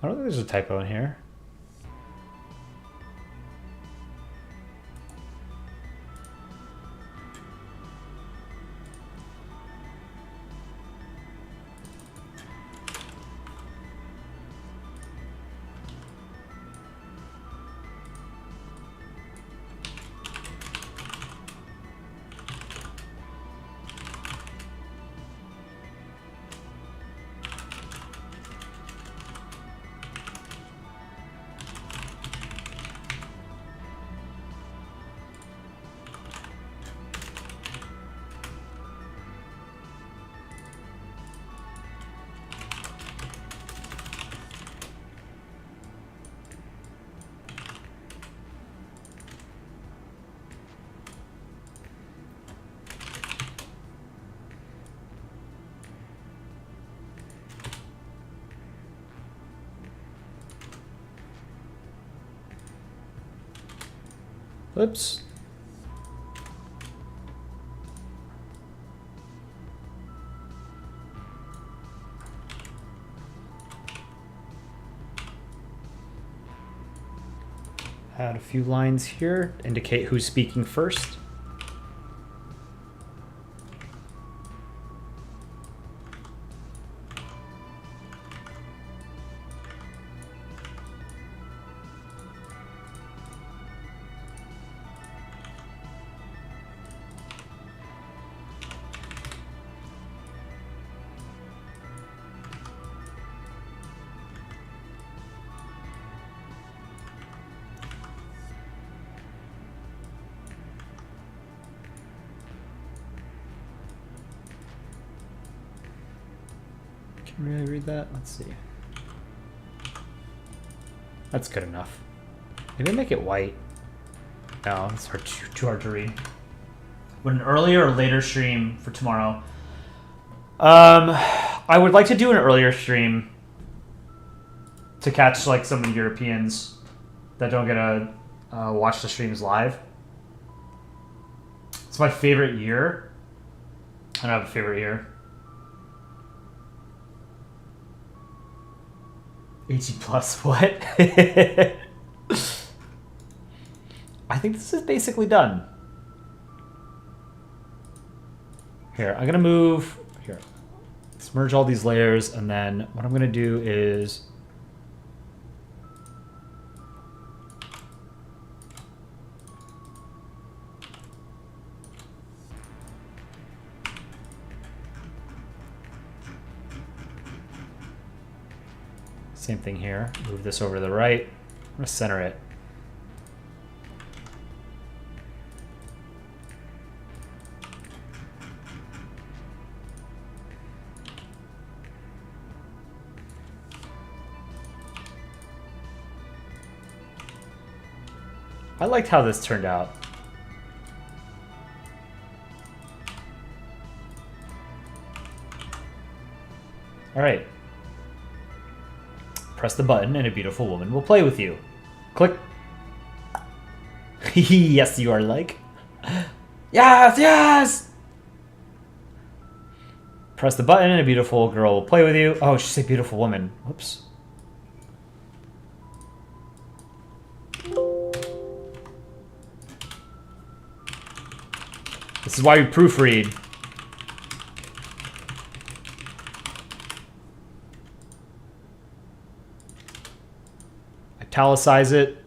I don't think there's a typo in here. Oops. Add a few lines here, indicate who's speaking first. Can really read that? Let's see. That's good enough. Maybe make it white. No, it's too hard to read. Would an earlier or later stream for tomorrow? I would like to do an earlier stream to catch like some of the Europeans that don't get to watch the streams live. It's my favorite year. I don't have a favorite year. 18 plus what? I think this is basically done. Here, I'm gonna move here. Let's merge all these layers, and then what I'm gonna do is same thing here. Move this over to the right. I'm gonna center it. I liked how this turned out. All right. Press the button and a beautiful woman will play with you. Click. Yes, you are like. Yes, yes! Press the button and a beautiful girl will play with you. Oh, she said beautiful woman. Whoops. This is why we proofread. Italicize it.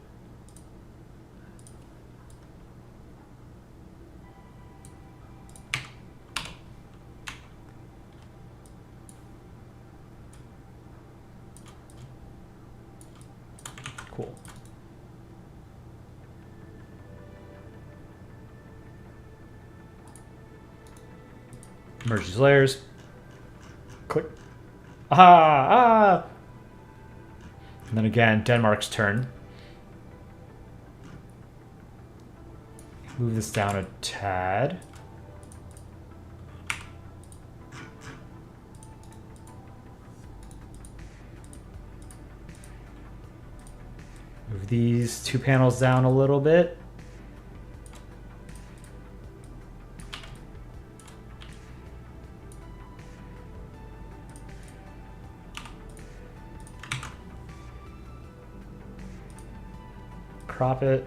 Cool. Merge these layers. Click. Ah! And then again, Denmark's turn. Move this down a tad. Move these two panels down a little bit. Crop it.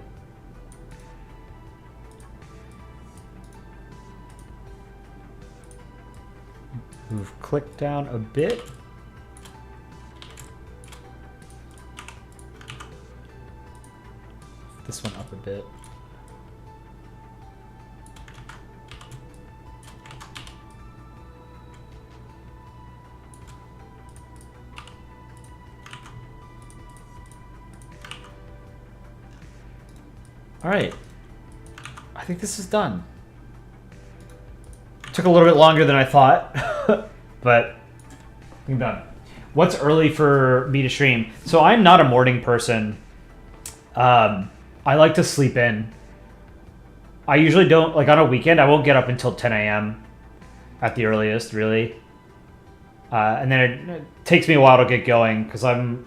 Move click down a bit. This one up a bit. All right, I think this is done. Took a little bit longer than I thought, but I'm done. What's early for me to stream? So I'm not a morning person. I like to sleep in. I usually don't, like on a weekend, I won't get up until 10 a.m. at the earliest, really. And then it takes me a while to get going because I'm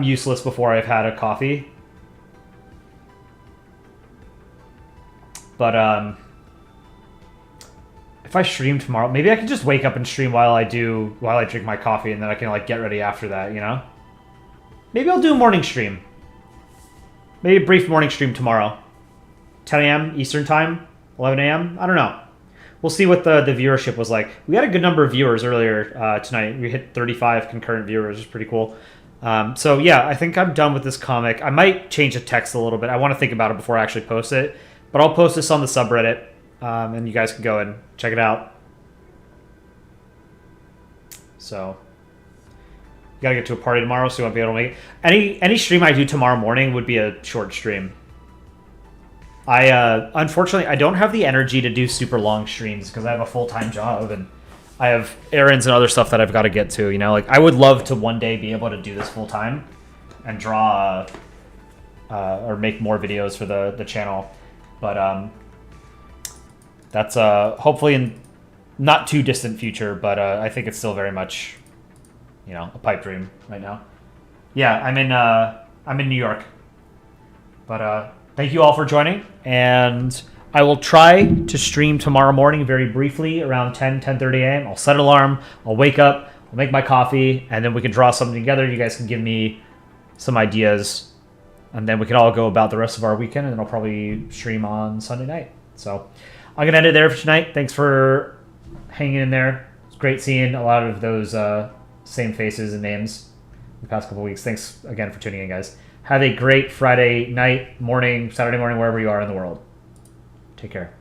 useless before I've had a coffee. But if I stream tomorrow, maybe I can just wake up and stream while I drink my coffee, and then I can like get ready after that, you know? Maybe I'll do a morning stream. Maybe a brief morning stream tomorrow. 10 a.m. Eastern time, 11 a.m. I don't know. We'll see what the viewership was like. We had a good number of viewers earlier tonight. We hit 35 concurrent viewers, which is pretty cool. So yeah, I think I'm done with this comic. I might change the text a little bit. I want to think about it before I actually post it. But I'll post this on the subreddit, and you guys can go and check it out. So, you gotta get to a party tomorrow, so you won't be able to make it. Any stream I do tomorrow morning would be a short stream. Unfortunately, I don't have the energy to do super long streams because I have a full-time job and I have errands and other stuff that I've got to get to, you know? Like, I would love to one day be able to do this full-time and draw or make more videos for the channel. But that's hopefully in not too distant future, but I think it's still very much, you know, a pipe dream right now. Yeah, I'm in New York. But thank you all for joining, and I will try to stream tomorrow morning very briefly around 10:30 a.m. I'll set an alarm, I'll wake up, I'll make my coffee, and then we can draw something together. You guys can give me some ideas, and then we can all go about the rest of our weekend, and then I'll probably stream on Sunday night. So I'm going to end it there for tonight. Thanks for hanging in there. It's great seeing a lot of those same faces and names the past couple weeks. Thanks again for tuning in, guys. Have a great Friday night, morning, Saturday morning, wherever you are in the world. Take care.